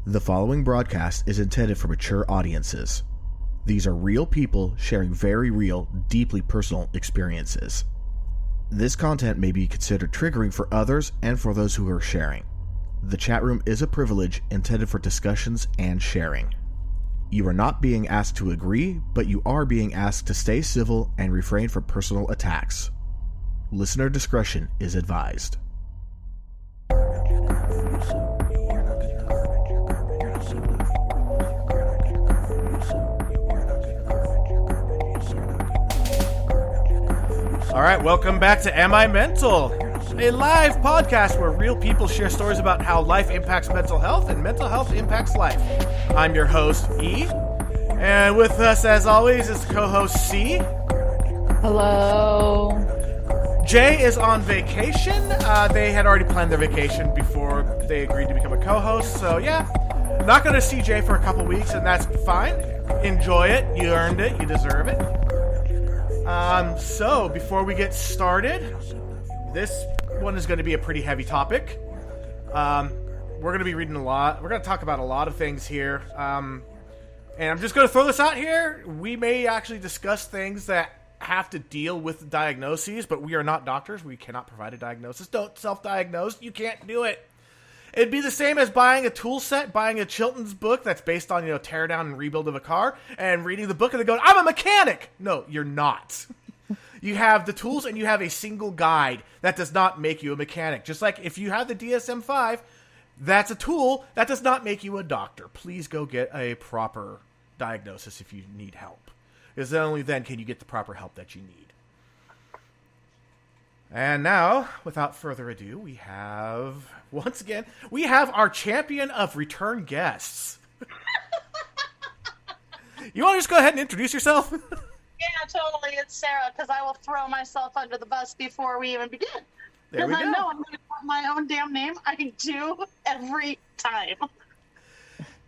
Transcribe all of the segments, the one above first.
The following broadcast is intended for mature audiences. These are real people sharing very real, deeply personal experiences. This content may be considered triggering for others and for those who are sharing. The chat room is a privilege intended for discussions and sharing. You are not being asked to agree, but you are being asked to stay civil and refrain from personal attacks. Listener discretion is advised. All right, welcome back to Am I Mental? A live podcast where real people share stories about how life impacts mental health and mental health impacts life. I'm your host, E. And with us, as always, is co-host C. Hello. Jay is on vacation. They had already planned their vacation before they agreed to become a co-host. So, yeah, not going to see Jay for a couple weeks, and that's fine. Enjoy it. You earned it. You deserve it. So, before we get started, this one is going to be a pretty heavy topic. We're going to be reading a lot. We're going to talk about a lot of things here. And I'm just going to throw this out here. We may actually discuss things that have to deal with diagnoses, but we are not doctors. We cannot provide a diagnosis. Don't self-diagnose. You can't do it. It'd be the same as buying a tool set, buying a Chilton's book that's based on, tear down and rebuild of a car, and reading the book and then going, I'm a mechanic! No, you're not. You have the tools and you have a single guide. That does not make you a mechanic. Just like if you have the DSM-5, that's a tool. That does not make you a doctor. Please go get a proper diagnosis if you need help. Because only then can you get the proper help that you need. And now, without further ado, we have our champion of return guests. You want to just go ahead and introduce yourself? Yeah, totally. It's Sarah, because I will throw myself under the bus before we even begin. Because I know I'm going to put my own damn name. I can do every time.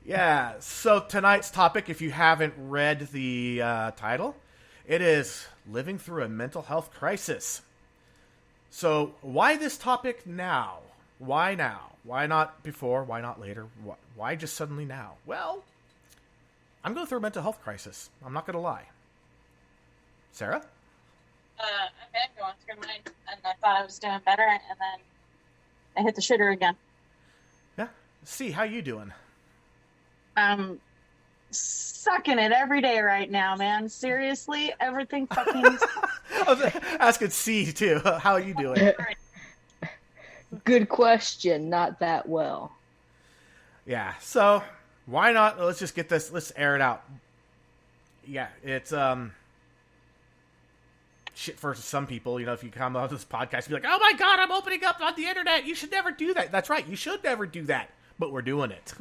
Yeah, so tonight's topic, if you haven't read the title, it is Living Through a Mental Health Crisis. So, why this topic now? Why now? Why not before? Why not later? Why just suddenly now? Well, I'm going through a mental health crisis. I'm not going to lie. Sarah? I've been going through mine, and I thought I was doing better, and then I hit the shitter again. Yeah. See, how you doing? I'm sucking it every day right now, man. Seriously, everything fucking... I was asking C, too. How are you doing? Good question. Not that well. Yeah, so why not? Let's just get this. Let's air it out. Yeah, it's shit for some people. If you come on this podcast, be like, "Oh my god, I'm opening up on the internet." You should never do that. That's right. You should never do that. But we're doing it.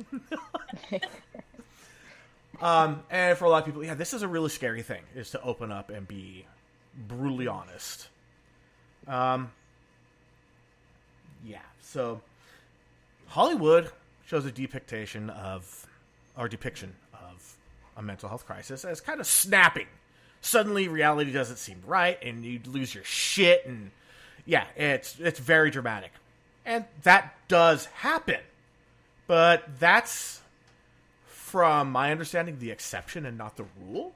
And for a lot of people, yeah, this is a really scary thing, is to open up and be brutally honest. Yeah, so Hollywood shows a depiction of a mental health crisis as kind of snapping. Suddenly, reality doesn't seem right, and you lose your shit, and yeah, it's very dramatic. And that does happen. But that's, from my understanding, the exception and not the rule,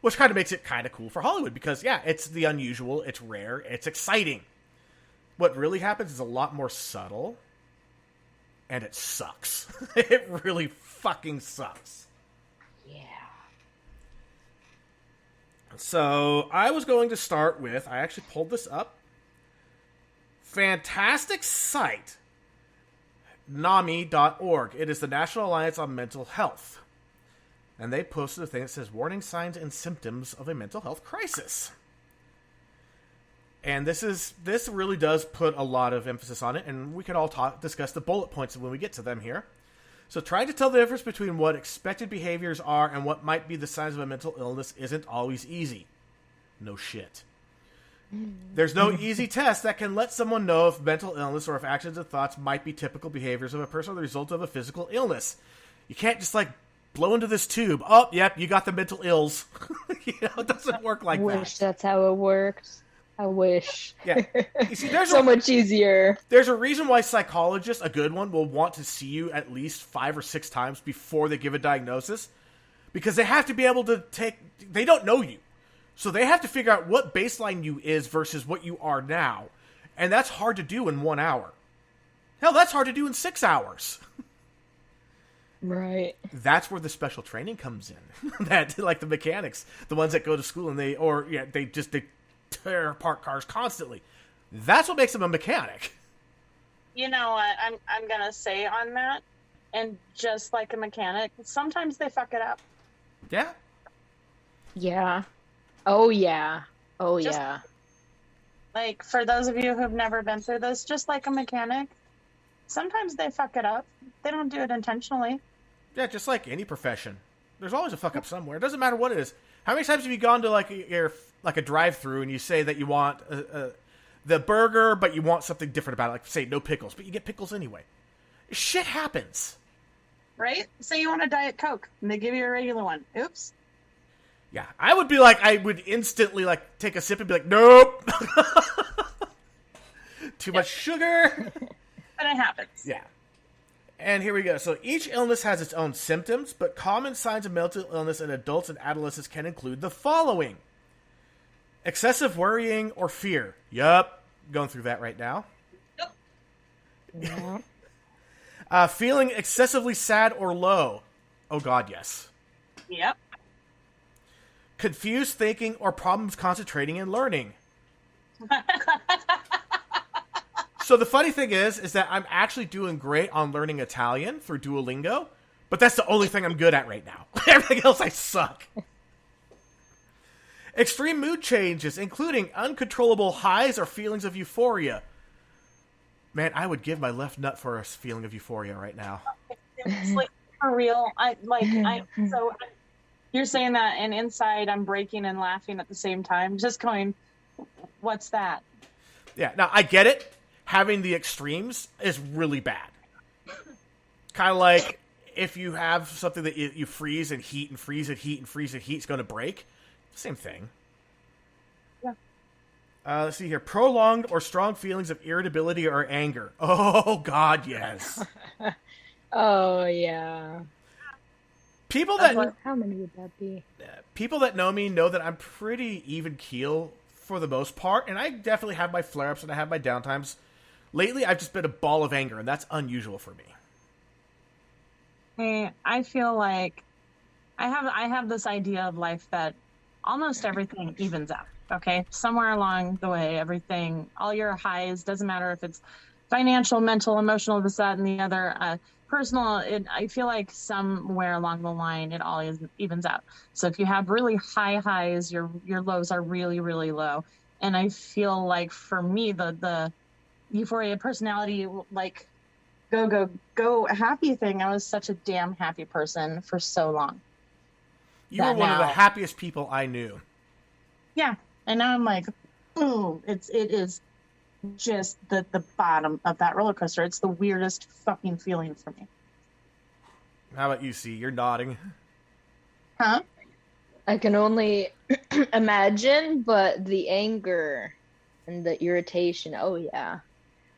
which kind of makes it kind of cool for Hollywood because, yeah, it's the unusual, it's rare, it's exciting. What really happens is a lot more subtle, and it sucks. It really fucking sucks. Yeah. So, I was going to start with, I actually pulled this up, fantastic site, NAMI.org. It is the National Alliance on Mental Health. And they posted a thing that says, Warning Signs and Symptoms of a Mental Health Crisis. And this really does put a lot of emphasis on it, and we can all discuss the bullet points when we get to them here. So trying to tell the difference between what expected behaviors are and what might be the signs of a mental illness isn't always easy. No shit. There's no easy test that can let someone know if mental illness or if actions and thoughts might be typical behaviors of a person or the result of a physical illness. You can't just, blow into this tube. Oh, yep, you got the mental ills. It doesn't work like that. Wish that's how it works. I wish. Yeah. You see, there's so much easier. There's a reason why psychologists, a good one, will want to see you at least 5 or 6 times before they give a diagnosis. Because they have to be able to they don't know you. So they have to figure out what baseline you is versus what you are now. And that's hard to do in 1 hour. Hell, that's hard to do in 6 hours. Right. That's where the special training comes in. That, like the mechanics, the ones that go to school and they tear apart cars constantly. That's what makes them a mechanic. You know what I'm gonna say on that, and just like a mechanic, sometimes they fuck it up. Yeah. Yeah. Oh yeah. Oh Just- yeah. Like, for those of you who've never been through this, just like a mechanic, sometimes they fuck it up. They don't do it intentionally. Yeah, just like any profession. There's always a fuck up somewhere. It doesn't matter what it is. How many times have you gone to like a drive-through and you say that you want the burger, but you want something different about it, like say no pickles, but you get pickles anyway. Shit happens. Right? Say you want a Diet Coke, and they give you a regular one. Oops. Yeah, I would instantly like take a sip and be like, nope. Too much sugar. But it happens. Yeah. And here we go. So each illness has its own symptoms, but common signs of mental illness in adults and adolescents can include the following. Excessive worrying or fear. Yup. Going through that right now. Yeah. Feeling excessively sad or low. Oh God, yes. Yep. Confused thinking or problems concentrating and learning. So the funny thing is that I'm actually doing great on learning Italian through Duolingo, but that's the only thing I'm good at right now. Everything else I suck. Extreme mood changes, including uncontrollable highs or feelings of euphoria. Man, I would give my left nut for a feeling of euphoria right now. It's like, for real. So you're saying that, and inside I'm breaking and laughing at the same time, just going, what's that? Yeah, now I get it. Having the extremes is really bad. Kind of like if you have something that you freeze and heat and freeze and heat and freeze and heat, it's going to break. Same thing. Yeah. Let's see here. Prolonged or strong feelings of irritability or anger. Oh, God, yes. Oh yeah. People that How many would that be? people that know me know that I'm pretty even keel for the most part, and I definitely have my flare-ups and I have my downtimes. Lately, I've just been a ball of anger, and that's unusual for me. Hey, I feel like I have this idea of life that almost everything evens out. Okay, somewhere along the way, everything, all your highs, doesn't matter if it's financial, mental, emotional, this, that, and the other, personal. I feel like somewhere along the line, it all evens out. So if you have really high highs, your lows are really, really low. And I feel like for me, the euphoria personality, like go happy thing. I was such a damn happy person for so long. You were one of the happiest people I knew. Yeah. And now I'm like, ooh, it is just the bottom of that roller coaster. It's the weirdest fucking feeling for me. How about you, C? You're nodding. Huh? I can only imagine, but the anger and the irritation, oh yeah.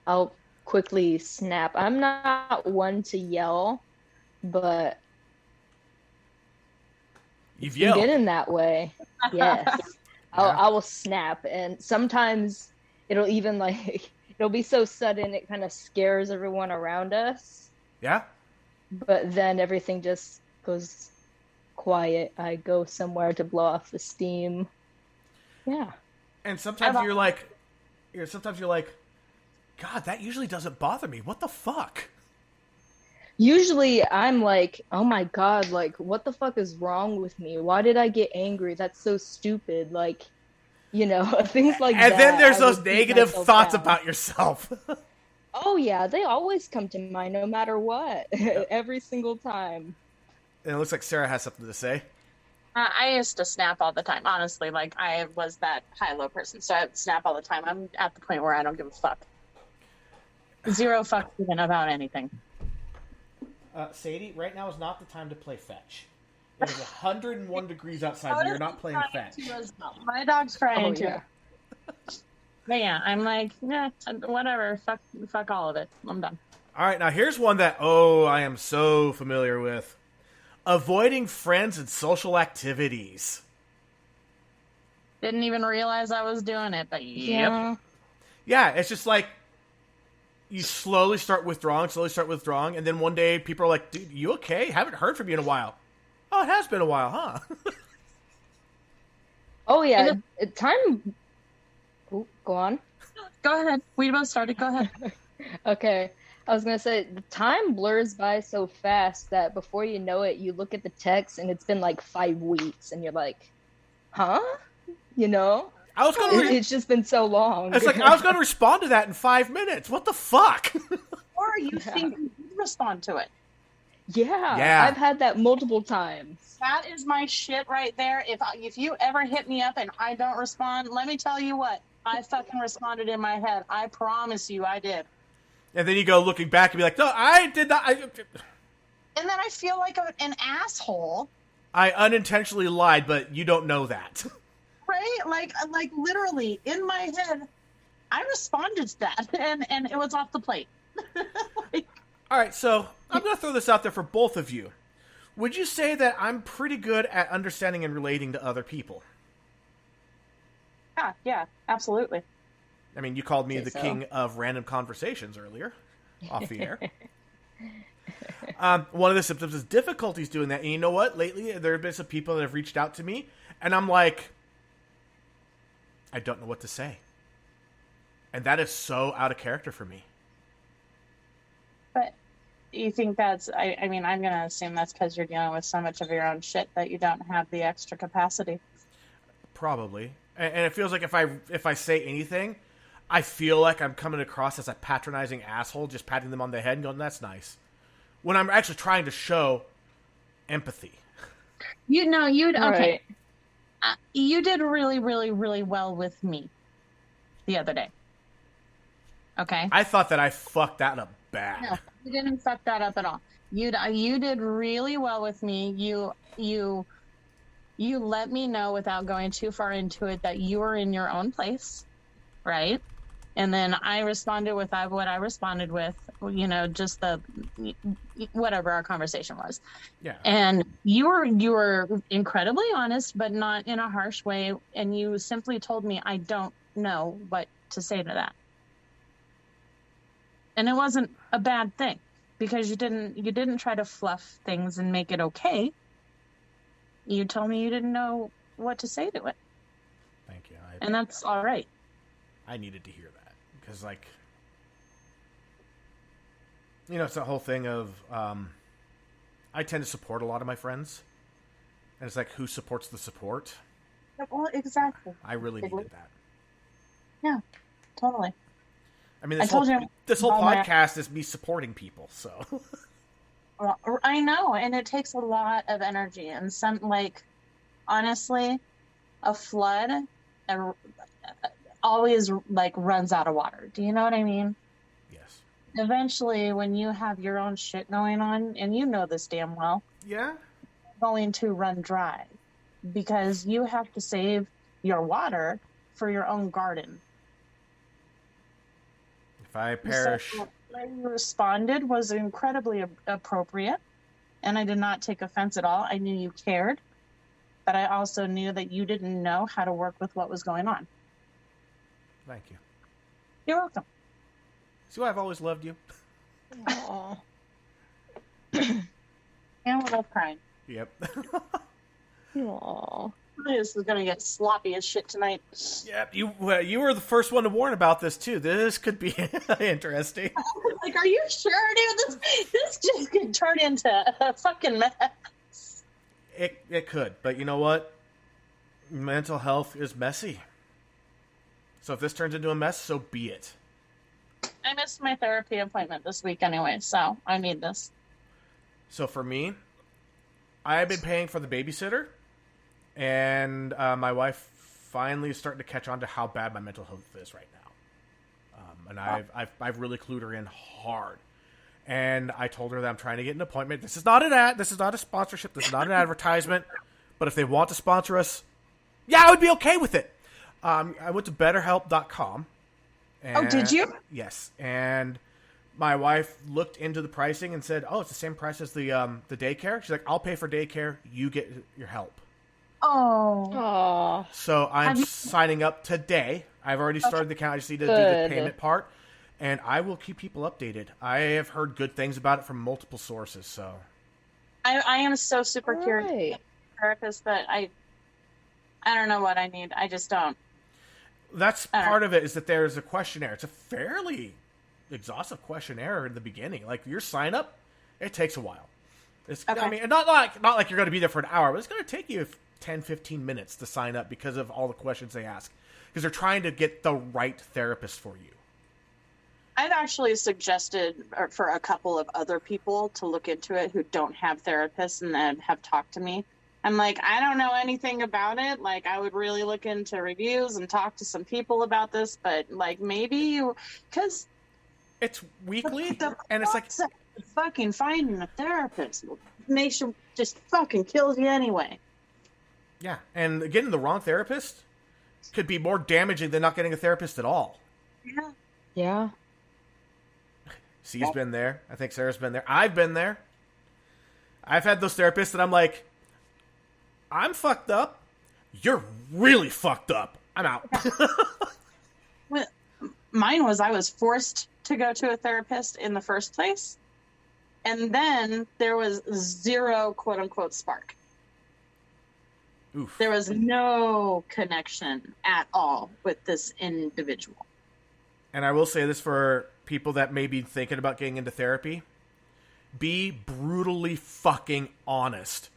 I'll quickly snap. I'm not one to yell, but You've I yelled. get in that way. Yes. I will snap, and sometimes it'll even it'll be so sudden it kind of scares everyone around us. Yeah? But then everything just goes quiet. I go somewhere to blow off the steam. Yeah. And sometimes you're like, God, that usually doesn't bother me. What the fuck? Usually I'm like, oh my God, what the fuck is wrong with me? Why did I get angry? That's so stupid. Things like that. And then there's those negative thoughts about yourself. Oh yeah, they always come to mind no matter what. Every single time. And it looks like Sarah has something to say. I used to snap all the time, honestly. I was that high-low person, so I would snap all the time. I'm at the point where I don't give a fuck. Zero fucks even about anything. Sadie, right now is not the time to play fetch. It is 101 degrees outside, and you're not playing fetch. My dog's crying too. Yeah. But yeah, I'm like, yeah, whatever. Fuck all of it. I'm done. All right, now here's one that, I am so familiar with. Avoiding friends and social activities. Didn't even realize I was doing it, but yep. Yeah, it's just like, you slowly start withdrawing, and then one day people are like, dude, you okay? Haven't heard from you in a while. Oh, it has been a while, huh? Oh, yeah. Time... Oh, go on. Go ahead. We both started. Go ahead. Okay. I was going to say, the time blurs by so fast that before you know it, you look at the text and it's been like 5 weeks and you're like, huh? You know? It's just been so long. It's like, I was going to respond to that in 5 minutes. What the fuck? Or you think you did respond to it. Yeah. I've had that multiple times. That is my shit right there. If you ever hit me up and I don't respond, let me tell you what. I fucking responded in my head. I promise you I did. And then you go looking back and be like, no, I did not. And then I feel like an asshole. I unintentionally lied, but you don't know that. Right? Like literally in my head, I responded to that and it was off the plate. All right, so I'm going to throw this out there for both of you. Would you say that I'm pretty good at understanding and relating to other people? Yeah, absolutely. I mean, you called me the king of random conversations earlier, off the air. One of the symptoms is difficulties doing that. And you know what? Lately, there have been some people that have reached out to me, and I'm like, I don't know what to say. And that is so out of character for me. But you think that's, I mean, I'm going to assume that's because you're dealing with so much of your own shit that you don't have the extra capacity. Probably. And it feels like if I say anything, I feel like I'm coming across as a patronizing asshole, just patting them on the head and going, that's nice. When I'm actually trying to show empathy. Okay. Right. You did really, really, really well with me the other day. Okay? I thought that I fucked that up bad. No, you didn't fuck that up at all. You did really well with me. You let me know without going too far into it that you were in your own place, right? And then I responded with what I responded with, just the whatever our conversation was. Yeah. And you were incredibly honest, but not in a harsh way. And you simply told me, I don't know what to say to that. And it wasn't a bad thing because you didn't try to fluff things and make it okay. You told me you didn't know what to say to it. Thank you. And that's all right. I needed to hear that because, it's that whole thing of I tend to support a lot of my friends, and it's like, who supports the support? Well, exactly. I really needed that. Yeah, totally. I mean, this whole podcast is me supporting people, so. Well, I know, and it takes a lot of energy, and honestly, a flood always runs out of water. Do you know what I mean? Yes. Eventually, when you have your own shit going on, and you know this damn well, yeah, it's going to run dry because you have to save your water for your own garden. If I perish. So, the way you responded was incredibly appropriate, and I did not take offense at all. I knew you cared, but I also knew that you didn't know how to work with what was going on. Thank you. You're welcome. See why I've always loved you? Aww. And we love crying. Yep. Aww. This is going to get sloppy as shit tonight. Yep. You were the first one to warn about this, too. This could be interesting. Are you sure, dude? This just could turn into a fucking mess. It could. But you know what? Mental health is messy. So if this turns into a mess, so be it. I missed my therapy appointment this week anyway, so I need this. So for me, I have been paying for the babysitter, and my wife finally is starting to catch on to how bad my mental health is right now. And I've really clued her in hard. And I told her that I'm trying to get an appointment. This is not an ad. This is not a sponsorship. This is not an advertisement. But if they want to sponsor us, yeah, I would be okay with it. I went to BetterHelp.com. Oh, did you? Yes, and my wife looked into the pricing and said, "Oh, it's the same price as the daycare." She's like, "I'll pay for daycare. You get your help." Oh. Aw. So I'm signing up today. I've already started the account. I just need to do the Good. payment part, and I will keep people updated. I have heard good things about it from multiple sources. So I am so super curious Right. about a therapist, but I don't know what I need. I just don't. that's part of it. Is that there's a questionnaire. It's a fairly exhaustive questionnaire in the beginning. Like your sign up, it takes a while. It's, Okay. I mean, not like you're going to be there for an hour, but it's going to take you 10, 15 minutes to sign up because of all the questions they ask. Because they're trying to get the right therapist for you. I've actually suggested for a couple of other people to look into it who don't have therapists and that have talked to me. I'm like, I don't know anything about it. Like, I would really look into reviews and talk to some people about this, but like maybe you, because It's weekly, the and it's like, fucking finding a therapist makes you just fucking kills you anyway. yeah. And getting the wrong therapist could be more damaging than not getting a therapist at all. Yeah. Yeah. C's been there. I think Sarah's been there. I've been there. I've had those therapists that I'm like, I'm fucked up. You're really fucked up. I'm out. Well, mine was I was forced to go to a therapist in the first place. And then there was zero quote unquote spark. Oof. There was no connection at all with this individual. And I will say this for people that may be thinking about getting into therapy. Be brutally fucking honest.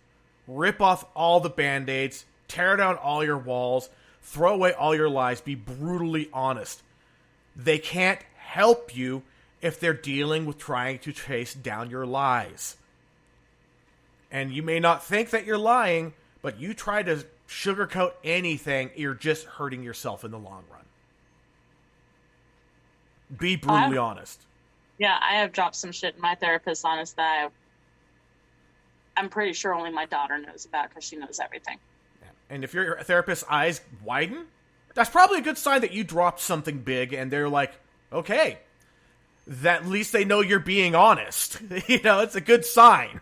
Rip off all the Band-Aids. Tear down all your walls. Throw away all your lies. Be brutally honest. They can't help you if they're dealing with trying to chase down your lies. And you may not think that you're lying, but you try to sugarcoat anything, you're just hurting yourself in the long run. Be brutally honest. Yeah, I have dropped some shit in my therapist, honest, that I'm pretty sure only my daughter knows about because she knows everything. And if your therapist's eyes widen, that's probably a good sign that you dropped something big and they're like, okay, that at least they know you're being honest. You know, it's a good sign.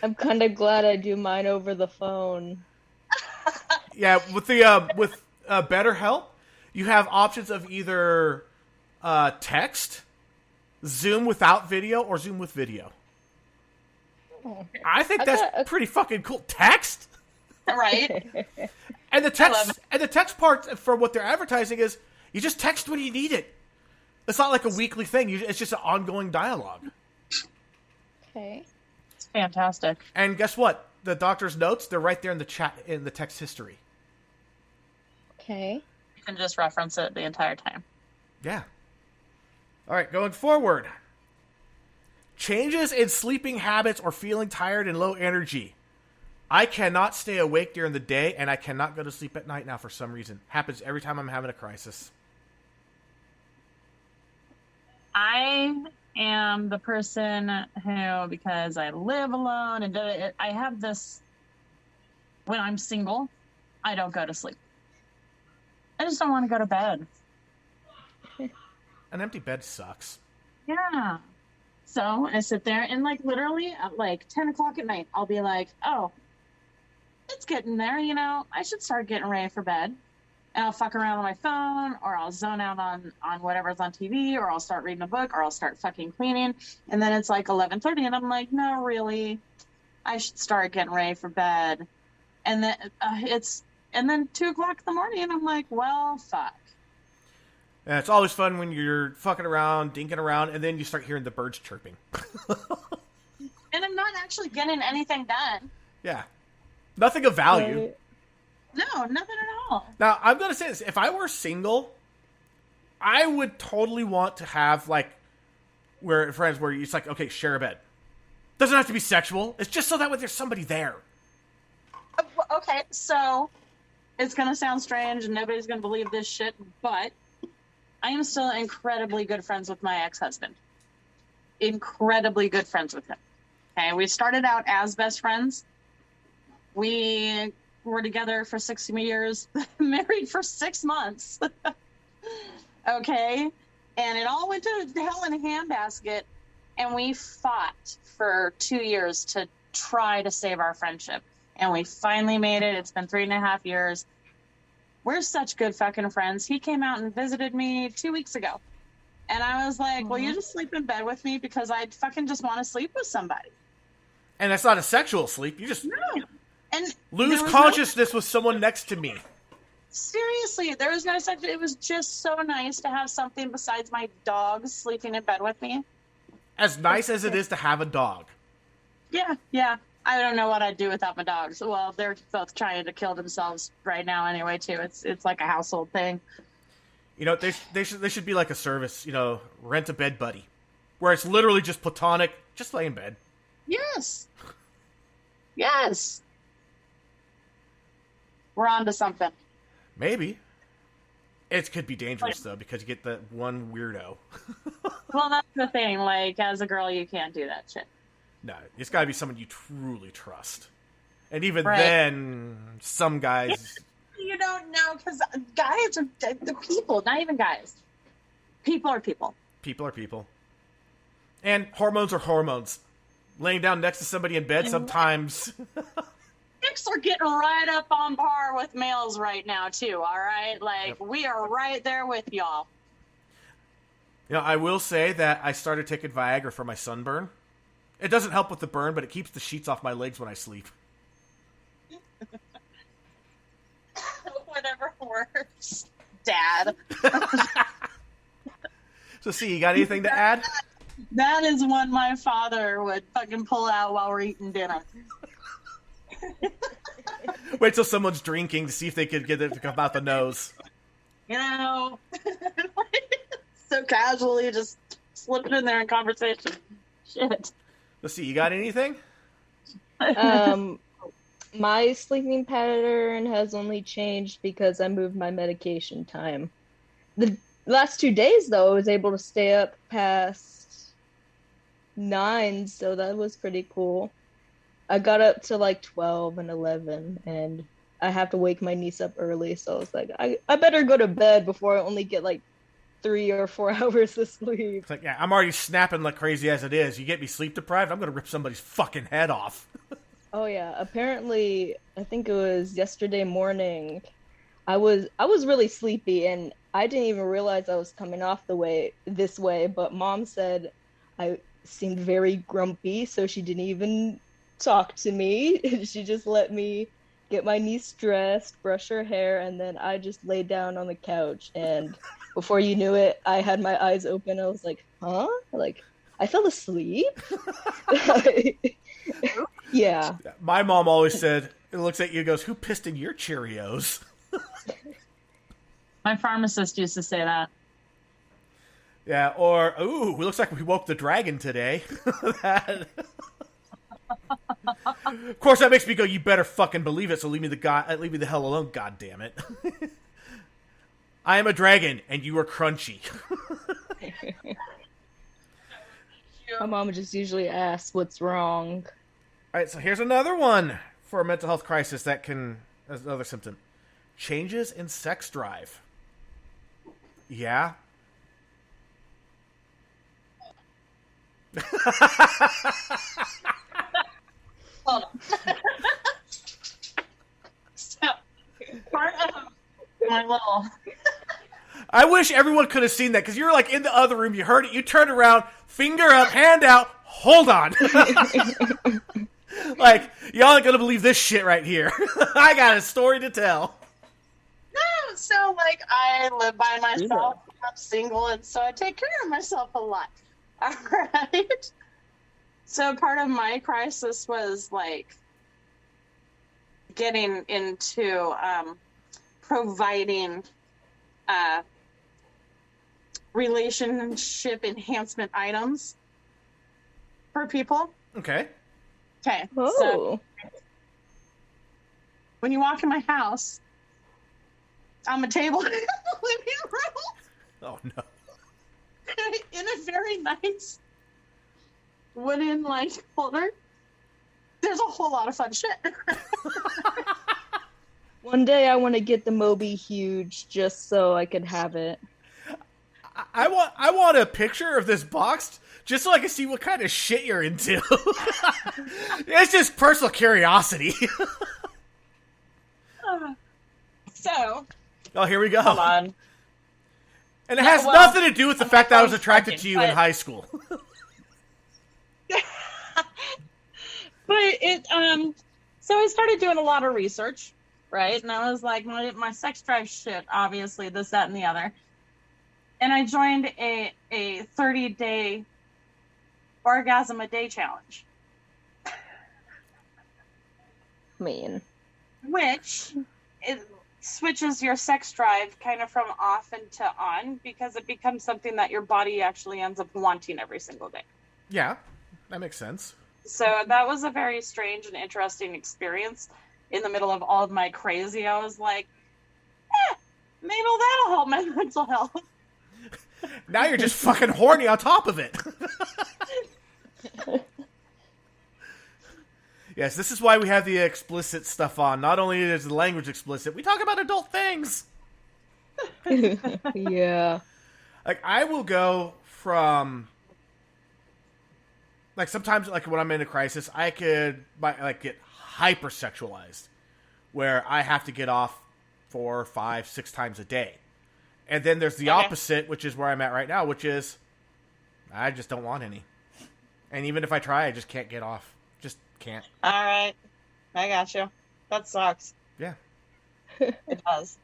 I'm kind of glad I do mine over the phone. Yeah, with the BetterHelp, you have options of either text, Zoom without video, or Zoom with video. Oh. I think that's pretty fucking cool. Text? Right? And the text part for what they're advertising is you just text when you need it. It's not like a weekly thing. It's just an ongoing dialogue. Okay. It's fantastic. And guess what? The doctor's notes, they're right there in the chat, in the text history. Okay. You can just reference it the entire time. Yeah. All right, going forward. Changes in sleeping habits or feeling tired and low energy. I cannot stay awake during the day, and I cannot go to sleep at night now for some reason. Happens every time I'm having a crisis. I am the person who, because I live alone and I have this, when I'm single, I don't go to sleep. I just don't want to go to bed. An empty bed sucks. Yeah. So I sit there and like literally at like 10 o'clock at night, I'll be like, oh, it's getting there, you know, I should start getting ready for bed. And I'll fuck around on my phone, or I'll zone out on whatever's on TV, or I'll start reading a book, or I'll start fucking cleaning. And then it's like 11:30 and I'm like, no, really, I should start getting ready for bed. And then and then 2 o'clock in the morning and I'm like, well, fuck. And it's always fun when you're fucking around, dinking around, and then you start hearing the birds chirping. And I'm not actually getting anything done. Yeah. Nothing of value. Right. No, nothing at all. Now, I'm going to say this. If I were single, I would totally want to have, like, where it's like, okay, share a bed. Doesn't have to be sexual. It's just so that way there's somebody there. Okay, so it's going to sound strange and nobody's going to believe this shit, but I am still incredibly good friends with my ex-husband. Incredibly good friends with him. Okay, we started out as best friends. We were together for 6 years, married for 6 months. Okay? And it all went to hell in a handbasket. And we fought for 2 years to try to save our friendship. And we finally made it. It's been 3.5 years. We're such good fucking friends. He came out and visited me 2 weeks ago. And I was like, will you just sleep in bed with me? Because I fucking just want to sleep with somebody. And that's not a sexual sleep. You just and lose consciousness with someone next to me. Seriously, there was no sex. It was just so nice to have something besides my dog sleeping in bed with me. As nice as it is to have a dog. Yeah. I don't know what I'd do without my dogs. Well, they're both trying to kill themselves right now anyway, too. It's like a household thing. You know, they should be like a service, you know, rent a bed buddy. Where it's literally just platonic, just lay in bed. Yes. We're on to something. Maybe. It could be dangerous, though, because you get that one weirdo. Well, that's the thing. Like, as a girl, you can't do that shit. No, it's got to be someone you truly trust. And even then, some guys... You don't know, because guys are the people, not even guys. People are people. People are people. And hormones are hormones. Laying down next to somebody in bed sometimes... Chicks are getting right up on par with males right now, too, all right? Like, we are right there with y'all. You know, I will say that I started taking Viagra for my sunburn. It doesn't help with the burn, but it keeps the sheets off my legs when I sleep. Whatever works, Dad. So, see, you got anything to add? That is one my father would fucking pull out while we're eating dinner. Wait till someone's drinking to see if they could get it to come out the nose. You know, so casually just slip it in there in conversation. Shit. Let's see, you got anything? My sleeping pattern has only changed because I moved my medication time. The last 2 days, though, I was able to stay up past 9, so that was pretty cool. I got up to like 12 and 11, and I have to wake my niece up early, so I was like, I better go to bed before I only get like 3 or 4 hours of sleep. It's like, yeah, I'm already snapping like crazy as it is. You get me sleep deprived, I'm going to rip somebody's fucking head off. Oh yeah, apparently, I think it was yesterday morning, I was really sleepy, and I didn't even realize I was coming off this way, but Mom said I seemed very grumpy, so she didn't even talk to me. She just let me get my niece dressed, brush her hair, and then I just laid down on the couch, and before you knew it, I had my eyes open. I was like, huh? Like, I fell asleep? Yeah. My mom always said, it looks at you and goes, who pissed in your Cheerios? My pharmacist used to say that. Yeah, or, ooh, it looks like we woke the dragon today. Of course, that makes me go, you better fucking believe it, so leave me the hell alone, god damn it. I am a dragon, and you are crunchy. My mom just usually asks what's wrong. Alright, so here's another one for a mental health crisis that can, as another symptom. Changes in sex drive. Yeah? Hold on. So, part of my little... I wish everyone could have seen that, because you were like in the other room, you heard it, you turned around, finger up, hand out, hold on. Like, y'all ain't gonna believe this shit right here. I got a story to tell. No, so, like, I live by myself, I'm single, and so I take care of myself a lot. All right? So part of my crisis was, like, getting into providing relationship enhancement items for people. Okay. Okay. Oh. So when you walk in my house, on the table in the living room. Oh, no. In a very nice wooden, like, holder, there's a whole lot of fun shit. One day I want to get the Moby huge just so I can have it. I want a picture of this box just so I can see what kind of shit you're into. It's just personal curiosity. So. Oh, here we go. Come on. And it has nothing to do with the fact that I was attracted to you in high school. But so I started doing a lot of research, right? And I was like, my sex drive shit, obviously, this, that, and the other. And I joined a 30-day orgasm a day challenge. Mean. Which it switches your sex drive kind of from off into on, because it becomes something that your body actually ends up wanting every single day. Yeah, that makes sense. So that was a very strange and interesting experience. In the middle of all of my crazy, I was like, maybe that'll help my mental health. Now you're just fucking horny on top of it. Yes, this is why we have the explicit stuff on. Not only is the language explicit, we talk about adult things. Yeah. Like, I will go from... Like, sometimes, like, when I'm in a crisis, I could, like, get hypersexualized, where I have to get off 4, 5, 6 times a day. And then there's the opposite, which is where I'm at right now, which is I just don't want any. And even if I try, I just can't get off. Just can't. All right. I got you. That sucks. Yeah. It does.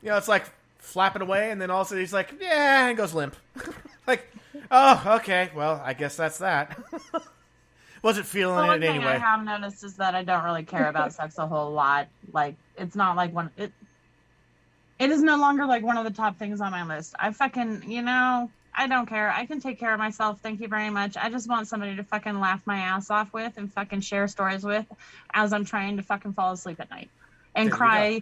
You know, it's like flapping away, and then all of a sudden he's like, yeah, and goes limp. Like, oh, okay, well, I guess that's that. Wasn't feeling One it thing anyway. I have noticed is that I don't really care about sex a whole lot. Like, it's not like it is no longer like one of the top things on my list. I fucking, I don't care. I can take care of myself. Thank you very much. I just want somebody to fucking laugh my ass off with and fucking share stories with as I'm trying to fucking fall asleep at night and cry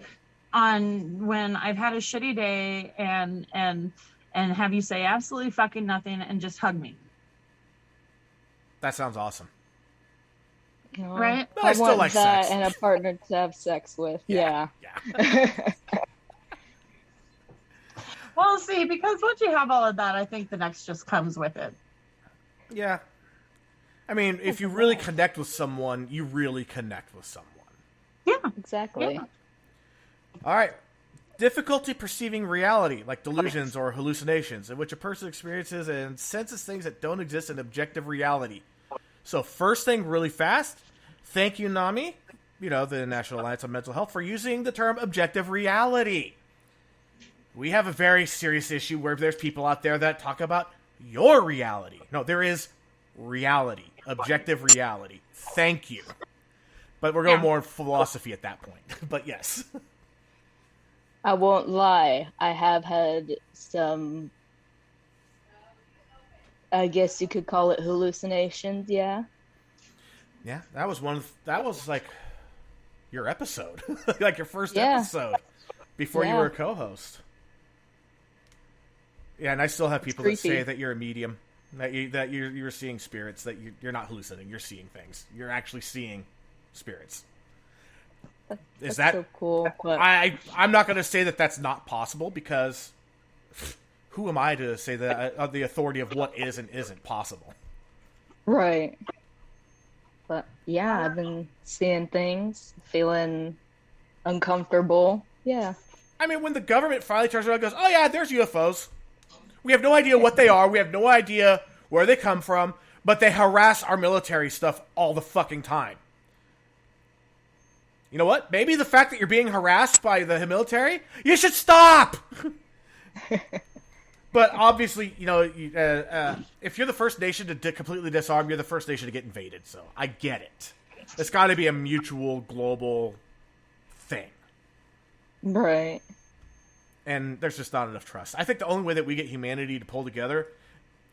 on when I've had a shitty day and have you say absolutely fucking nothing and just hug me. That sounds awesome. Right? But I still want like that sex. and a partner to have sex with. Yeah. Well, see, because once you have all of that, I think the next just comes with it. Yeah. I mean, if you really connect with someone, you really connect with someone. Yeah. Exactly. Yeah. All right. Difficulty perceiving reality, like delusions or hallucinations, in which a person experiences and senses things that don't exist in objective reality. So first thing, really fast, thank you, NAMI, the National Alliance on Mental Health, for using the term objective reality. We have a very serious issue where there's people out there that talk about your reality. No, there is reality, objective reality. Thank you. But we're going more philosophy at that point. But yes. I won't lie. I have had some, I guess you could call it hallucinations, yeah. Yeah, that was like your episode. Like your first episode before you were a co-host. Yeah, and I still have people that say that you're a medium, that you're seeing spirits, that you're not hallucinating, you're seeing things. You're actually seeing spirits. Is that so cool? But... I'm not going to say that that's not possible, because who am I to say that the authority of what is and isn't possible? Right. But yeah, I've been seeing things, feeling uncomfortable. Yeah. I mean, when the government finally turns around and goes, oh yeah, there's UFOs. We have no idea what they are. We have no idea where they come from, but they harass our military stuff all the fucking time. You know what? Maybe the fact that you're being harassed by the military, you should stop! But obviously, if you're the first nation to completely disarm, you're the first nation to get invaded. So I get it. It's got to be a mutual, global thing. Right. And there's just not enough trust. I think the only way that we get humanity to pull together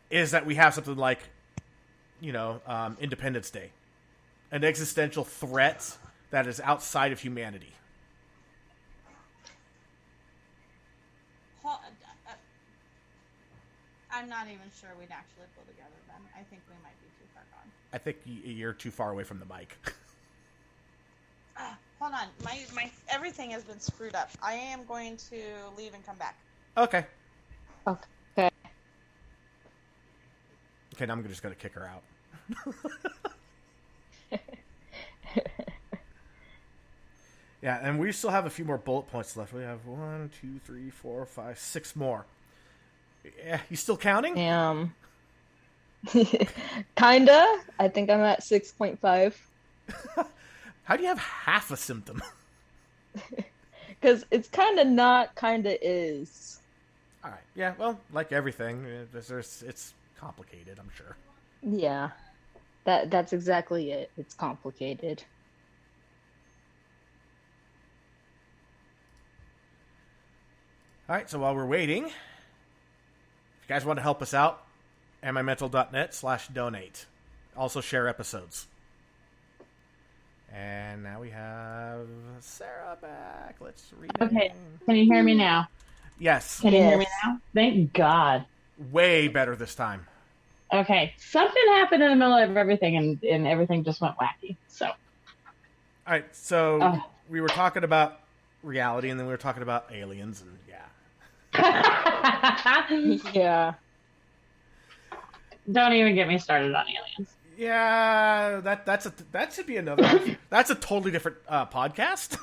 is that we have something like, Independence Day. An existential threat that is outside of humanity. I'm not even sure we'd actually pull together then. I think we might be too far gone. I think you're too far away from the mic. Hold on. My everything has been screwed up. I am going to leave and come back. Okay. Okay. Okay, now I'm just going to kick her out. Yeah, and we still have a few more bullet points left. We have 1, 2, 3, 4, 5, 6 more. Yeah, you still counting? Kinda. I think I'm at 6.5. How do you have half a symptom? Because it's kinda not, kinda is. All right. Yeah, well, like everything, it's complicated, I'm sure. Yeah. That's exactly it. It's complicated. All right, so while we're waiting, if you guys want to help us out, mimental.net/donate. Also share episodes. And now we have Sarah back. Let's read it. Okay, can you hear me now? Yes. Can you hear me Yes. now? Thank God. Way better this time. Okay, something happened in the middle of everything, and everything just went wacky. So, All right, so Oh. we were talking about reality, and then we were talking about aliens, and yeah. Yeah. Don't even get me started on aliens. Yeah, that should be another. That's a totally different podcast.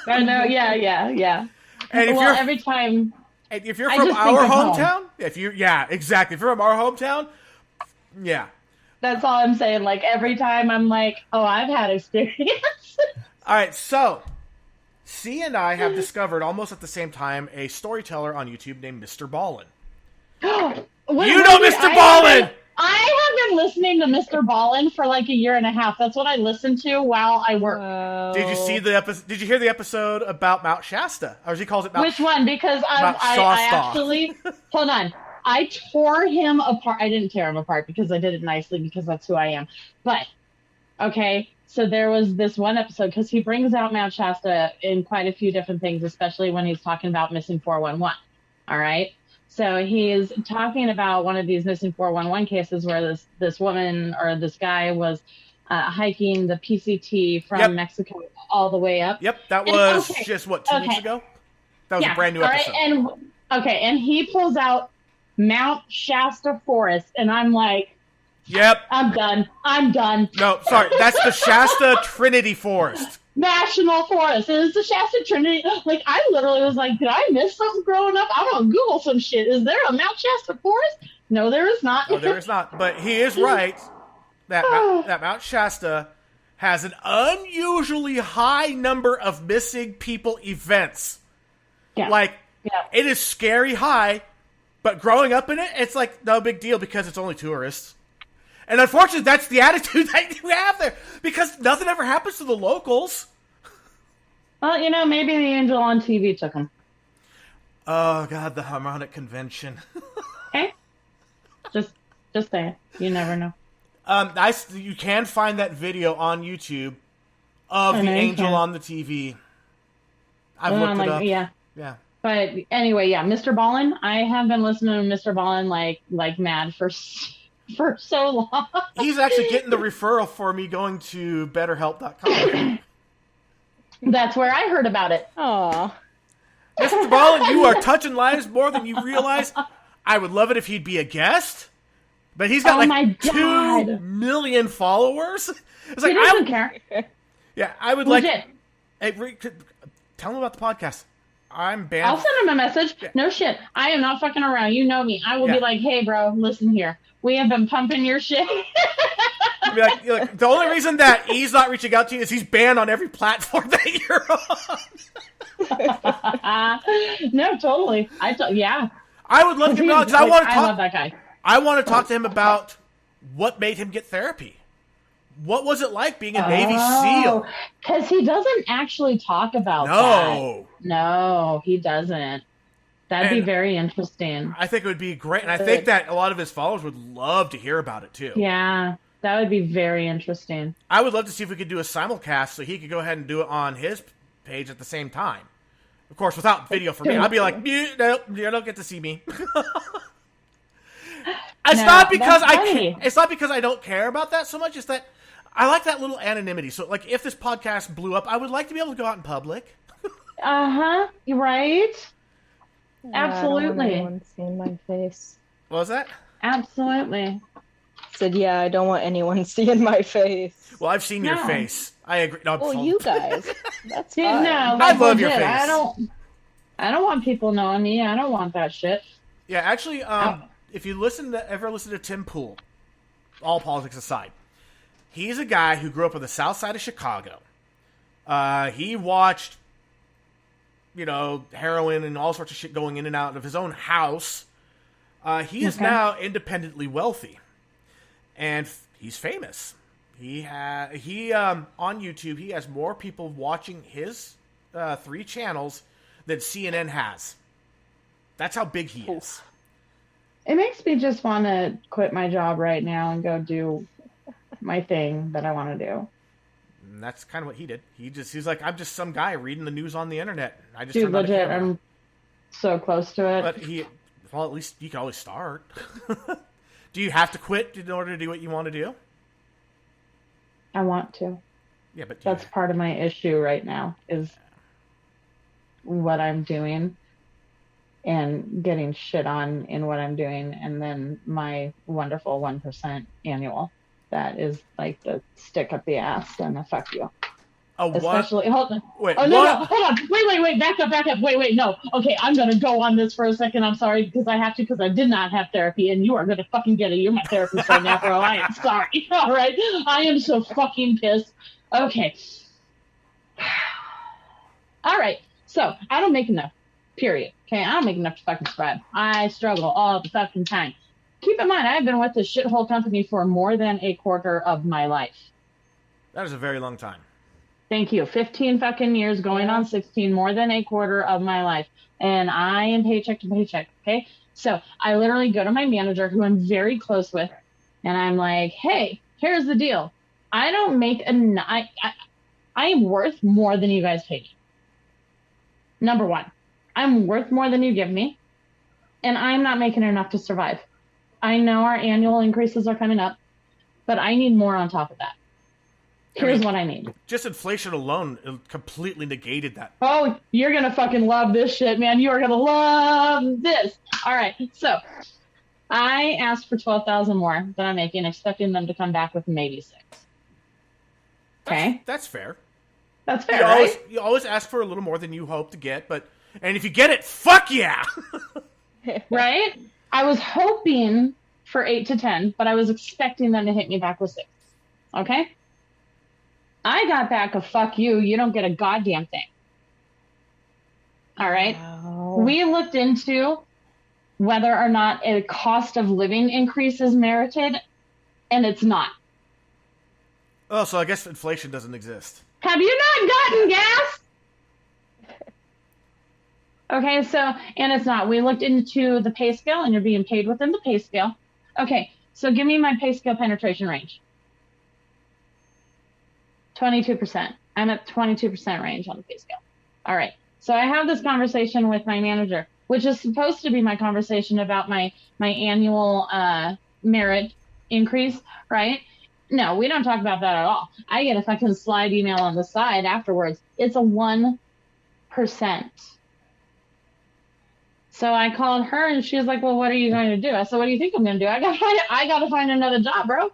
I know, yeah. And if Well, you're every time, if you're I from just think our of home. hometown, exactly. If you're from our hometown, yeah. that's all I'm saying. Like, every time I'm like, oh, I've had experience. All right, so C and I have discovered almost at the same time a storyteller on YouTube named Mr. Ballin. You know Mr. Ballin! I have been listening to Mr. Ballin for like a year and a half. That's what I listened to while I work. Did you see the episode? Did you hear the episode about Mount Shasta? Or as he calls it, Mount Which one? Because Mount I Shasta. actually, hold on. I tore him apart. I didn't tear him apart because I did it nicely because that's who I am. But, okay, so there was this one episode because he brings out Mount Shasta in quite a few different things, especially when he's talking about missing 411. All right? So he's talking about one of these missing 411 cases where this woman or this guy was hiking the PCT from Yep. Mexico all the way up. Yep, that And- was okay, just, 2 weeks ago? That was a brand new all episode. Right, and he pulls out Mount Shasta Forest, and I'm like, Yep. I'm done. No, sorry. That's the Shasta Trinity Forest. National Forest. It is the Shasta Trinity. Like, I literally was like, did I miss something growing up? I'm gonna Google some shit. Is there a Mount Shasta Forest? No, there is not. No, there is not. But he is right that Mount Shasta has an unusually high number of missing people events. Yeah. Like, Yeah. it is scary high, but growing up in it, it's like no big deal because it's only tourists. And unfortunately, that's the attitude that you have there because nothing ever happens to the locals. Well, maybe the angel on TV took him. Oh, God, the harmonic convention. Okay? Just saying. You never know. You can find that video on YouTube of I the know you angel can. on the TV. I've looked it up. Yeah. Yeah. But anyway, yeah, Mr. Ballin. I have been listening to Mr. Ballin like mad for so long. He's actually getting the referral for me going to BetterHelp.com. That's where I heard about it. Aw. Mr. Ballin, you are touching lives more than you realize. I would love it if he'd be a guest. But he's got Oh my like 2 God. million followers. It's He like doesn't care. Yeah, I would Legit. tell him about the podcast. I'm banned. I'll send him a message. No shit. I am not fucking around. You know me. I will Yeah. be like, hey, bro, listen here. We have been pumping your shit. Be like, the only reason that he's not reaching out to you is he's banned on every platform that you're on. No, totally. Yeah. I would love to know because I want to I love talk. that guy. I want to talk to him about what made him get therapy. What was it like being a Navy SEAL? Because he doesn't actually talk about that. No. No, he doesn't. That'd be And- very interesting. I think it would be great, and I think that a lot of his followers would love to hear about it too. Yeah, that would be very interesting. I would love to see if we could do a simulcast so he could go ahead and do it on his page at the same time. Of course, without video for me. I'd be like, nope, you don't get to see me. It's No, not because that's funny. it's not because I don't care about that so much. It's that I like that little anonymity. So, like, if this podcast blew up, I would like to be able to go out in public. You're right. Yeah, I don't want Absolutely. anyone seeing my face. What was that? Absolutely. Said, yeah, I don't want anyone seeing my face. Well, I've seen your No. face. I agree. No, Well, you guys. That's Yeah, fine. no, I like, love your legit, face. I don't want people knowing me. I don't want that shit. Yeah, actually, if you ever listen to Tim Pool, all politics aside, he's a guy who grew up on the south side of Chicago. He watched, heroin and all sorts of shit going in and out of his own house. He is now independently wealthy, and he's famous. He on YouTube, he has more people watching his 3 channels than CNN has. That's how big he is. It makes me just want to quit my job right now and go do my thing that I want to do. And that's kind of what he did. He's like, I'm just some guy reading the news on the internet. I just Dude, turned on the legit, camera. I'm so close to it. But at least you can always start. Do you have to quit in order to do what you want to do? I want to. Yeah, but That's part of my issue right now is what I'm doing and getting shit on in what I'm doing, and then my wonderful 1% annual. That is like the stick up the ass and the fuck you. Especially, hold on. Wait, oh, no, hold on. Wait, back up. Wait, no. Okay, I'm going to go on this for a second. I'm sorry, because I have to, because I did not have therapy, and you are going to fucking get it. You're my therapist right now, bro. I am sorry. All right? I am so fucking pissed. Okay. All right. So, I don't make enough. Period. Okay? I don't make enough to fucking survive. I struggle all the fucking time. Keep in mind, I've been with this shithole company for more than a quarter of my life. That is a very long time. Thank you. 15 fucking years, going on 16, more than a quarter of my life. And I am paycheck to paycheck, okay? So I literally go to my manager, who I'm very close with, and I'm like, hey, here's the deal. I don't make I am worth more than you guys pay me. Number one, I'm worth more than you give me, and I'm not making enough to survive. I know our annual increases are coming up, but I need more on top of that. Here's what I need. Just inflation alone completely negated that. Oh, you're going to fucking love this shit, man. You are going to love this. All right. So I asked for $12,000 more than I'm making, expecting them to come back with maybe 6. Okay. That's fair. That's fair, right? You always ask for a little more than you hope to get, and if you get it, fuck yeah. Right? I was hoping for 8 to 10, but I was expecting them to hit me back with 6. Okay? I got back a fuck you. You don't get a goddamn thing. All right. Wow. We looked into whether or not a cost of living increase is merited, and it's not. Oh, so I guess inflation doesn't exist. Have you not gotten gas? Okay, and it's not. We looked into the pay scale, and you're being paid within the pay scale. Okay, so give me my pay scale penetration range. 22%. I'm at 22% range on the pay scale. All right. So I have this conversation with my manager, which is supposed to be my conversation about my annual merit increase, right? No, we don't talk about that at all. I get a fucking slide email on the side afterwards. It's a 1%. So I called her, and she was like, well, what are you going to do? I said, what do you think I'm going to do? I got to find another job, bro.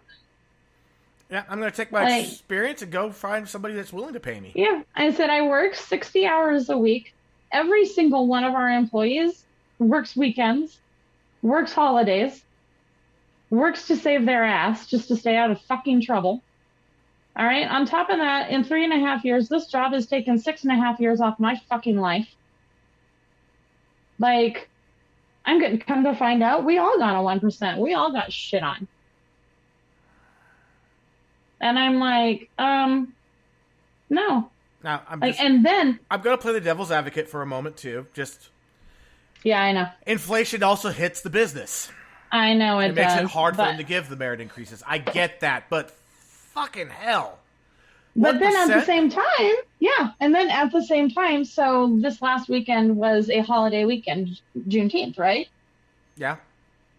Yeah, I'm going to take my experience and go find somebody that's willing to pay me. Yeah, I said I work 60 hours a week. Every single one of our employees works weekends, works holidays, works to save their ass just to stay out of fucking trouble. All right, on top of that, in 3.5 years, this job has taken 6.5 years off my fucking life. Like, I'm going to come to find out, we all got a 1%. We all got shit on. And I'm like, no. Now, I'm going to play the devil's advocate for a moment, too. Yeah, I know. Inflation also hits the business. I know it does. It makes it hard for them to give the merit increases. I get that, but fucking hell. But then at the same time, so this last weekend was a holiday weekend, Juneteenth, right? Yeah.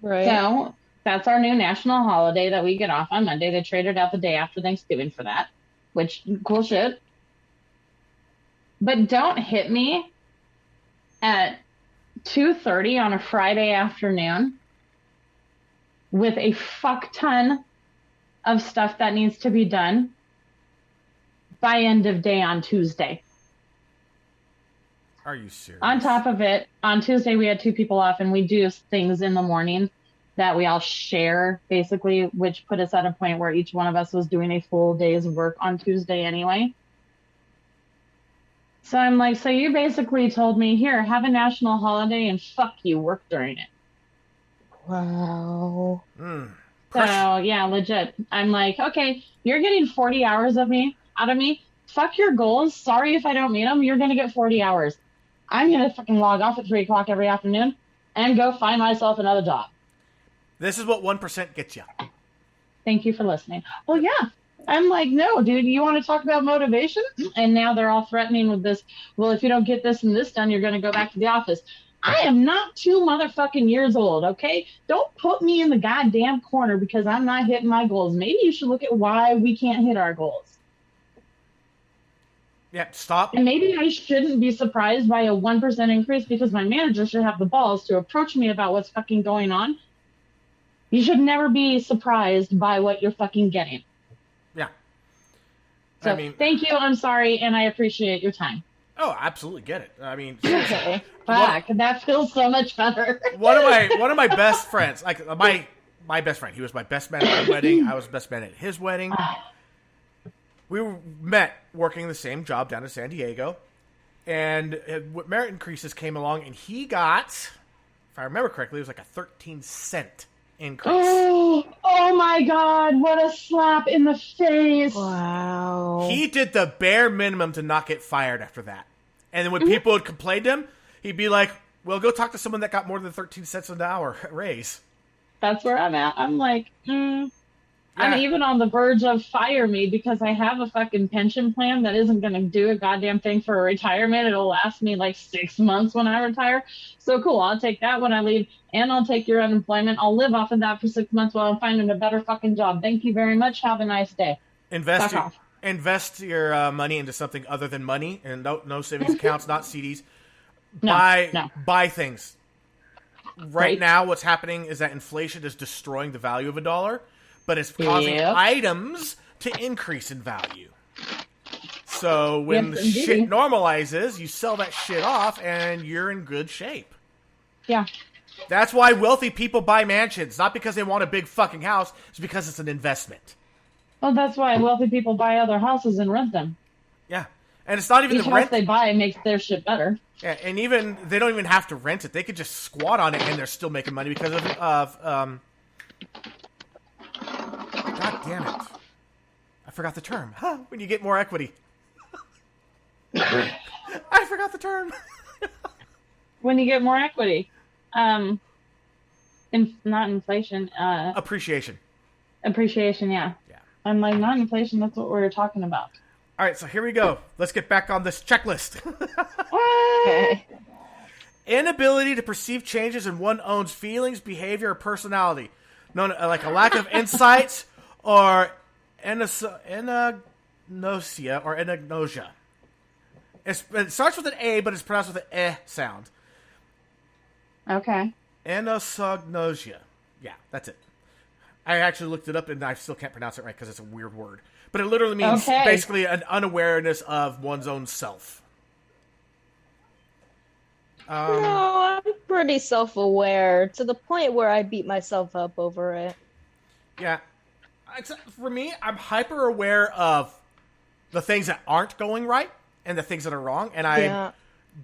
Right. So That's our new national holiday that we get off on Monday. They traded out the day after Thanksgiving for that, which cool shit. But don't hit me at 2:30 on a Friday afternoon with a fuck ton of stuff that needs to be done by end of day on Tuesday. Are you serious? On top of it, on Tuesday we had 2 people off, and we do things in the morning that we all share, basically, which put us at a point where each one of us was doing a full day's work on Tuesday anyway. So I'm like, so you basically told me, here, have a national holiday and fuck you, work during it. Wow. So yeah, legit. I'm like, okay, you're getting 40 hours out of me. Fuck your goals. Sorry if I don't meet them. You're going to get 40 hours. I'm going to fucking log off at 3 o'clock every afternoon and go find myself another job. This is what 1% gets you. Thank you for listening. Well, yeah. I'm like, no, dude, you want to talk about motivation? And now they're all threatening with this. Well, if you don't get this and this done, you're going to go back to the office. I am not 2 motherfucking years old, okay? Don't put me in the goddamn corner because I'm not hitting my goals. Maybe you should look at why we can't hit our goals. Yeah, stop. And maybe I shouldn't be surprised by a 1% increase because my manager should have the balls to approach me about what's fucking going on. You should never be surprised by what you're fucking getting. Yeah. So I mean, thank you. I'm sorry, and I appreciate your time. Oh, absolutely get it. I mean, Okay. Fuck, that feels so much better. one of my best friends, like my best friend, he was my best man at my wedding. I was best man at his wedding. We met working the same job down in San Diego, and merit increases came along, and he got, if I remember correctly, it was like a 13-cent increase. Oh my God, what a slap in the face. Wow. He did the bare minimum to not get fired after that. And then when people would complain to him, he'd be like, well, go talk to someone that got more than 13 cents an hour raise. That's where I'm at. I'm like, I'm even on the verge of fire me because I have a fucking pension plan that isn't going to do a goddamn thing for a retirement. It'll last me like 6 months when I retire. So cool. I'll take that when I leave, and I'll take your unemployment. I'll live off of that for 6 months while I'm finding a better fucking job. Thank you very much. Have a nice day. Invest your money into something other than money, and no savings accounts, not CDs. No. Buy things. Right now, what's happening is that inflation is destroying the value of a dollar, but it's causing items to increase in value. So when the shit normalizes, you sell that shit off, and you're in good shape. Yeah. That's why wealthy people buy mansions, not because they want a big fucking house. It's because it's an investment. Well, that's why wealthy people buy other houses and rent them. Yeah. And it's not even Each the house rent they buy makes their shit better. Yeah, and even they don't even have to rent it. They could just squat on it and they're still making money because of God damn it. I forgot the term. When you get more equity. I forgot the term. When you get more equity. Not inflation. Appreciation. Appreciation, yeah. I'm like, not inflation, that's what we're talking about. All right, so here we go. Let's get back on this checklist. Okay. Inability to perceive changes in one's own feelings, behavior, or personality. Like a lack of insights or anagnosia or anagnosia. It starts with an A, but it's pronounced with an eh sound. Okay. Anosognosia. Yeah, that's it. I actually looked it up, and I still can't pronounce it right because it's a weird word. But it literally means basically an unawareness of one's own self. No, I'm pretty self-aware to the point where I beat myself up over it. Yeah. For me, I'm hyper aware of the things that aren't going right and the things that are wrong, and I'm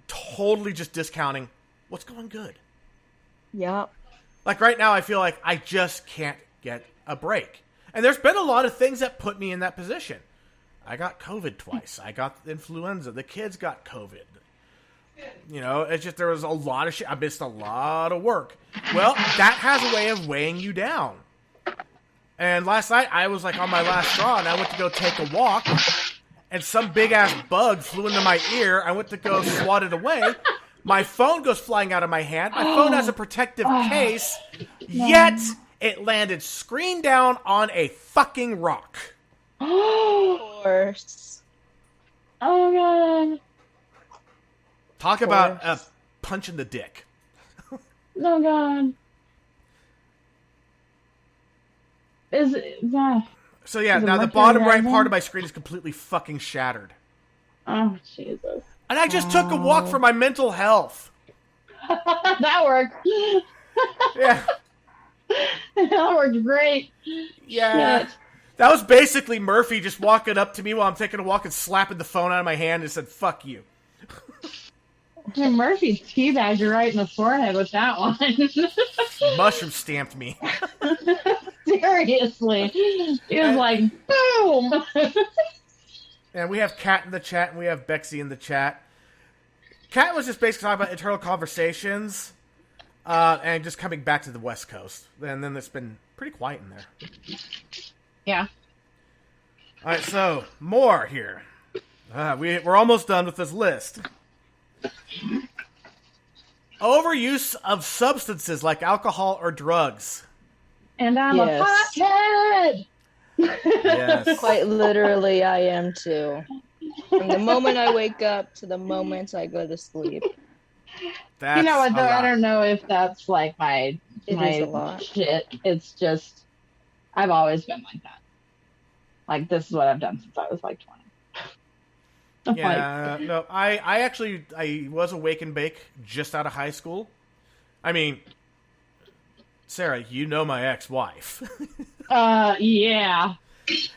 totally just discounting what's going good. Yeah. Like right now, I feel like I just can't get a break. And there's been a lot of things that put me in that position. I got COVID twice. I got influenza. The kids got COVID. You know, it's just there was a lot of shit. I missed a lot of work. Well, that has a way of weighing you down. And last night, I was like on my last straw, and I went to go take a walk, and some big-ass bug flew into my ear. I went to go swat it away. My phone goes flying out of my hand. My phone has a protective case, yet It landed screen down on a fucking rock. Of course. Oh god. Talk about a punch in the dick. Oh god. Is it? So yeah, Is it now the Mercury bottom right rising? part of my screen is completely fucking shattered. Oh Jesus. And I just took a walk for my mental health. That worked. Yeah. That worked great. Yeah. Shit. That was basically Murphy just walking up to me while I'm taking a walk and slapping the phone out of my hand and said, fuck you. Hey, Murphy teabagged you right in the forehead with that one. Mushroom stamped me. Seriously. He was like, boom. And we have Kat in the chat and we have Bexy in the chat. Kat was just basically talking about internal conversations and just coming back to the West Coast. And then it's been pretty quiet in there. Yeah. All right, so more here. We're almost done with this list. Overuse of substances like alcohol or drugs. And I'm Yes. a pothead. Yes. Quite literally, I am too. From the moment I wake up to the moment I go to sleep. That's You know what, a though? lot. I don't know if that's like It is a lot. shit. It's just, I've always been like that. Like, this is what I've done since I was like 20. I'm like, Yeah, no, I was a wake and bake just out of high school. I mean, Sarah, you know my ex-wife. yeah.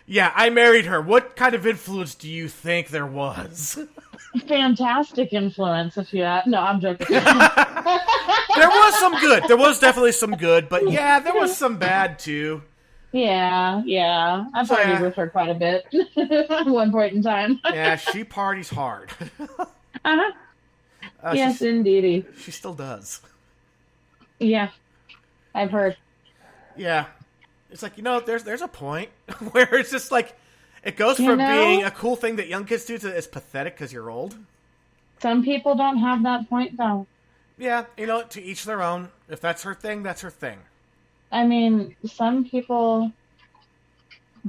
Yeah, I married her. What kind of influence do you think there was? Fantastic influence if you no, I'm joking. There was some good. There was definitely some good, but yeah, there was some bad too. Yeah. I So, partied yeah. with her quite a bit at one point in time. Yeah, she parties hard. Uh-huh. Yes, she, indeedy. she still does. Yeah. I've heard. Yeah. It's like, there's a point where it's just like, it goes You from know? being a cool thing that young kids do to it's pathetic because you're old. Some people don't have that point, though. Yeah, to each their own. If that's her thing, that's her thing. I mean, some people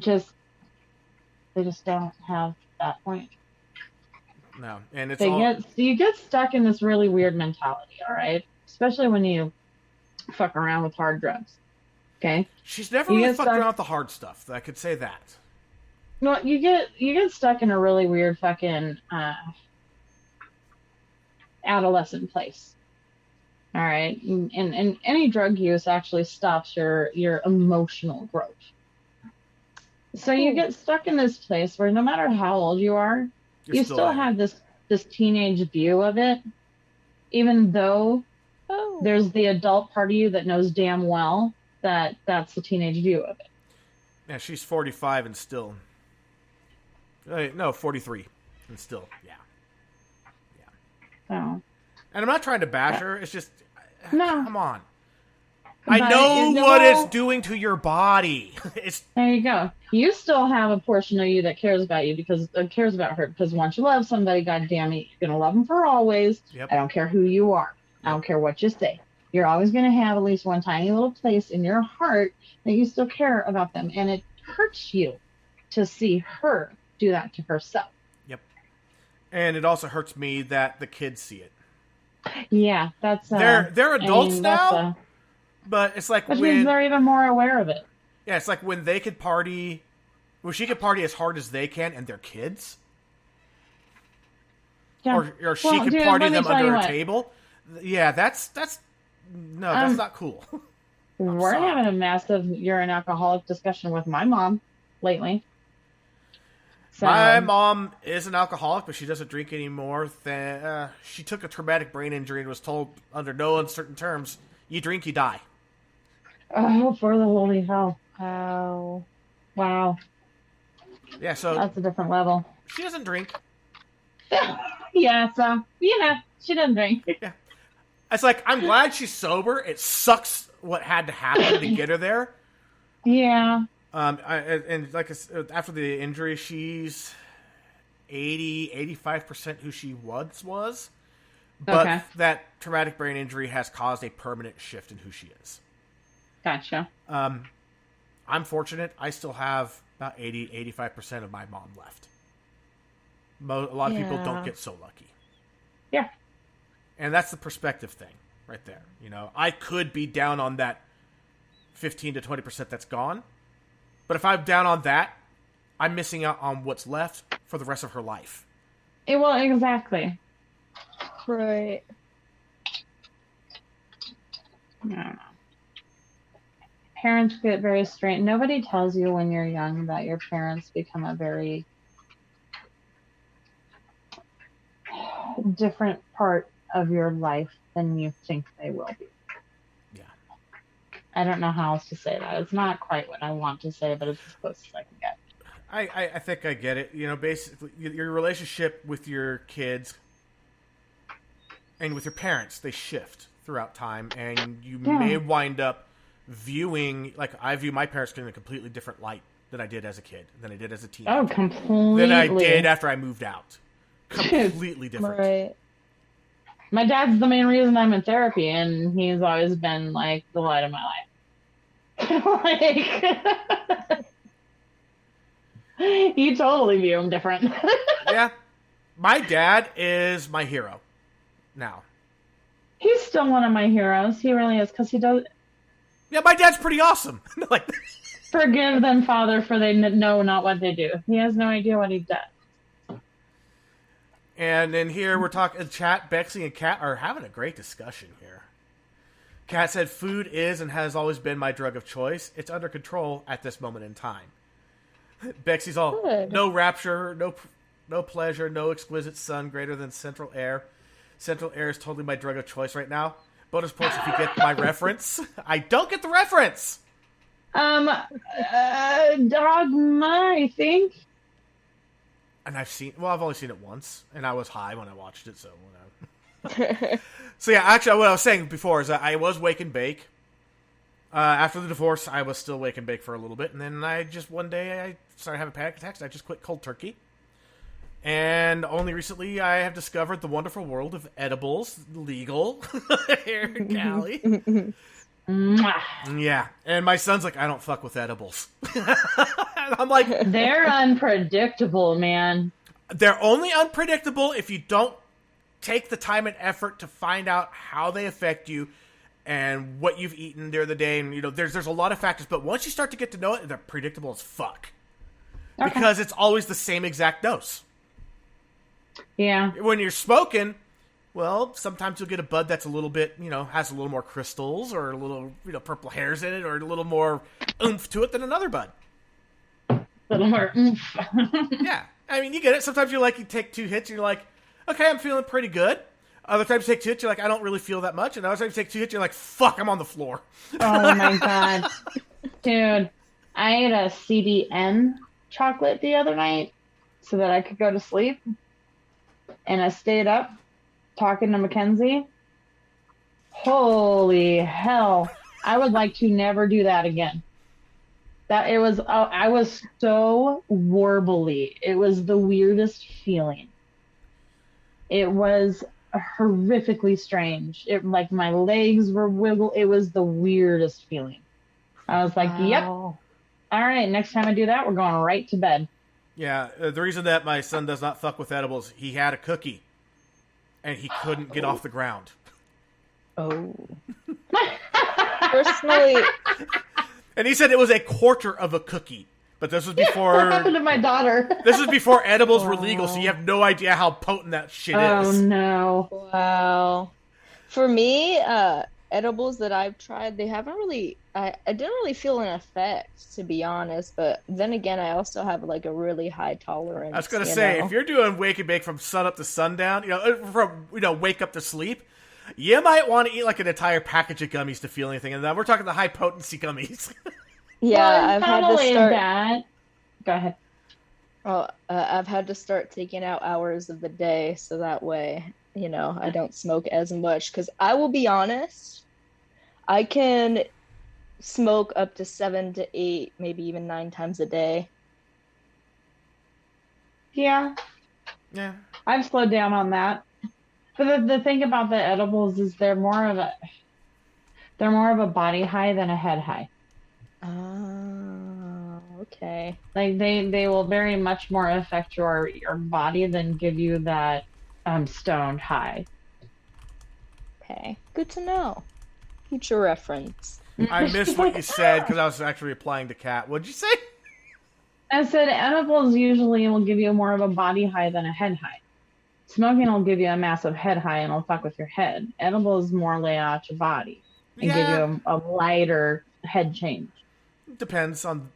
they just don't have that point. No, and it's You get stuck in this really weird mentality, all right? Especially when you fuck around with hard drugs. Okay? she's never you really get fucked stuck- around with the hard stuff. I could say that. No, you get stuck in a really weird fucking adolescent place. All right, and any drug use actually stops your emotional growth. So you get stuck in this place where no matter how old you are, You're you still there. have this teenage view of it, even though there's the adult part of you that knows damn well that that's the teenage view of it. Yeah, she's 45 and still. No, 43 and still. Yeah. So And I'm not trying to bash her. It's just, No. come on. But I know you what know- it's doing to your body. It's there you go. You still have a portion of you that cares about you because cares about her. Because once you love somebody, goddamn it, you're gonna love them for always. Yep. I don't care who you are. I don't care what you say. You're always gonna have at least one tiny little place in your heart that you still care about them, and it hurts you to see her do that to herself. and it also hurts me that the kids see it. Yeah, that's They're adults that's, now, but it's like which means when they're even more aware of it. yeah, it's like when they could party, when she could party as hard as they can, and they're kids, Yeah. or she Well, could dude, party let me them tell under you a what. table. Yeah, that's that's not cool. We're sorry. having a massive you're an alcoholic discussion with my mom lately. So, My mom is an alcoholic, but she doesn't drink anymore. She took a traumatic brain injury and was told, under no uncertain terms, you drink, you die. oh, for the holy hell. How? Wow. Yeah, so That's a different level. she doesn't drink. Yeah, so, she doesn't drink. It's like, I'm glad she's sober. It sucks what had to happen to get her there. Yeah. And like after the injury, she's 85% who she once was. But Okay. that traumatic brain injury has caused a permanent shift in who she is. Gotcha. I'm fortunate. I still have about 85% of my mom left. A lot of people don't get so lucky. Yeah. And that's the perspective thing right there. You know, I could be down on that 15 to 20% that's gone. But if I'm down on that, I'm missing out on what's left for the rest of her life. Well, exactly. Right. I don't know. Parents get very strange. Nobody tells you when you're young that your parents become a very different part of your life than you think they will be. Yeah. I don't know how else to say that. It's not quite what I want to say, but it's as close as I can get. I think I get it. You know, basically, your relationship with your kids and with your parents, they shift throughout time, and you may wind up viewing, like, I view my parents in a completely different light than I did as a kid, than I did as a teenager. Oh, completely. Than I did after I moved out. Completely different. Right. My dad's the main reason I'm in therapy, and he's always been, like, the light of my life. Like, you totally view him different. Yeah. My dad is my hero now. He's still one of my heroes. He really is, because he does... Yeah, my dad's pretty awesome. Like, Forgive them, Father, for they know not what they do. He has no idea what he does. and then here we're talking, chat, Bexy and Kat are having a great discussion here. Kat said, food is and has always been my drug of choice. It's under control at this moment in time. Bexy's all, Good. no rapture, no pleasure, no exquisite sun greater than central air. Central air is totally my drug of choice right now. Bonus points if you get my reference. I don't get the reference. Dogma, I think. And I've only seen it once, and I was high when I watched it, so whatever. So yeah, actually, what I was saying before is that I was wake and bake. After the divorce, I was still wake and bake for a little bit, and then one day I started having panic attacks, and I just quit cold turkey. And only recently I have discovered the wonderful world of edibles, legal, here in Cali. Yeah, and my son's like, I don't fuck with edibles. And I'm like... They're unpredictable, man. They're only unpredictable if you don't take the time and effort to find out how they affect you and what you've eaten during the day. And, you know, there's a lot of factors, but once you start to get to know it, they're predictable as fuck. Okay. Because it's always the same exact dose. Yeah. When you're smoking, well, sometimes you'll get a bud that's a little bit, you know, has a little more crystals or a little, you know, purple hairs in it or a little more oomph to it than another bud. A little more oomph. Yeah. I mean, you get it. Sometimes you take 2 hits and you're like, okay, I'm feeling pretty good. Other times you take 2 hits, you're like, I don't really feel that much. And other times you take 2 hits, you're like, fuck, I'm on the floor. Oh my God. Dude, I ate a CDN chocolate the other night so that I could go to sleep. And I stayed up talking to Mackenzie. Holy hell. I would like to never do that again. I was so warbly. It was the weirdest feeling. It was horrifically strange. It, like, my legs were wiggle. It was the weirdest feeling. I was like, Yep. All right, next time I do that, we're going right to bed. Yeah, the reason that my son does not fuck with edibles, he had a cookie, and he couldn't get off the ground. Oh. Personally... And he said it was a quarter of a cookie. But this was before... What happened to my daughter? This was before edibles were legal, so you have no idea how potent that shit is. Oh, no. Wow. For me, edibles that I've tried, they haven't really... I didn't really feel an effect, to be honest. But then again, I also have, like, a really high tolerance. I was going to say, if you're doing wake and bake from sun up to sundown, from wake up to sleep, you might want to eat, like, an entire package of gummies to feel anything. And then we're talking the high-potency gummies. Yeah, well, I've had to start... That. Go ahead. Oh, I've had to start taking out hours of the day so that way, I don't smoke as much. Because I will be honest, I can smoke up to 7 to 8, maybe even 9 times a day. Yeah. Yeah. I've slowed down on that. But the thing about the edibles is they're They're more of a body high than a head high. Oh, okay. Like they will very much more affect your body than give you that stoned high. Okay. Good to know. Future reference. I missed what you said because I was actually replying to Kat. What'd you say? I said edibles usually will give you more of a body high than a head high. Smoking will give you a massive head high and it'll fuck with your head. Edibles more lay out your body and give you a lighter head change. Depends on,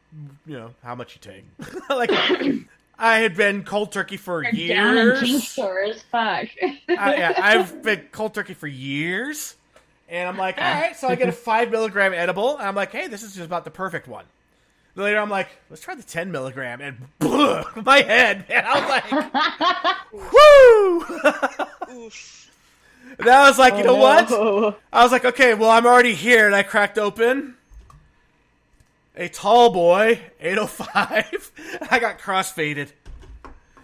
how much you take. Like, I had been cold turkey for years. Down in pink stores, fuck. I've been cold turkey for years. And I'm like, all right, so I get a 5 milligram edible. And I'm like, hey, this is just about the perfect one. Later, I'm like, let's try the 10 milligram. And my head, man, I was like, whoo! And I was like, you know what? I was like, okay, well, I'm already here. And I cracked open a tall boy, 805. I got crossfaded.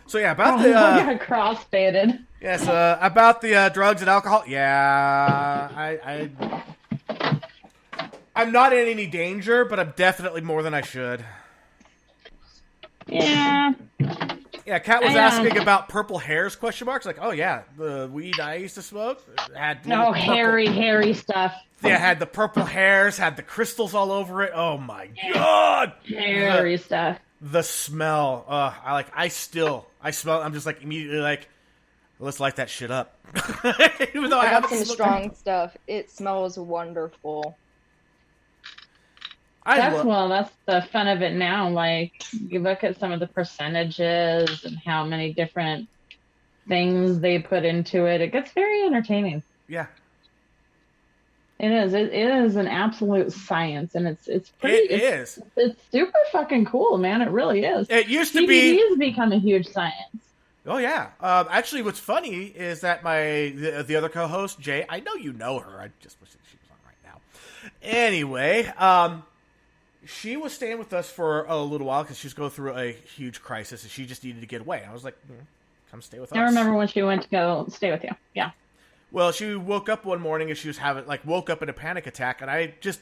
So, yeah, about I got crossfaded. Yes, about the drugs and alcohol. Yeah, I'm not in any danger, but I'm definitely more than I should. Yeah. Yeah, Kat was asking about purple hairs, question marks. Like, oh yeah, the weed I used to smoke had hairy stuff. Yeah, had the purple hairs, had the crystals all over it. Oh my god, hairy stuff. The smell. I smell. I'm just like immediately like, let's light that shit up. Even though I got haven't some strong stuff. It smells wonderful. That's the fun of it now. Like, you look at some of the percentages and how many different things they put into it. It gets very entertaining. Yeah. It is. It is an absolute science, and it's pretty. It's super fucking cool, man. It really is. It used to CBD be. has become a huge science. Oh yeah. Actually, what's funny is that the other co-host Jay, I know you know her. I just wish that she was on right now. Anyway, she was staying with us for a little while because she was going through a huge crisis and she just needed to get away. I was like, come stay with us. I remember when she went to go stay with you. Yeah. Well, she woke up one morning and she was woke up in a panic attack, and I just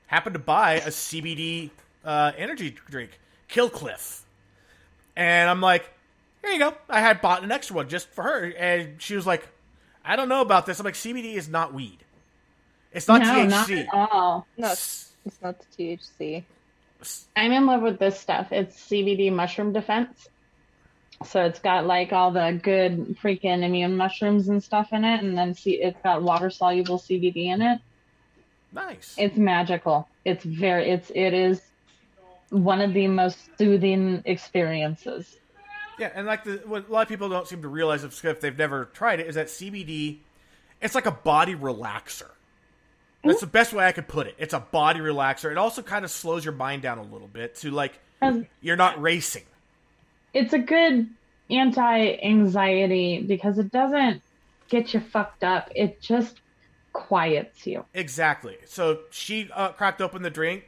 happened to buy a CBD energy drink, Kill Cliff. And I'm like, here you go. I had bought an extra one just for her. And she was like, I don't know about this. I'm like, CBD is not weed. It's not THC. Not at all. No, it's not the THC. I'm in love with this stuff. It's Cbd Mushroom Defense. So it's got like all the good freaking immune mushrooms and stuff in it. And then it's got water-soluble CBD in it. Nice. It's magical. It is one of the most soothing experiences. Yeah, and like what a lot of people don't seem to realize if they've never tried it is that CBD, it's like a body relaxer. That's the best way I could put it. It's a body relaxer. It also kind of slows your mind down a little bit to like you're not racing. It's a good anti-anxiety because it doesn't get you fucked up. It just quiets you. Exactly. So she cracked open the drink,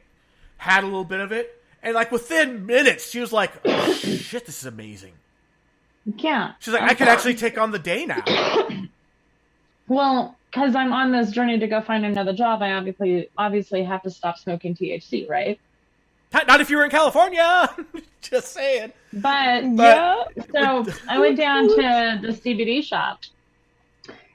had a little bit of it, and like within minutes, she was like, oh, shit, this is amazing. Yeah. She's like, I can actually take on the day now. Well, because I'm on this journey to go find another job, I obviously have to stop smoking THC, right? Not if you were in California. Just saying. But yeah. So I went down to the CBD shop,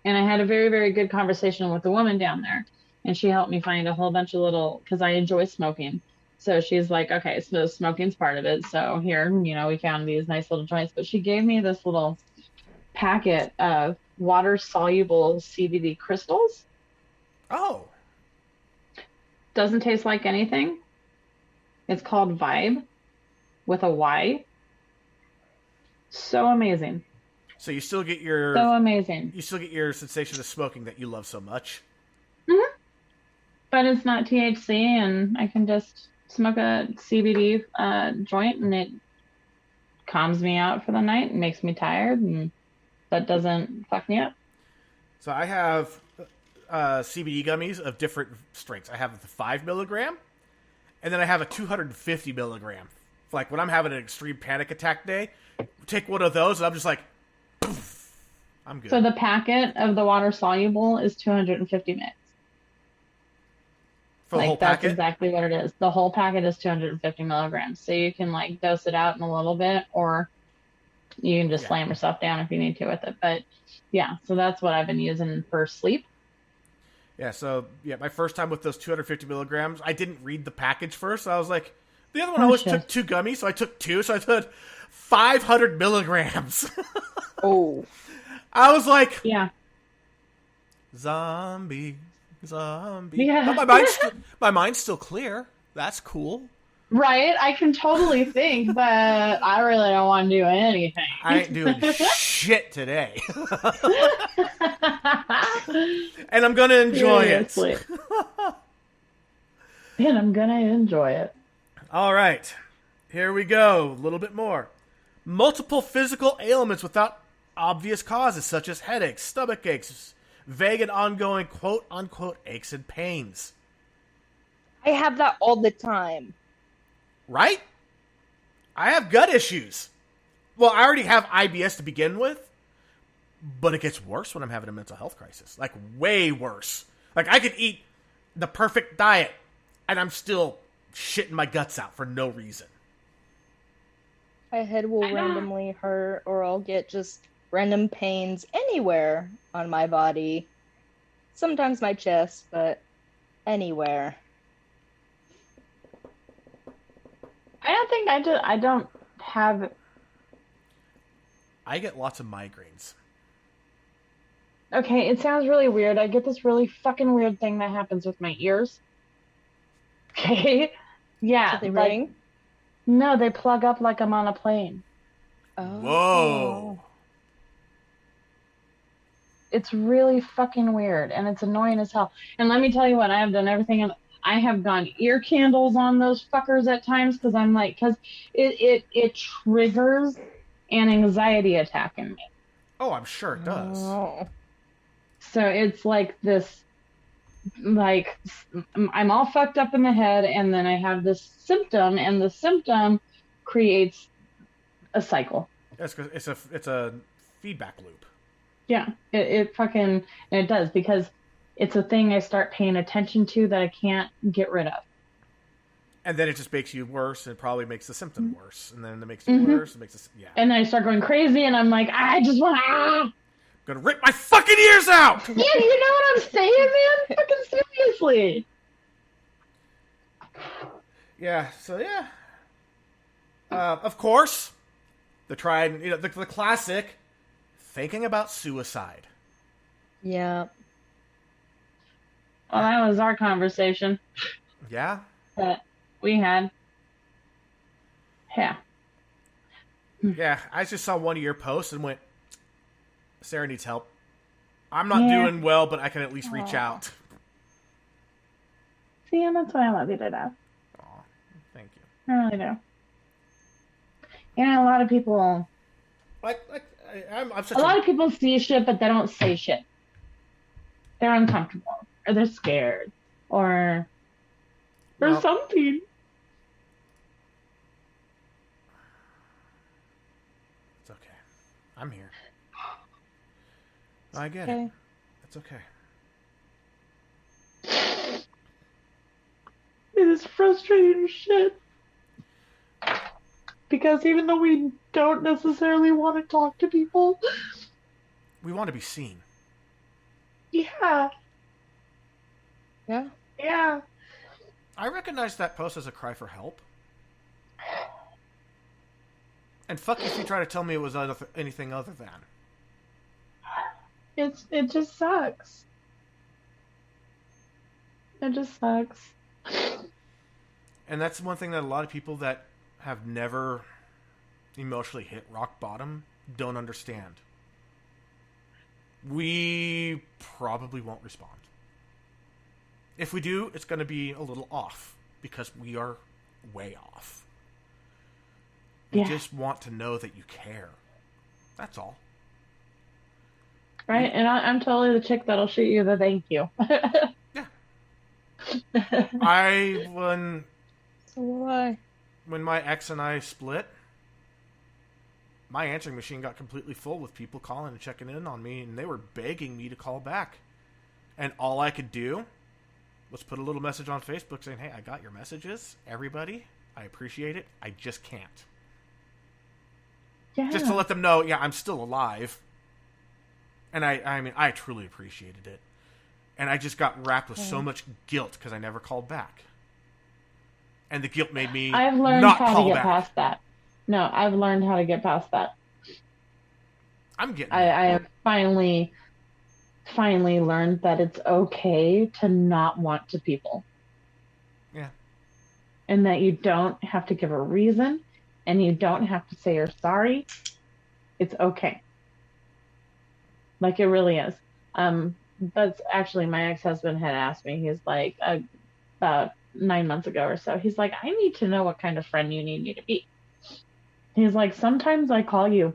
and I had a very, very good conversation with the woman down there. And she helped me find a whole bunch of because I enjoy smoking. So she's like, okay, so smoking's part of it. So here, we found these nice little joints. But she gave me this little packet of water-soluble CBD crystals. Oh. Doesn't taste like anything. It's called Vibe with a Y. So amazing. So you still get so amazing. You still get your sensation of smoking that you love so much. Mm-hmm. But it's not THC, and I can just smoke a CBD joint, and it calms me out for the night and makes me tired, and that doesn't fuck me up. So I have CBD gummies of different strengths. I have the 5 milligram, and then I have a 250 milligram. Like when I'm having an extreme panic attack day, take one of those, and I'm just like, poof, I'm good. So the packet of the water soluble is 250 mg. For the whole Like, that's packet? exactly what it is. The whole packet is 250 milligrams. So you can, like, dose it out in a little bit, or you can just Yeah. slam yourself down if you need to with it. But, yeah, so that's what I've been using for sleep. Yeah, so, yeah, my first time with those 250 milligrams, I didn't read the package first. So I was like, the other one always shit. took 2 gummies, so I took 2. So I took 500 milligrams. Oh. I was like, Yeah. zombie. Yeah. But my mind's still clear. That's cool. Right? I can totally think, but I really don't want to do anything. I ain't doing shit today. And I'm going to enjoy Seriously. it. And I'm going to enjoy it. All right. Here we go. A little bit more. Multiple physical ailments without obvious causes, such as headaches, stomach aches, vague and ongoing quote-unquote aches and pains. I have that all the time. Right? I have gut issues. Well, I already have IBS to begin with, but it gets worse when I'm having a mental health crisis. Like, way worse. Like, I could eat the perfect diet, and I'm still shitting my guts out for no reason. My head will randomly hurt, or I'll get just random pains anywhere on my body. Sometimes my chest, but anywhere. I don't think I don't have. I get lots of migraines. Okay, it sounds really weird. I get this really fucking weird thing that happens with my ears. Okay? Yeah. So they like, ring? no, they plug up like I'm on a plane. Oh. Whoa. It's really fucking weird, and it's annoying as hell. And let me tell you what, I have done everything. And I have gone ear candles on those fuckers at times because I'm like, because it triggers an anxiety attack in me. Oh, I'm sure it does. Oh. So it's like this, like, I'm all fucked up in the head, and then I have this symptom, and the symptom creates a cycle. It's a feedback loop. Yeah, it fucking, and it does, because it's a thing I start paying attention to that I can't get rid of. And then it just makes you worse, and probably makes the symptom worse. And then it makes you worse, it makes it, yeah. And then I start going crazy, and I'm like, I just want to, I'm gonna rip my fucking ears out! Yeah, you know what I'm saying, man? Fucking seriously. Yeah, so yeah. Of course, the tried, the classic, thinking about suicide. Yeah. Well, that was our conversation Yeah? that we had. Yeah. Yeah, I just saw one of your posts and went, Sarah needs help. I'm not Yeah. doing well, but I can at least reach out. See, and that's why I love you to death. Aw, thank you. I really do. Yeah, a lot of people I'm such A lot of people see shit, but they don't say shit. They're uncomfortable, or they're scared, or Well, something. It's okay. I'm here. I get Okay. it. It's okay. It is frustrating shit. Because even though we don't necessarily want to talk to people, We want to be seen. yeah, Yeah. yeah. I recognize that post as a cry for help. And fuck if you try to tell me it was anything other than. It just sucks. It just sucks. And that's one thing that a lot of people that have never emotionally hit rock bottom don't understand. We probably won't respond. If we do, it's going to be a little off because we are way off. We Yeah. just want to know that you care. That's all. Right? And I'm totally the chick that'll shoot you the thank you. Yeah. So why? When my ex and I split, my answering machine got completely full with people calling and checking in on me, and they were begging me to call back. And all I could do let's put a little message on Facebook saying, hey, I got your messages, everybody. I appreciate it. I just can't. Yeah. Just to let them know, yeah, I'm still alive. And I mean, I truly appreciated it. And I just got racked with so much guilt because I never called back. And the guilt made me I've learned not how call to get back. past that. No, I've learned how to get past that. I'm getting I have finally learned that it's okay to not want to people. Yeah. And that you don't have to give a reason and you don't have to say you're sorry. It's okay. Like, it really is. That's actually, my ex-husband had asked me, he's like, about 9 months ago or so, he's like, I need to know what kind of friend you need me to be. He's like, sometimes I call you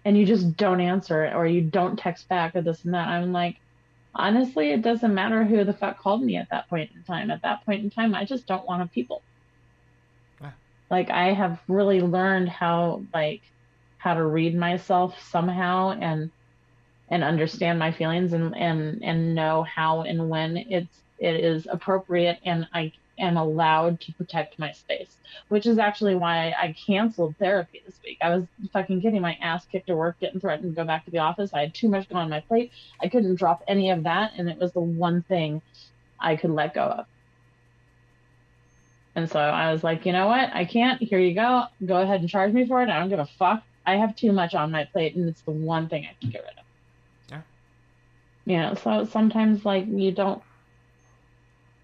and you just don't answer or you don't text back or this and that. I'm like, honestly, it doesn't matter who the fuck called me at that point in time. At that point in time, I just don't want to people. Yeah. Like, I have really learned how to read myself somehow and understand my feelings and know how and when it is appropriate and I am allowed to protect my space, which is actually why I canceled therapy this week. I was fucking getting my ass kicked at work, getting threatened to go back to the office. I had too much going on my plate. I couldn't drop any of that, and it was the one thing I could let go of. And so I was like, you know what? I can't. Here you go. Go ahead and charge me for it. I don't give a fuck. I have too much on my plate, and it's the one thing I can get rid of. Yeah. You know, so sometimes, like, you don't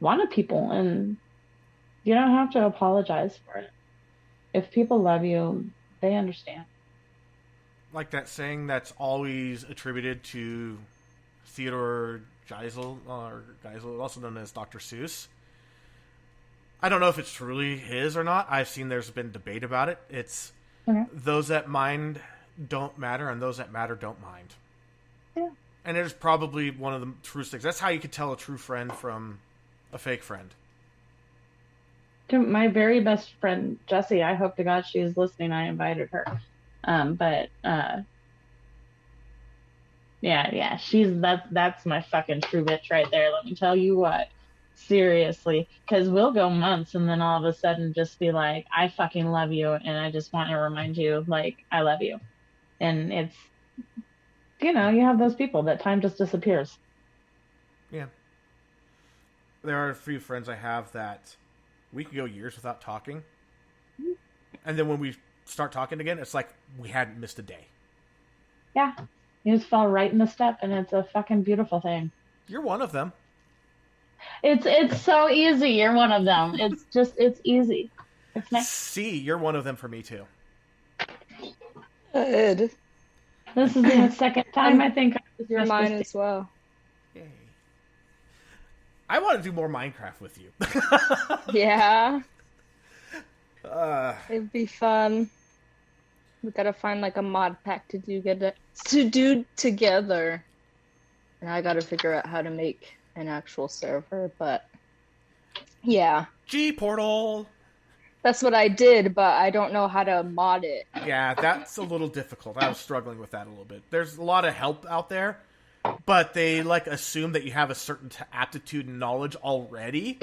want to people, and you don't have to apologize for it. If people love you, they understand. Like that saying that's always attributed to Theodore Geisel, also known as Dr. Seuss. I don't know if it's truly his or not. I've seen there's been debate about it. It's those that mind don't matter, and those that matter don't mind. Yeah. And it is probably one of the truest things. That's how you could tell a true friend from a fake friend. To my very best friend, Jessie, I hope to God she's listening. I invited her. Yeah, that's my fucking true bitch right there. Let me tell you what. Seriously. Because we'll go months and then all of a sudden just be like, I fucking love you, and I just want to remind you, like, I love you. And it's, you know, you have those people that time just disappears. Yeah. There are a few friends I have that we could go years without talking. And then when we start talking again, it's like we hadn't missed a day. Yeah. You just fall right in the step, and it's a fucking beautiful thing. You're one of them. It's so easy. You're one of them. It's easy. It's nice. See, you're one of them for me too. Good. This is the second time I think You're mine as well. Yay. I want to do more Minecraft with you. Yeah. It'd be fun. We gotta find like a mod pack to do together. And I gotta figure out how to make an actual server, but yeah. G-Portal! That's what I did, but I don't know how to mod it. Yeah, that's a little difficult. I was struggling with that a little bit. There's a lot of help out there, but they like assume that you have a certain aptitude and knowledge already.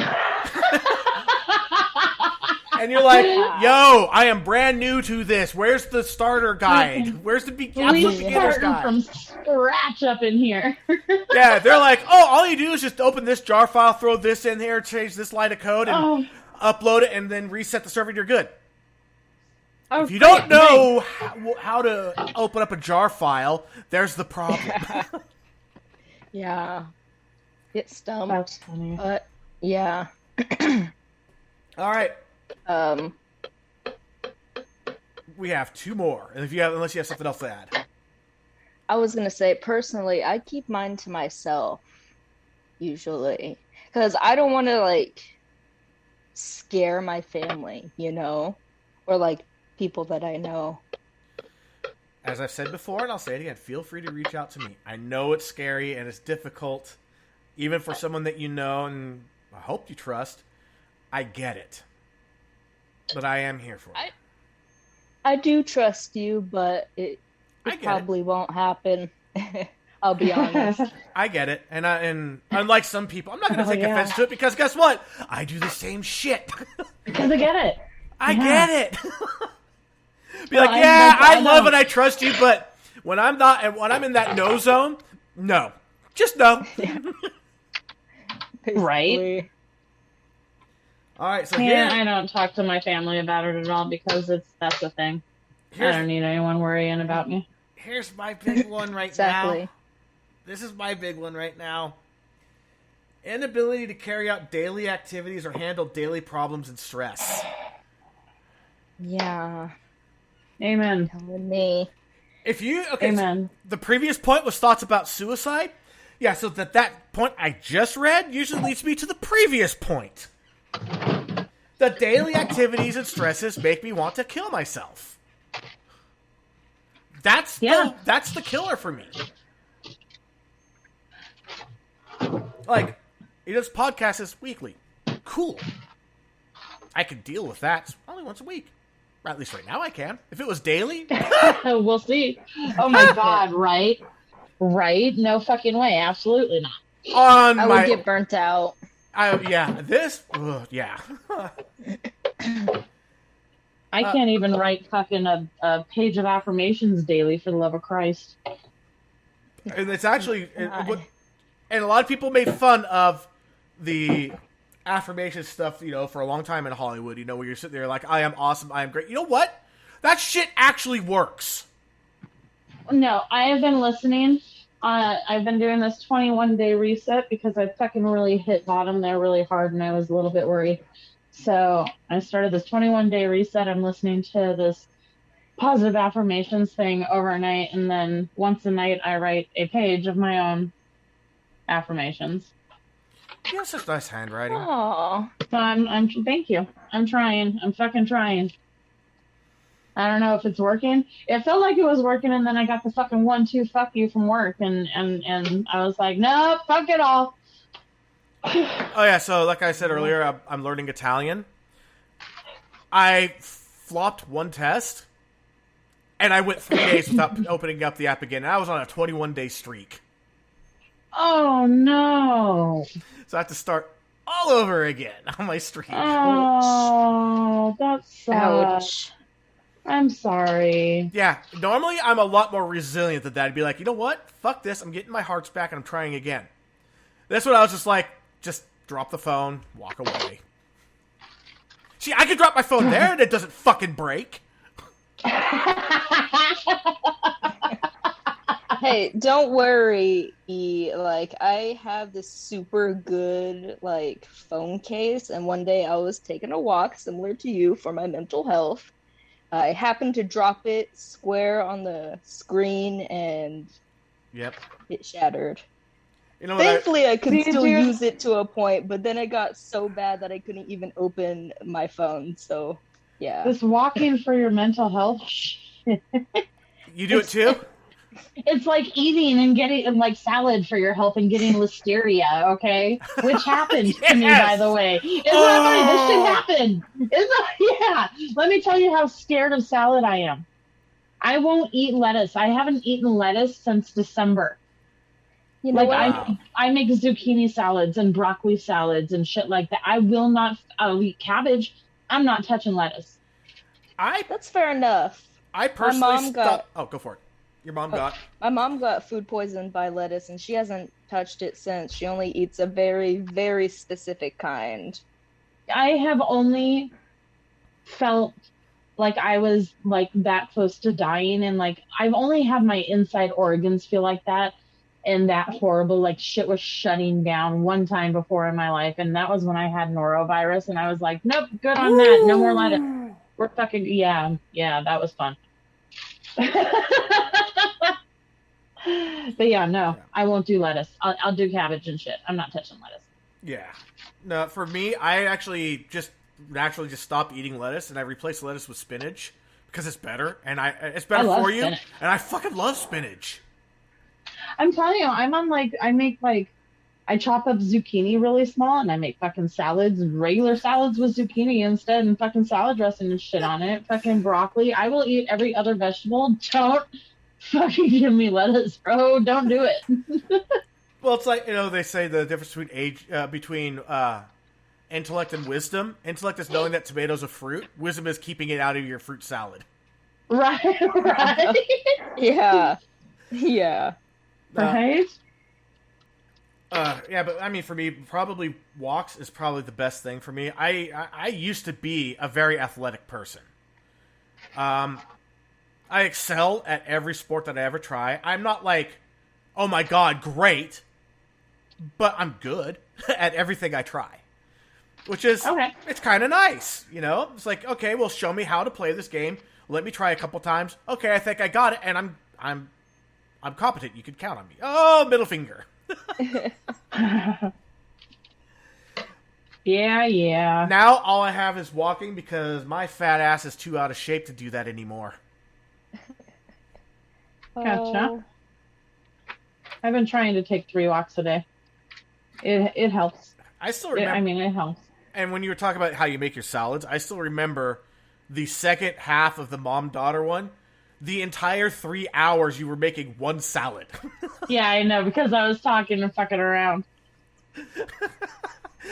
And you're like, yo, I am brand new to this. Where's the starter guide? Where's the beginner's guide? From scratch up in here. Yeah, they're like, oh, all you do is just open this jar file, throw this in here, change this line of code, and upload it, and then reset the server, and you're good. Oh, if you don't know how to open up a jar file, there's the problem. Yeah. Get stumped. That's funny. But, yeah. All right. We have two more, and unless you have something else to add. I was gonna say, personally, I keep mine to myself, usually. Because I don't want to, like, scare my family, you know? Or, like, people that I know. As I've said before, and I'll say it again, feel free to reach out to me. I know it's scary and it's difficult, even for someone that you know and I hope you trust. I get it. But I am here for you. I do trust you, but it probably won't happen. I'll be honest. I get it, and unlike some people, I'm not going to take offense to it because guess what? I do the same shit. Because I get it. I get it. Be like, I love and I trust you, but when I'm not, and when I'm in that no zone, no, just no. Right. All right, so I don't talk to my family about it at all because that's the thing. I don't need anyone worrying about me. Here's my big one right now. This is my big one right now. Inability to carry out daily activities or handle daily problems and stress. Yeah. Amen. Telling me. If you Amen. So the previous point was thoughts about suicide. Yeah, so that point I just read usually leads me to the previous point. The daily activities and stresses make me want to kill myself. That's the killer for me. Like, this podcast is weekly. Cool. I can deal with that only once a week. Or at least right now I can. If it was daily... We'll see. Oh my god, right? Right? No fucking way. Absolutely not. I would get burnt out. I can't even write fucking a page of affirmations daily, for the love of Christ. And it's actually... And a lot of people made fun of the affirmation stuff, for a long time in Hollywood, where you're sitting there like, I am awesome, I am great. You know what? That shit actually works. No, I have been listening. I've been doing this 21-day reset because I fucking really hit bottom there really hard and I was a little bit worried. So I started this 21-day reset. I'm listening to this positive affirmations thing overnight, and then once a night I write a page of my own affirmations. You have such nice handwriting. Aww. So I'm thank you. I'm trying. I'm fucking trying. I don't know if it's working. It felt like it was working, and then I got the fucking 1-2 fuck you from work, and I was like, no, fuck it all. Oh yeah, so like I said earlier, I'm learning Italian. I flopped one test, and I went 3 days without opening up the app again. And I was on a 21-day streak. Oh no! So I have to start all over again on my streak. Oh, that sucks. Ouch. I'm sorry. Yeah, normally I'm a lot more resilient than that. I'd be like, you know what? Fuck this. I'm getting my hearts back and I'm trying again. That's what I was just like, just drop the phone, walk away. See, I could drop my phone there and it doesn't fucking break. Hey, don't worry, E. Like, I have this super good, phone case, and one day I was taking a walk, similar to you, for my mental health. I happened to drop it square on the screen, and it shattered. Thankfully, I could still use it to a point, but then it got so bad that I couldn't even open my phone, so, yeah. This walking for your mental health shit. You do it too? It's like eating and getting salad for your health and getting listeria, okay? Which happened to me, by the way. Isn't that funny? This shit happened. Let me tell you how scared of salad I am. I won't eat lettuce. I haven't eaten lettuce since December. You know what? I make zucchini salads and broccoli salads and shit like that. I'll eat cabbage. I'm not touching lettuce. That's fair enough. I personally go for it. Your mom got? My mom got food poisoned by lettuce, and she hasn't touched it since. She only eats a very, very specific kind. I have only felt like I was that close to dying, and I've only had my inside organs feel like that, and that horrible shit was shutting down one time before in my life, and that was when I had norovirus, and I was like, nope, good on that, no more lettuce. We're fucking yeah, that was fun. But yeah, no, I won't do lettuce. I'll do cabbage and shit. I'm not touching lettuce. Yeah. No, for me, I actually just naturally just stopped eating lettuce, and I replaced lettuce with spinach because it's better, and it's better for you. Spinach. And I fucking love spinach. I'm telling you, I'm on I chop up zucchini really small, and I make fucking salads, regular salads with zucchini instead, and fucking salad dressing and shit on it. Fucking broccoli. I will eat every other vegetable. fucking give me lettuce, bro. Don't do it. Well, it's like, they say the difference between intellect and wisdom. Intellect is knowing that tomato's a fruit. Wisdom is keeping it out of your fruit salad. Right. Yeah. Yeah. Right? Yeah, but I mean, for me, probably walks is probably the best thing for me. I used to be a very athletic person. I excel at every sport that I ever try. I'm not like, oh my god, great, but I'm good at everything I try. Which is, okay. It's kind of nice, It's like, okay, well, show me how to play this game. Let me try a couple times. Okay, I think I got it, and I'm competent. You can count on me. Oh, middle finger. Yeah. Now all I have is walking because my fat ass is too out of shape to do that anymore. Gotcha. I've been trying to take 3 walks a day. It helps. I still remember. It helps. And when you were talking about how you make your salads, I still remember the second half of the mom-daughter one. The entire 3 hours you were making one salad. Yeah, I know, because I was talking and fucking around.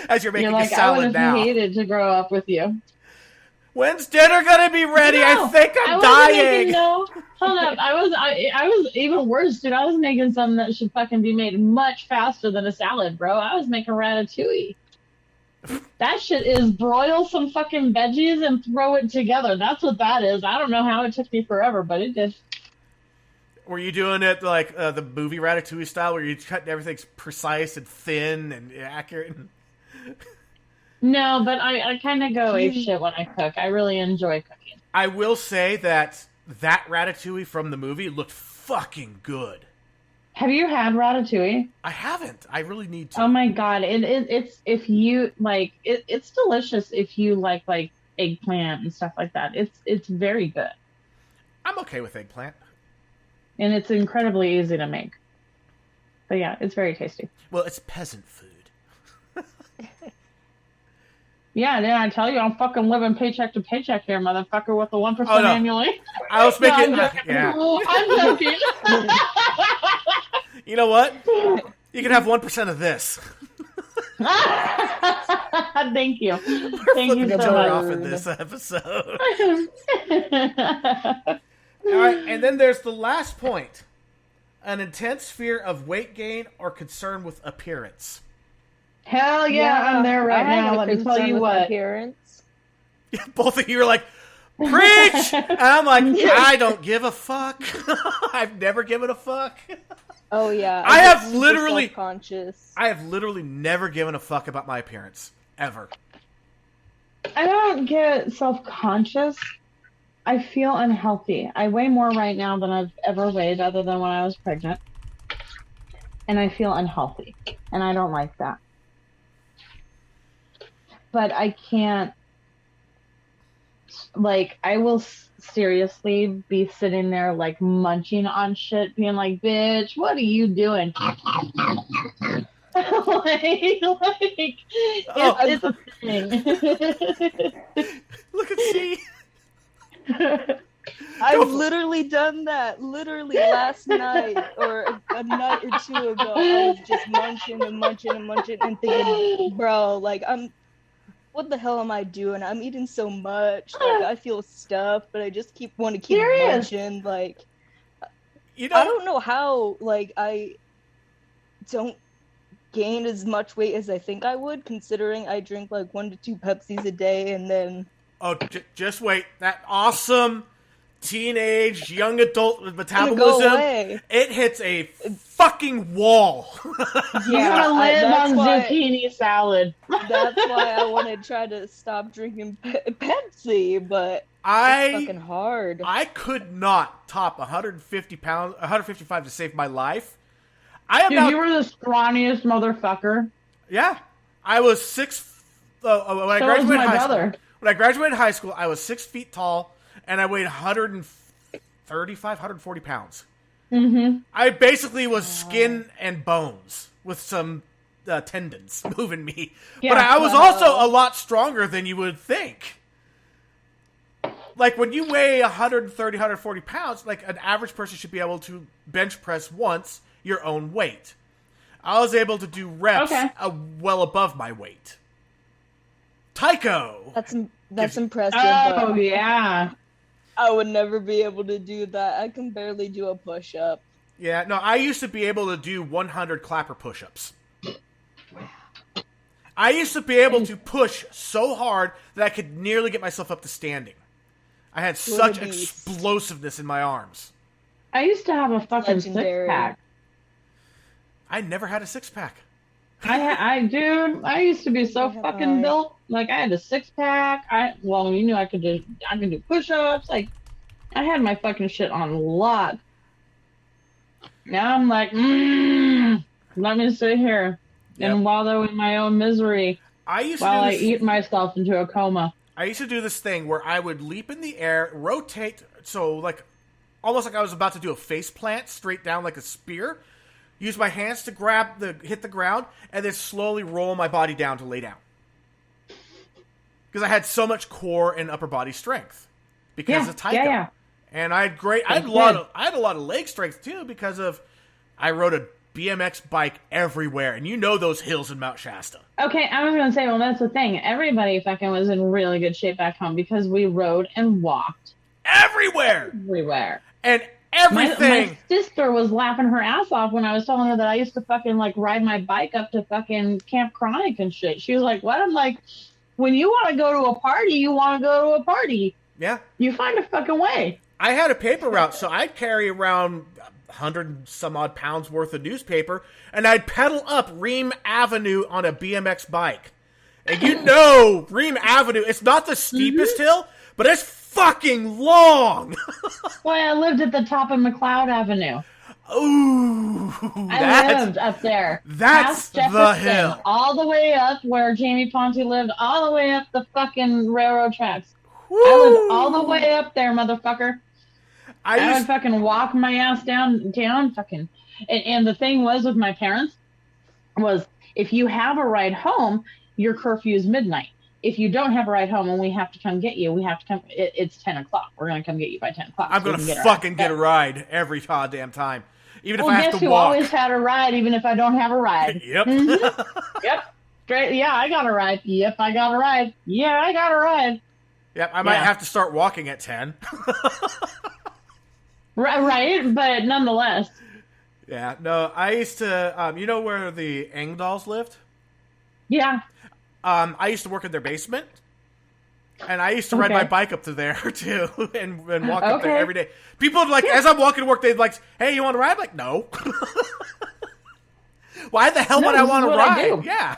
As you're making a salad now. I would have hated to grow up with you. When's dinner gonna be ready? No, I think I'm dying. Hold up. I was even worse, dude. I was making something that should fucking be made much faster than a salad, bro. I was making ratatouille. That shit is broil some fucking veggies and throw it together. That's what that is. I don't know how it took me forever, but it did. Were you doing it like the movie Ratatouille style, where you cut everything precise and thin and accurate? No, but I kind of go ape shit when I cook. I really enjoy cooking. I will say that Ratatouille from the movie looked fucking good. Have you had ratatouille? I haven't. I really need to. Oh my god, it's if you like it's delicious if you like eggplant and stuff like that. It's very good. I'm okay with eggplant. And it's incredibly easy to make. But yeah, it's very tasty. Well, it's peasant food. Yeah, then I tell you, I'm fucking living paycheck to paycheck here, motherfucker, with the 1% Oh, no. annually. I was making. Yeah. I'm joking. You know what? You can have 1% of this. Thank you. We're Thank you flipping each so other much. off in this episode. All right, and then there's the last point: an intense fear of weight gain or concern with appearance. Hell yeah, I'm there right I have now. a Let me tell concern you with what. appearance. Both of you are like, preach! And I'm like, I don't give a fuck. I've never given a fuck. Oh yeah, I have get super literally- self-conscious. I have literally never given a fuck about my appearance. Ever. I don't get self-conscious. I feel unhealthy. I weigh more right now than I've ever weighed, other than when I was pregnant. And I feel unhealthy. And I don't like that. But I can't, I will seriously be sitting there, munching on shit, being like, bitch, what are you doing? It's a thing. Look at C. I've literally done that. Literally last night or a night or two ago, I was just munching and thinking, bro, what the hell am I doing? I'm eating so much. I feel stuffed, but I just want to keep munching. You know, I don't know how, I don't gain as much weight as I think I would, considering I drink 1 to 2 Pepsis a day, and then... Oh, just wait. That awesome teenage young adult Go metabolism, away. it hits a fucking wall. You're gonna live on zucchini salad. That's why I want to try to stop drinking Pepsi, but it's fucking hard. I could not top 155 to save my life. I am Dude, you were the scrawniest motherfucker. Yeah, I was 6. When I graduated high school. When I graduated high school, I was 6 feet tall, and I weighed 135, 140 pounds. Mm-hmm. I basically was skin and bones with some tendons moving me. Yeah, but I was also a lot stronger than you would think. like when you weigh 130, 140 pounds, like an average person should be able to bench press once your own weight. I was able to do reps well above my weight. Tycho! That's impressive. Oh, but yeah. I would never be able to do that. I can barely do a push-up. Yeah, no, I used to be able to do 100 clapper push-ups. I used to be able to push so hard that I could nearly get myself up to standing. I had such explosiveness in my arms. I used to have a fucking Legendary. six-pack. I never had a six-pack. Dude, I used to be so fucking built. Like, I had a six-pack. You knew I could do push-ups. Like, I had my fucking shit on lock. Now I'm like, let me sit here and wallow in my own misery while I eat myself into a coma. I used to do this thing where I would leap in the air, rotate, so like, almost like I was about to do a face plant straight down like a spear, use my hands to hit the ground, and then slowly roll my body down to lay down. Because I had so much core and upper body strength because of Tycho. Yeah. And I had a lot of leg strength too because of I rode a BMX bike everywhere, and you know those hills in Mount Shasta. Okay, I was gonna say, well, that's the thing. Everybody fucking was in really good shape back home because we rode and walked everywhere. And everything. My sister was laughing her ass off when I was telling her that I used to fucking like ride my bike up to fucking Camp Chronic and shit. She was like, "What?" I'm like, "When you want to go to a party, you want to go to a party. Yeah. You find a fucking way." I had a paper route, so I'd carry around 100 and some odd pounds worth of newspaper, and I'd pedal up Ream Avenue on a BMX bike. And you know, Ream Avenue, it's not the steepest hill, but it's fucking long. Well, I lived at the top of McLeod Avenue. Ooh, I lived up there. That's the hill. All the way up where Jamie Ponte lived, all the way up the fucking railroad tracks. Woo. I lived all the way up there, motherfucker. I would fucking walk my ass down fucking. And the thing was with my parents was if you have a ride home, your curfew is midnight. If you don't have a ride home and we have to come get you, it's 10 o'clock. We're going to come get you by 10 o'clock. I'm going to fucking get a ride every goddamn time. Even if I have to walk. Guess who always had a ride even if I don't have a ride? Yep. Yep. Straight. Yeah, I got a ride. Yep, I got a ride. Yeah, I got a ride. Yep, I might have to start walking at 10. Right, but nonetheless. Yeah, no, I used to, you know where the Engdahls lived? Yeah. I used to work in their basement, and I used to ride my bike up to there, too, and walk up there every day. People would, like, as I'm walking to work, they'd like, hey, you want to ride? I'm like, no. Why the hell would I want to ride? Yeah.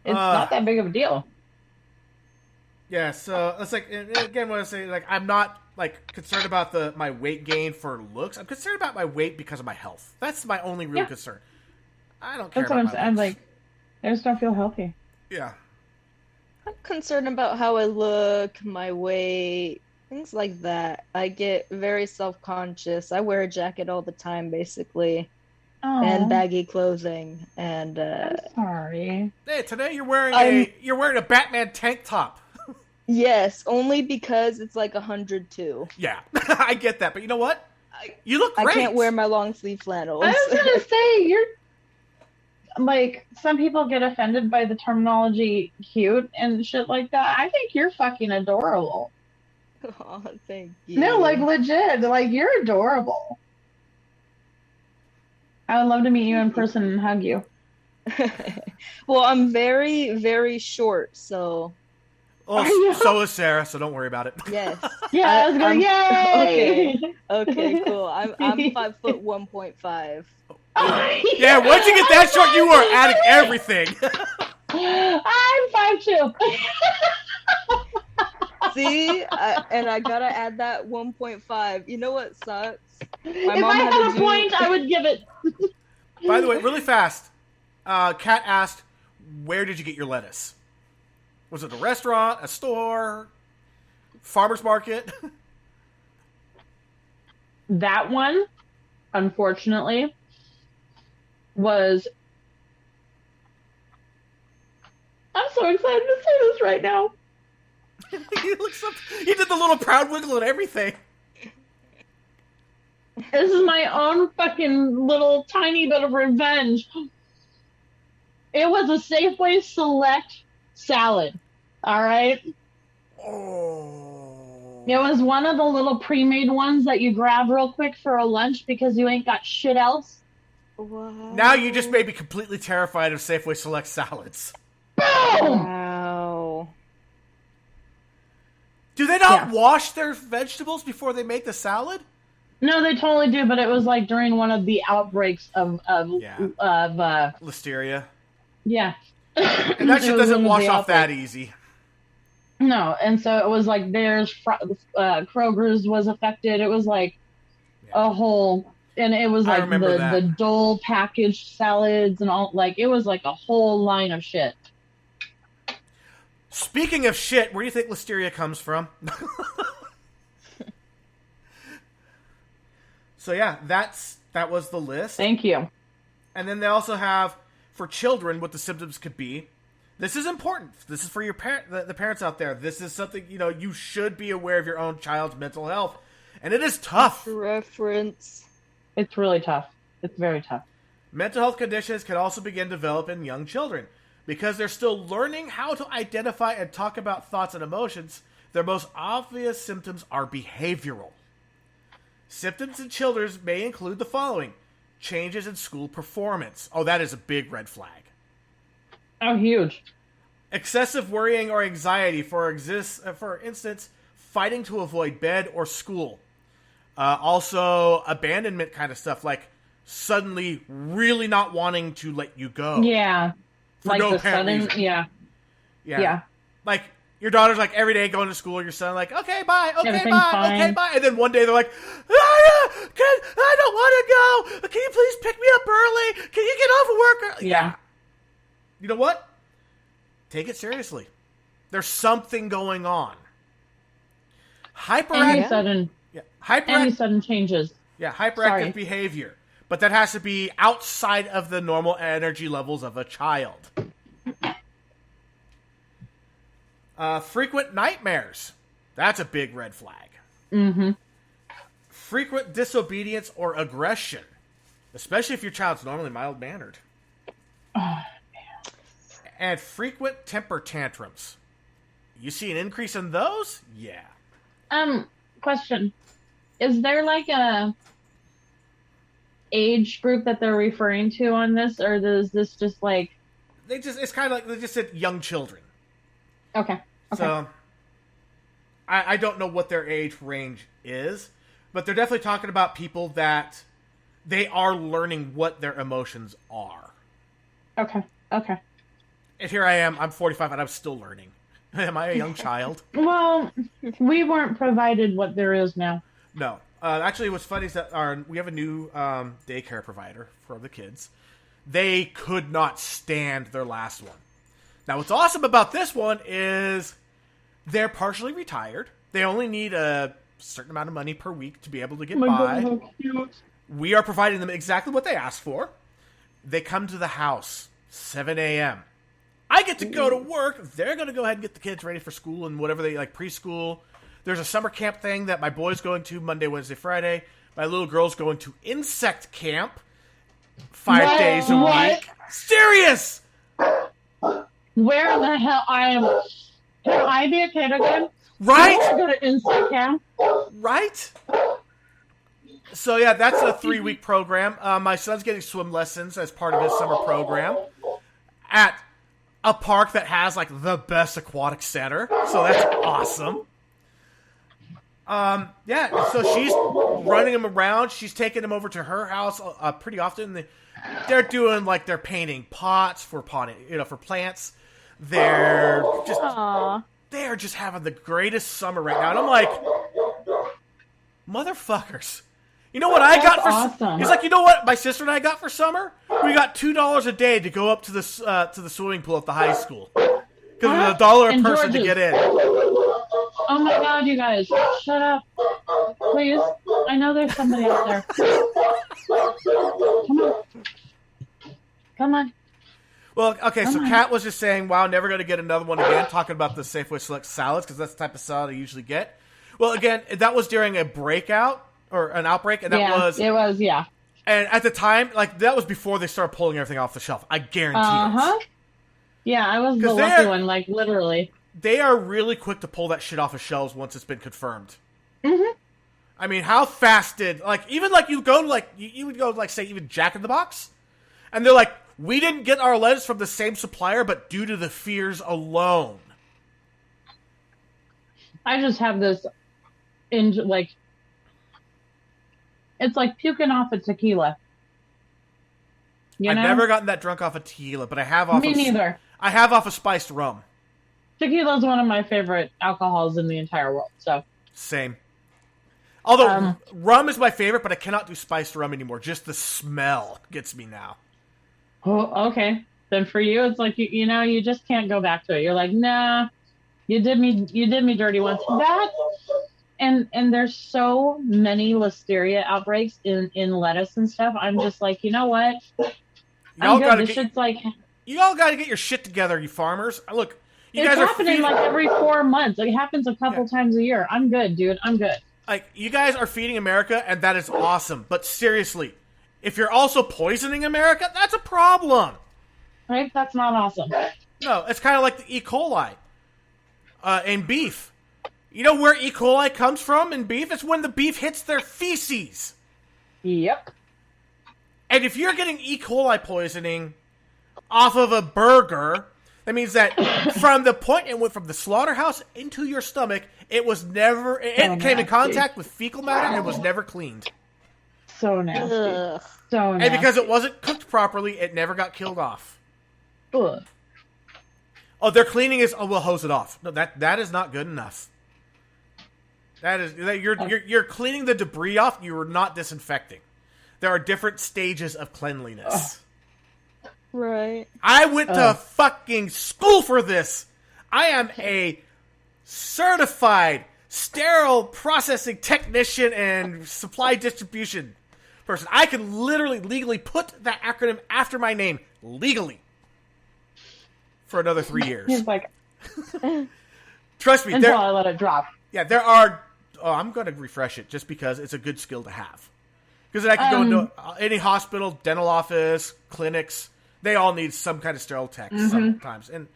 It's not that big of a deal. Yeah, so it's like, again, what I say, like, I'm not, like, concerned about my weight gain for looks. I'm concerned about my weight because of my health. That's my only real concern. I don't care about my looks. I'm like, I just don't feel healthy. Yeah. I'm concerned about how I look, my weight, things like that. I get very self-conscious. I wear a jacket all the time, basically. Aww. And baggy clothing. And I'm sorry. Hey, today you're wearing a Batman tank top. Yes, only because it's like 102. Yeah, I get that, but you know what? You look great. I can't wear my long sleeve flannels. I was gonna say, you're like, some people get offended by the terminology cute and shit like that. I think you're fucking adorable. Oh, thank you. No, like, legit, like, you're adorable. I would love to meet you in person and hug you. Well, I'm very, very short, so... Oh, so is Sarah, so don't worry about it. Yes. Yeah, I was going, yay! Okay, cool. I'm 5 foot 1.5. Yeah, once you get that short, you are adding everything. I'm 5'2". See? And I gotta add that 1.5. You know what sucks? If I had a point, I would give it. By the way, really fast, Kat asked, where did you get your lettuce? Was it a restaurant, a store, farmer's market? That one, unfortunately, was... I'm so excited to say this right now. He did the little proud wiggle and everything. This is my own fucking little tiny bit of revenge. It was a Safeway Select salad. All right? Oh. It was one of the little pre-made ones that you grab real quick for a lunch because you ain't got shit else. Wow. Now you just made me completely terrified of Safeway Select salads. Boom! Wow. Do they not wash their vegetables before they make the salad? No, they totally do, but it was like during one of the outbreaks of Listeria. Yeah. And that shit doesn't wash off that easy. No, and so it was like theirs, Kroger's was affected. It was like a whole, and it was like the Dole packaged salads and all, like it was like a whole line of shit. Speaking of shit, where do you think Listeria comes from? So yeah, that was the list. Thank you. And then they also have, for children, what the symptoms could be. This is important. This is for your the parents out there. This is something, you should be aware of your own child's mental health. And it is tough. Reference. It's really tough. It's very tough. Mental health conditions can also begin to develop in young children. Because they're still learning how to identify and talk about thoughts and emotions, their most obvious symptoms are behavioral. Symptoms in children may include the following: changes in school performance. Oh, that is a big red flag. Oh, huge. Excessive worrying or anxiety, for instance, fighting to avoid bed or school. Also, abandonment kind of stuff, like suddenly really not wanting to let you go. Yeah. For like no the apparent sudden, reason. Yeah. Like, your daughter's like every day going to school, your son like, okay, bye, okay, bye, fine. okay, bye. And then one day they're like, I don't want to go. Can you please pick me up early? Can you get off of work early? Yeah. You know what? Take it seriously. There's something going on. Any sudden changes. Yeah, hyperactive behavior. But that has to be outside of the normal energy levels of a child. Frequent nightmares. That's a big red flag. Mm-hmm. Frequent disobedience or aggression. Especially if your child's normally mild-mannered. Oh, man. And frequent temper tantrums. You see an increase in those? Yeah. Question. Is there like a age group that they're referring to on this, or is this just like... It's kind of like they just said young children. Okay. So, I don't know what their age range is, but they're definitely talking about people that they are learning what their emotions are. Okay. And here I am, I'm 45 and I'm still learning. Am I a young child? Well, we weren't provided what there is now. No. Actually, what's funny is that we have a new daycare provider for the kids. They could not stand their last one. Now, what's awesome about this one is they're partially retired. They only need a certain amount of money per week to be able to get by. God, how cute. We are providing them exactly what they asked for. They come to the house, 7 a.m. I get to go to work. They're going to go ahead and get the kids ready for school and whatever they like, preschool. There's a summer camp thing that my boy's going to Monday, Wednesday, Friday. My little girl's going to insect camp 5 days a week. Serious! Where the hell can I be a kid again? Right? I go to insect camp. Right? So yeah, that's a 3-week program. My son's getting swim lessons as part of his summer program at a park that has like the best aquatic center. So that's awesome. Yeah, so she's running him around. She's taking him over to her house pretty often. They're doing like they're painting pots for for plants. They're just having the greatest summer right now. And I'm like, motherfuckers. You know what I got for awesome. He's like, you know what my sister and I got for summer? We got $2 a day to go up to the swimming pool at the high school. Because it was $1 a person to get in. Oh my god, you guys. Shut up. Please. I know there's somebody out there. Come on. Well, okay, so Oh my- Kat was just saying, wow, never going to get another one again, talking about the Safeway Select salads, because that's the type of salad I usually get. Well, again, that was during a breakout, or an outbreak, and It was, yeah. And at the time, like, that was before they started pulling everything off the shelf. I guarantee it. Yeah, I was the 'Cause lucky one, like, literally. They are really quick to pull that shit off of shelves once it's been confirmed. Mm-hmm. I mean, how fast did, like, even, like, you go, like, you would go, like, say, even Jack in the Box, and they're like, we didn't get our lettuce from the same supplier, but due to the fears alone. I just have this, like, it's like puking off a tequila. You I've know? never gotten that drunk off of tequila, but I have off Me neither. I have off of spiced rum. Tequila is one of my favorite alcohols in the entire world, so. Same. Although, rum is my favorite, but I cannot do spiced rum anymore. Just the smell gets me now. Oh, okay. Then for you, it's like, you know, you just can't go back to it. You're like, nah, you did me dirty once. That, and there's so many listeria outbreaks in lettuce and stuff. I'm just like, you know what? I'm good. This shit's like... You all got to get your shit together, you farmers. Look, you it's guys are happening like every 4 months. It happens a couple times a year. I'm good, dude. I'm good. Like, you guys are feeding America, and that is awesome. But seriously, if you're also poisoning America, that's a problem. Right? That's not awesome. No, it's kind of like the E. coli in beef. You know where E. coli comes from in beef? It's when the beef hits their feces. Yep. And if you're getting E. coli poisoning off of a burger, that means that from the point it went from the slaughterhouse into your stomach, it was never... It came in contact with fecal matter and it was never cleaned. So nasty. Ugh. So nasty. And because it wasn't cooked properly, it never got killed off. Ugh. Oh, their cleaning is, oh, we'll hose it off. No, that is not good enough. You're cleaning the debris off, you are not disinfecting. There are different stages of cleanliness. Right. I went to fucking school for this. I am a certified sterile processing technician and supply distribution person. I can literally, legally put that acronym after my name, legally, for another 3 years. He's like, Trust me. until I let it drop. Yeah, there are... Oh, I'm going to refresh it just because it's a good skill to have. Because then I can go into any hospital, dental office, clinics. They all need some kind of sterile tech sometimes. And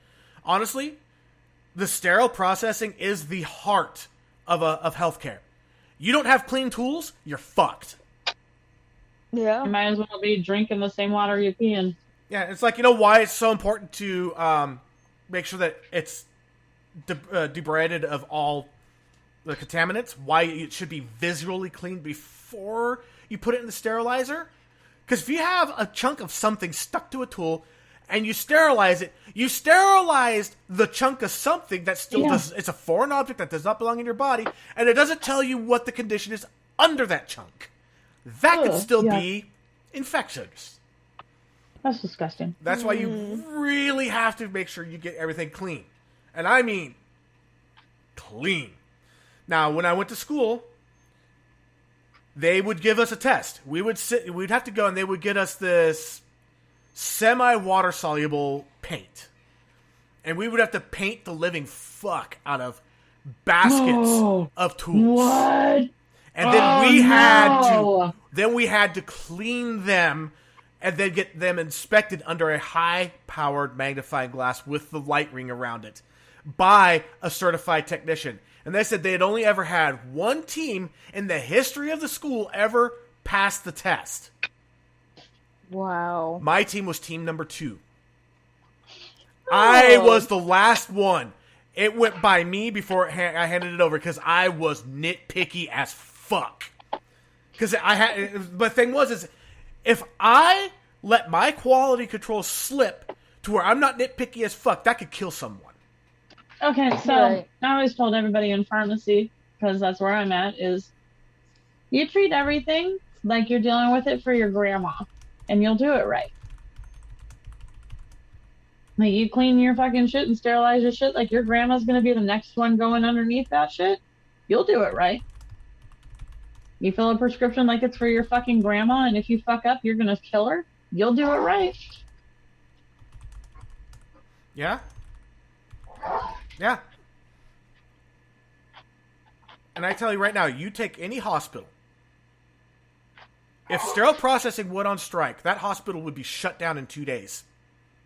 honestly, the sterile processing is the heart of healthcare. You don't have clean tools, you're fucked. Yeah. You might as well be drinking the same water you pee in. Yeah, it's like, you know why it's so important to make sure that it's debrided of all the contaminants? Why it should be visually cleaned before you put it in the sterilizer? Because if you have a chunk of something stuck to a tool and you sterilize it, you sterilized the chunk of something that still does. It's a foreign object that does not belong in your body, and it doesn't tell you what the condition is under that chunk. That could still be infectious. That's disgusting. That's why you really have to make sure you get everything clean. And I mean clean. Now, when I went to school, they would give us a test. We'd have to go, and they would get us this semi-water soluble paint. And we would have to paint the living fuck out of baskets of tools. What? And then we had to clean them and then get them inspected under a high-powered magnifying glass with the light ring around it by a certified technician. And they said they had only ever had one team in the history of the school ever pass the test. Wow. My team was team number 2. I was the last one. It went by me before I handed it over because I was nitpicky as fuck. Because the thing was, if I let my quality control slip to where I'm not nitpicky as fuck, that could kill someone. Okay, so I always told everybody in pharmacy, because that's where I'm at, is you treat everything like you're dealing with it for your grandma, and you'll do it right. Like, you clean your fucking shit and sterilize your shit like your grandma's gonna be the next one going underneath that shit, you'll do it right. You fill a prescription like it's for your fucking grandma, and if you fuck up, you're gonna kill her, you'll do it right. Yeah. Yeah. And I tell you right now, you take any hospital. If sterile processing went on strike, that hospital would be shut down in 2 days.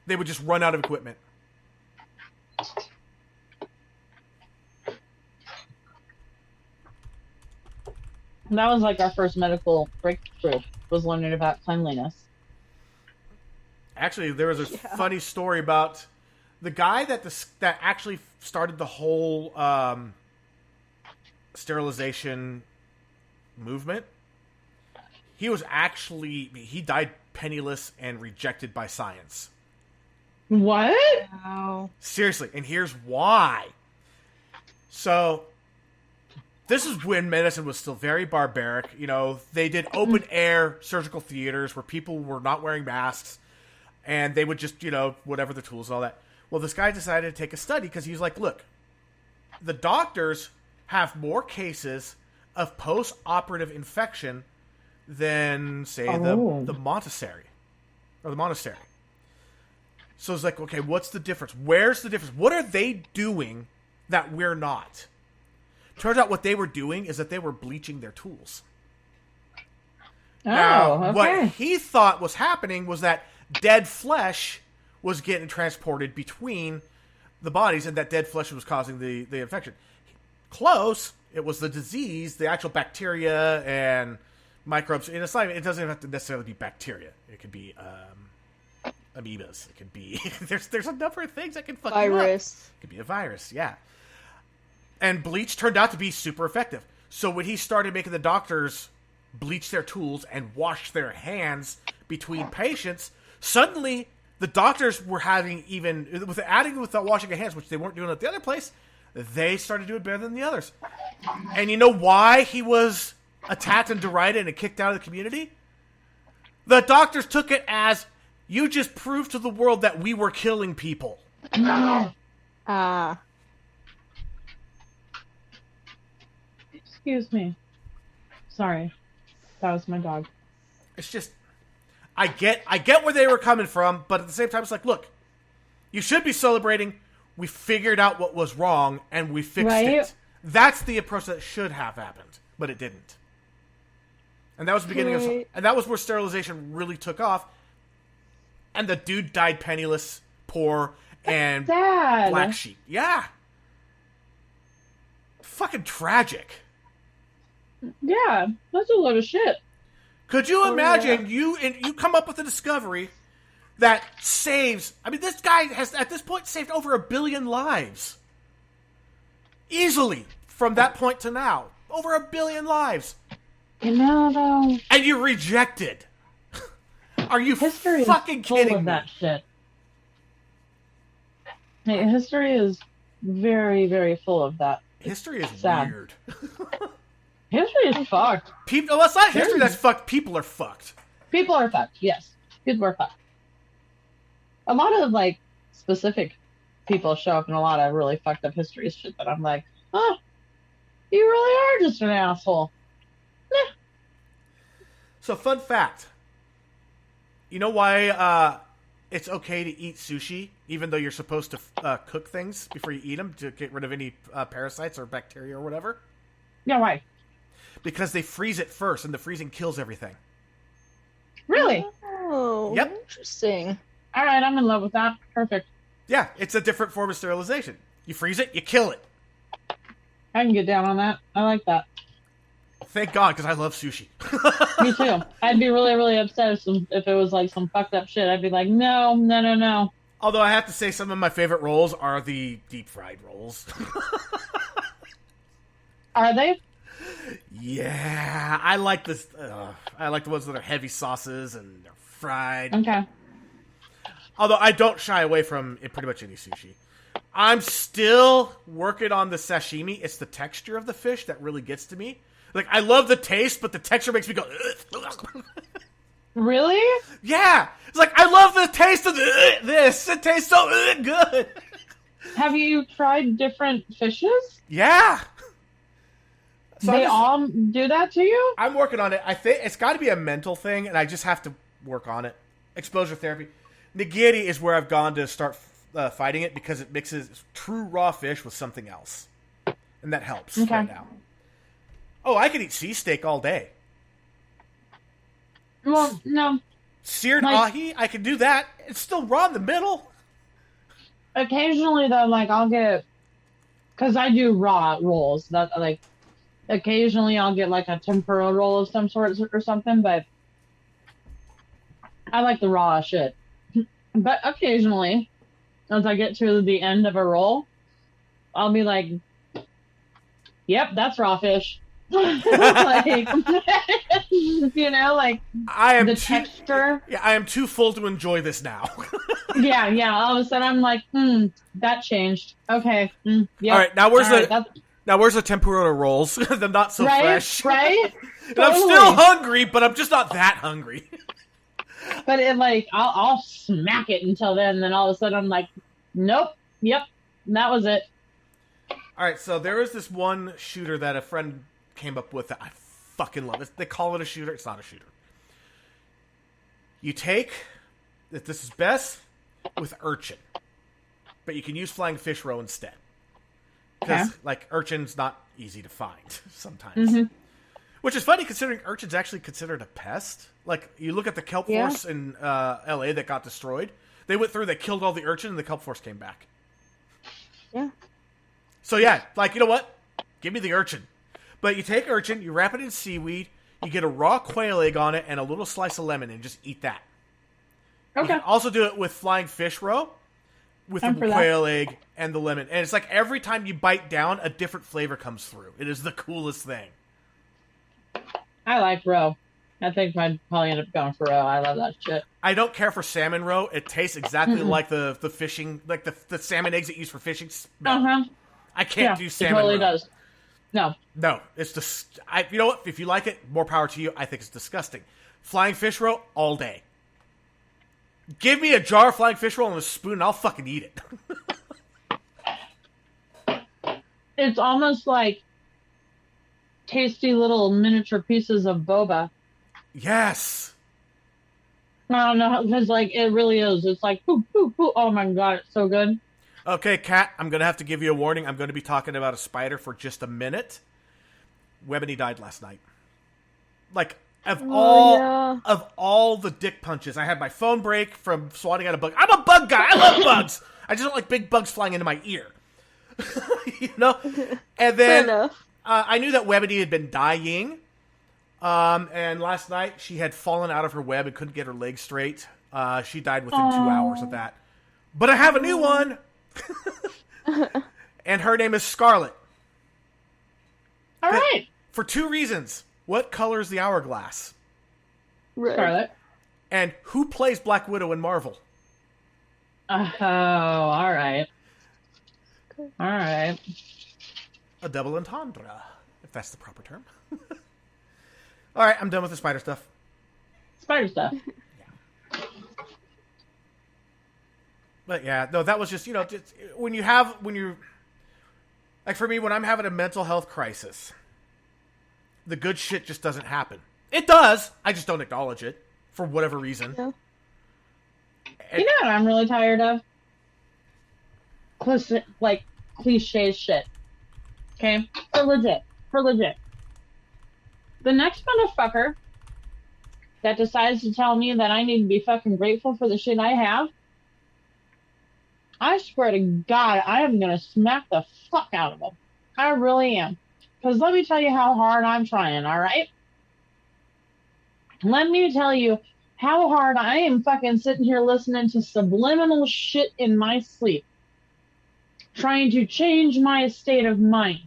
They would just run out of equipment. That was like our first medical breakthrough, was learning about cleanliness. Actually, there was a funny story about the guy that actually started the whole sterilization movement. He died penniless and rejected by science. What? Wow. Seriously, and here's why. So, this is when medicine was still very barbaric. You know, they did open air surgical theaters where people were not wearing masks, and they would just, you know, whatever the tools and all that. Well, this guy decided to take a study because he was like, look, the doctors have more cases of post-operative infection than, say, the Montessori or the monastery. So it's like, okay, what's the difference? Where's the difference? What are they doing that we're not? Turns out what they were doing is that they were bleaching their tools. Now, what he thought was happening was that dead flesh was getting transported between the bodies, and that dead flesh was causing the infection. Close. It was the disease, the actual bacteria and microbes. And it doesn't have to necessarily be bacteria. It could be amoebas. It could be there's a number of things that can fuck you up. Virus. It could be a virus, yeah. And bleach turned out to be super effective. So when he started making the doctors bleach their tools and wash their hands between patients, suddenly the doctors were having with the washing of hands, which they weren't doing at the other place, they started doing better than the others. And you know why he was attacked and derided and kicked out of the community? The doctors took it as, you just proved to the world that we were killing people. Excuse me. Sorry. That was my dog. It's just, I get where they were coming from, but at the same time, it's like, look, you should be celebrating. We figured out what was wrong, and we fixed it. That's the approach that should have happened, but it didn't. And that was the beginning and that was where sterilization really took off. And the dude died penniless, poor, and black sheep. Yeah. Fucking tragic. Yeah, that's a load of shit. Could you imagine you come up with a discovery that saves... I mean, this guy has, at this point, saved over 1 billion lives. Easily, from that point to now. Over 1 billion lives. You know, though... And you rejected. Are you history fucking is full kidding of me? that shit. Hey, history is very, very full of that. History is sad. Weird. History is fucked. Well, it's not history that's fucked. People are fucked. People are fucked, yes. People are fucked. A lot of, like, specific people show up in a lot of really fucked up history shit that I'm like, oh, you really are just an asshole. Nah. So, fun fact. You know why it's okay to eat sushi, even though you're supposed to cook things before you eat them to get rid of any parasites or bacteria or whatever? Yeah, why? Because they freeze it first, and the freezing kills everything. Really? Oh, Yep. Interesting. All right, I'm in love with that. Perfect. Yeah, it's a different form of sterilization. You freeze it, you kill it. I can get down on that. I like that. Thank God, because I love sushi. Me too. I'd be really, really upset if it was like some fucked up shit. I'd be like, no. Although I have to say some of my favorite rolls are the deep fried rolls. Are they? Yeah, I like this. I like the ones that are heavy sauces and they're fried. Okay. Although I don't shy away from pretty much any sushi. I'm still working on the sashimi. It's the texture of the fish that really gets to me. Like, I love the taste, but the texture makes me go, ugh. Really? Yeah. It's like, I love the taste of this. It tastes so good. Have you tried different fishes? Yeah. So They all do that to you? I'm working on it. I think it's got to be a mental thing, and I just have to work on it. Exposure therapy. Nigiri is where I've gone to start fighting it because it mixes true raw fish with something else, and that helps Okay. right now. Oh, I could eat sea steak all day. Well, no. Seared Like- ahi, I can do that. It's still raw in the middle. Occasionally, though, like, I'll get... Because I do raw rolls. That, like, occasionally I'll get, like, a tempura roll of some sort or something, but I like the raw shit. But occasionally, as I get to the end of a roll, I'll be like, yep, that's raw fish. Like, you know, like, I am the too, texture. Yeah, I am too full to enjoy this now. Yeah. All of a sudden, I'm like, that changed. Okay. Yeah. All right, now where's All right, where's the tempura rolls? They're not so right? fresh. Right? And I'm still hungry, but I'm just not that hungry. But it, like, I'll smack it until then all of a sudden I'm like, nope, yep, that was it. All right, so there is this one shooter that a friend came up with that I fucking love. They call it a shooter. It's not a shooter. You take, if this is best, with urchin. But you can use flying fish roe instead. Because, like, urchin's not easy to find sometimes. Mm-hmm. Which is funny considering urchin's actually considered a pest. Like, you look at the kelp force in LA that got destroyed. They went through, they killed all the urchin, and the kelp force came back. Yeah. So yeah, like, you know what? Give me the urchin. But you take urchin, you wrap it in seaweed, you get a raw quail egg on it, and a little slice of lemon, and just eat that. You Okay. can also do it with flying fish roe, with the quail egg and the lemon. And it's like every time you bite down, a different flavor comes through. It is the coolest thing. I like roe. I think I'd probably end up going for roe. I love that shit. I don't care for salmon roe. It tastes exactly like the fishing, like the salmon eggs that you use for fishing smell. Uh-huh. I can't do salmon It totally roe. does. No. No, it's just, you know what? If you like it, more power to you. I think it's disgusting. Flying fish roll all day. Give me a jar of flying fish roll and a spoon, and I'll fucking eat it. It's almost like tasty little miniature pieces of boba. Yes. I don't know, because, like, it really is. It's like, poo, poo, poo. Oh, my God, it's so good. Okay, Kat, I'm going to have to give you a warning. I'm going to be talking about a spider for just a minute. Webony died last night. Like, of all the dick punches, I had my phone break from swatting at a bug. I'm a bug guy. I love bugs. I just don't like big bugs flying into my ear. You know? And then I knew that Webony had been dying. And last night she had fallen out of her web and couldn't get her legs straight. She died within 2 hours of that. But I have a new one. And her name is Scarlet. All right. For two reasons. What color is the hourglass? Right. Scarlet. And who plays Black Widow in Marvel? Oh, all right. All right. A double entendre, if that's the proper term. All right, I'm done with the spider stuff. Spider stuff. But yeah, no, that was just, just, when you're, like for me, when I'm having a mental health crisis, the good shit just doesn't happen. It does. I just don't acknowledge it for whatever reason. Yeah. You know what I'm really tired of? Like, cliche shit. Okay? For legit. The next motherfucker that decides to tell me that I need to be fucking grateful for the shit I have, I swear to God, I am going to smack the fuck out of him. I really am. Because let me tell you how hard I'm trying, alright? Let me tell you how hard I am fucking sitting here listening to subliminal shit in my sleep. Trying to change my state of mind.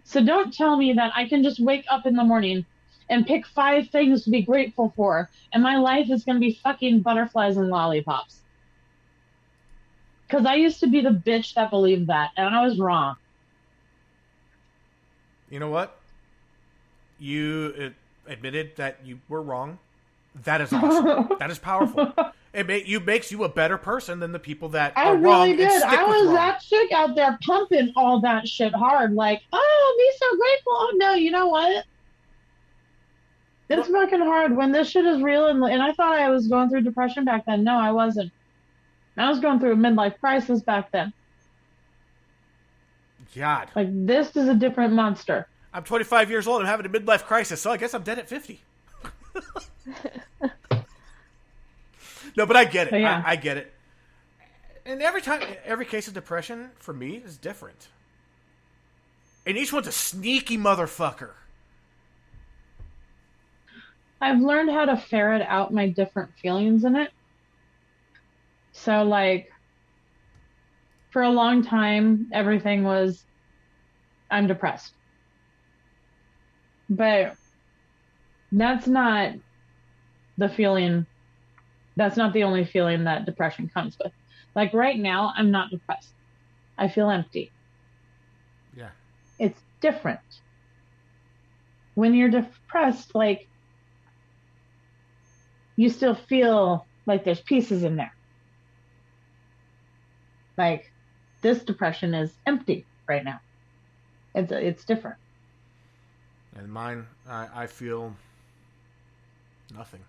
So don't tell me that I can just wake up in the morning and pick 5 things to be grateful for, and my life is going to be fucking butterflies and lollipops. Because I used to be the bitch that believed that, and I was wrong. You know what? You admitted that you were wrong. That is awesome. That is powerful. It makes you a better person than the people that I are really wrong. did. And stick I with was wrong. that chick out there pumping all that shit hard. Like, oh, be so grateful. Oh, no, you know what? It's fucking hard when this shit is real. And I thought I was going through depression back then. No, I wasn't. I was going through a midlife crisis back then. God. Like, this is a different monster. I'm 25 years old. I'm having a midlife crisis, so I guess I'm dead at 50. No, but I get it. So, yeah. I get it. And every case of depression for me is different. And each one's a sneaky motherfucker. I've learned how to ferret out my different feelings in it. So, like, for a long time, everything was, I'm depressed. But that's not the feeling, that's not the only feeling that depression comes with. Like, right now, I'm not depressed. I feel empty. Yeah. It's different. When you're depressed, like, you still feel like there's pieces in there. Like, this depression is empty right now. It's different. And mine, I feel nothing.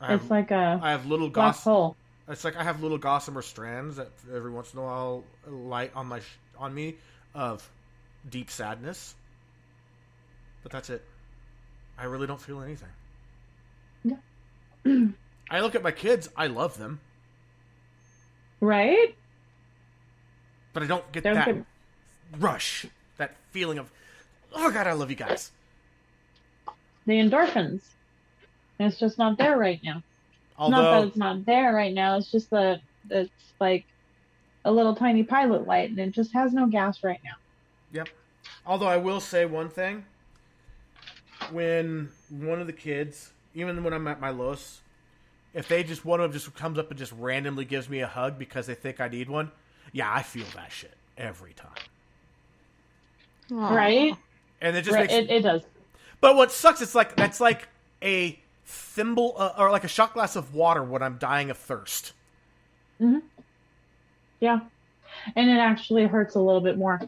It's like a I have little black hole. It's like I have little gossamer strands that every once in a while light on on me of deep sadness. But that's it. I really don't feel anything. Yeah. I look at my kids. I love them. Right? But I don't get that rush. That feeling of, oh God, I love you guys. The endorphins. It's just not there right now. Although, not that it's not there right now. It's just that it's like a little tiny pilot light, and it just has no gas right now. Yep. Although I will say one thing. When one of the kids, even when I'm at my lowest, if one of them just comes up and just randomly gives me a hug because they think I need one, yeah, I feel that shit every time. Aww. Right? And it just right. makes It does. But what sucks, that's like a thimble or like a shot glass of water when I'm dying of thirst. Mm-hmm. Yeah. And it actually hurts a little bit more.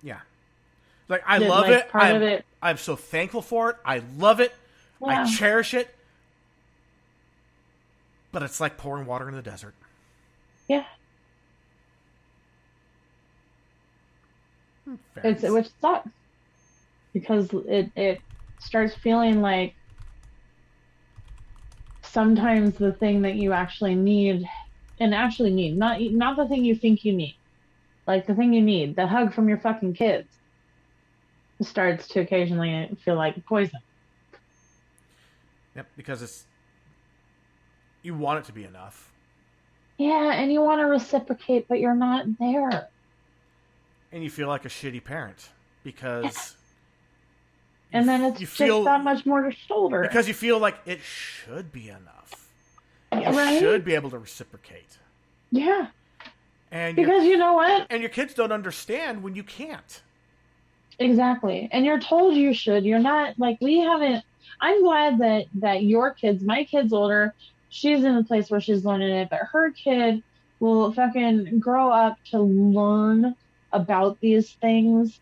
Yeah. Like, I love it. I'm so thankful for it. I love it. Yeah. I cherish it. But it's like pouring water in the desert. Yeah. Which sucks. Because it starts feeling like sometimes the thing that you actually need, not the thing you think you need, like the thing you need, the hug from your fucking kids, starts to occasionally feel like poison. Yep, because you want it to be enough. Yeah, and you want to reciprocate, but you're not there. And you feel like a shitty parent because... And then it's just that much more to shoulder. Because you feel like it should be enough. Right? You should be able to reciprocate. Yeah. And because you know what? And your kids don't understand when you can't. Exactly. And you're told you should. You're not, like, we haven't... I'm glad that your kids, my kid's older, she's in a place where she's learning it, but her kid will fucking grow up to learn about these things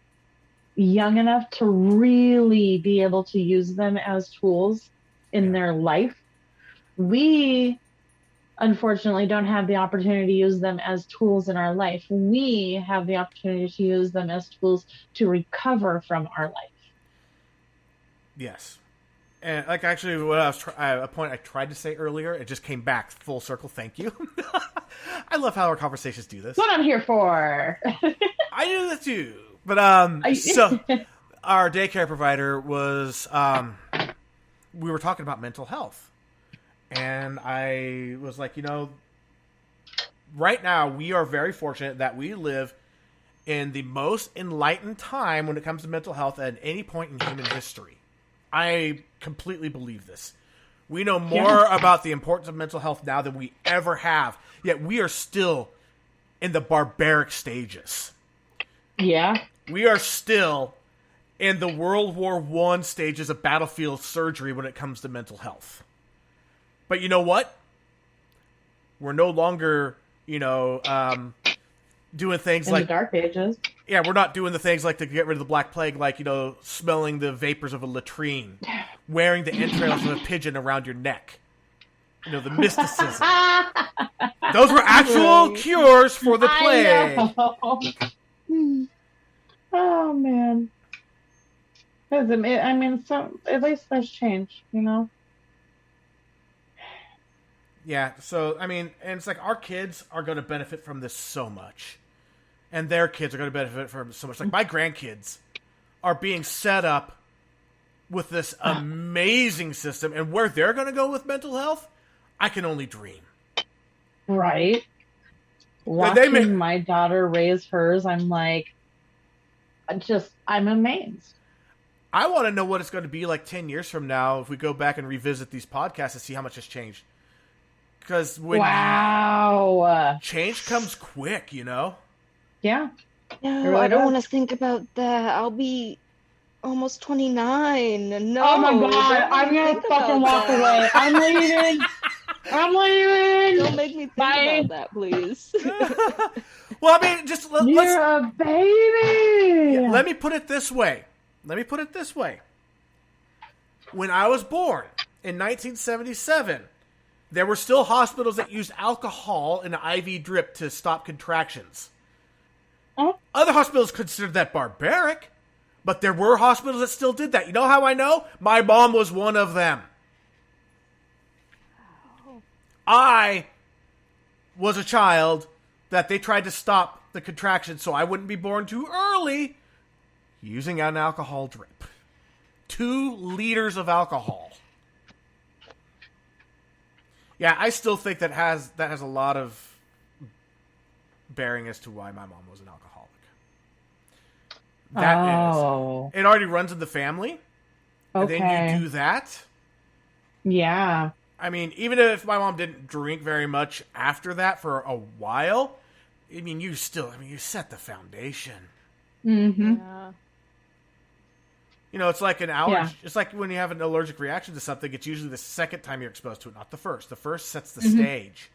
young enough to really be able to use them as tools in their life. We, unfortunately, don't have the opportunity to use them as tools in our life. We have the opportunity to use them as tools to recover from our life. Yes. And like actually what I was a point I tried to say earlier, it just came back full circle. Thank you. I love how our conversations do this. That's what I'm here for. I do that too. But so our daycare provider was we were talking about mental health. And I was like, right now we are very fortunate that we live in the most enlightened time when it comes to mental health at any point in human history. I completely believe this. We know more about the importance of mental health now than we ever have. Yet we are still in the barbaric stages. Yeah. We are still in the World War I stages of battlefield surgery when it comes to mental health. But you know what? We're no longer, doing things in like... the Dark Ages. Yeah, we're not doing the things like to get rid of the Black Plague, like, smelling the vapors of a latrine, wearing the entrails of a pigeon around your neck. You know, the mysticism. Those were actual cures for the plague. Oh man. I mean, at least there's change, you know. Yeah. So I mean, and it's like our kids are going to benefit from this so much, and their kids are going to benefit from it so much. Like my grandkids are being set up with this amazing system, and where they're going to go with mental health, I can only dream. Right. Watching my daughter raise hers, I'm like, I'm amazed. I want to know what it's going to be like 10 years from now if we go back and revisit these podcasts and see how much has changed. Because when change comes quick, you know? Yeah. No, really I don't does. want to think about that. I'll be almost 29. No. Oh my god, don't I'm make me gonna think fucking about walk that. away. I'm leaving. I'm leaving. Don't make me think Bye. about that, please. Well, I mean, just You're a baby. let me put it this way. When I was born in 1977, there were still hospitals that used alcohol in an IV drip to stop contractions. Oh. Other hospitals considered that barbaric, but there were hospitals that still did that. You know how I know? My mom was one of them. I was a child that they tried to stop the contractions so I wouldn't be born too early using an alcohol drip. 2 liters of alcohol. Yeah, I still think that has a lot of bearing as to why my mom was an alcoholic. That is. It already runs in the family. Okay. And then you do that. Yeah. I mean, even if my mom didn't drink very much after that for a while, I mean, you set the foundation. Mm-hmm. Yeah. You know, it's like an allergy. Yeah. It's like when you have an allergic reaction to something, it's usually the second time you're exposed to it, not the first. The first sets the stage.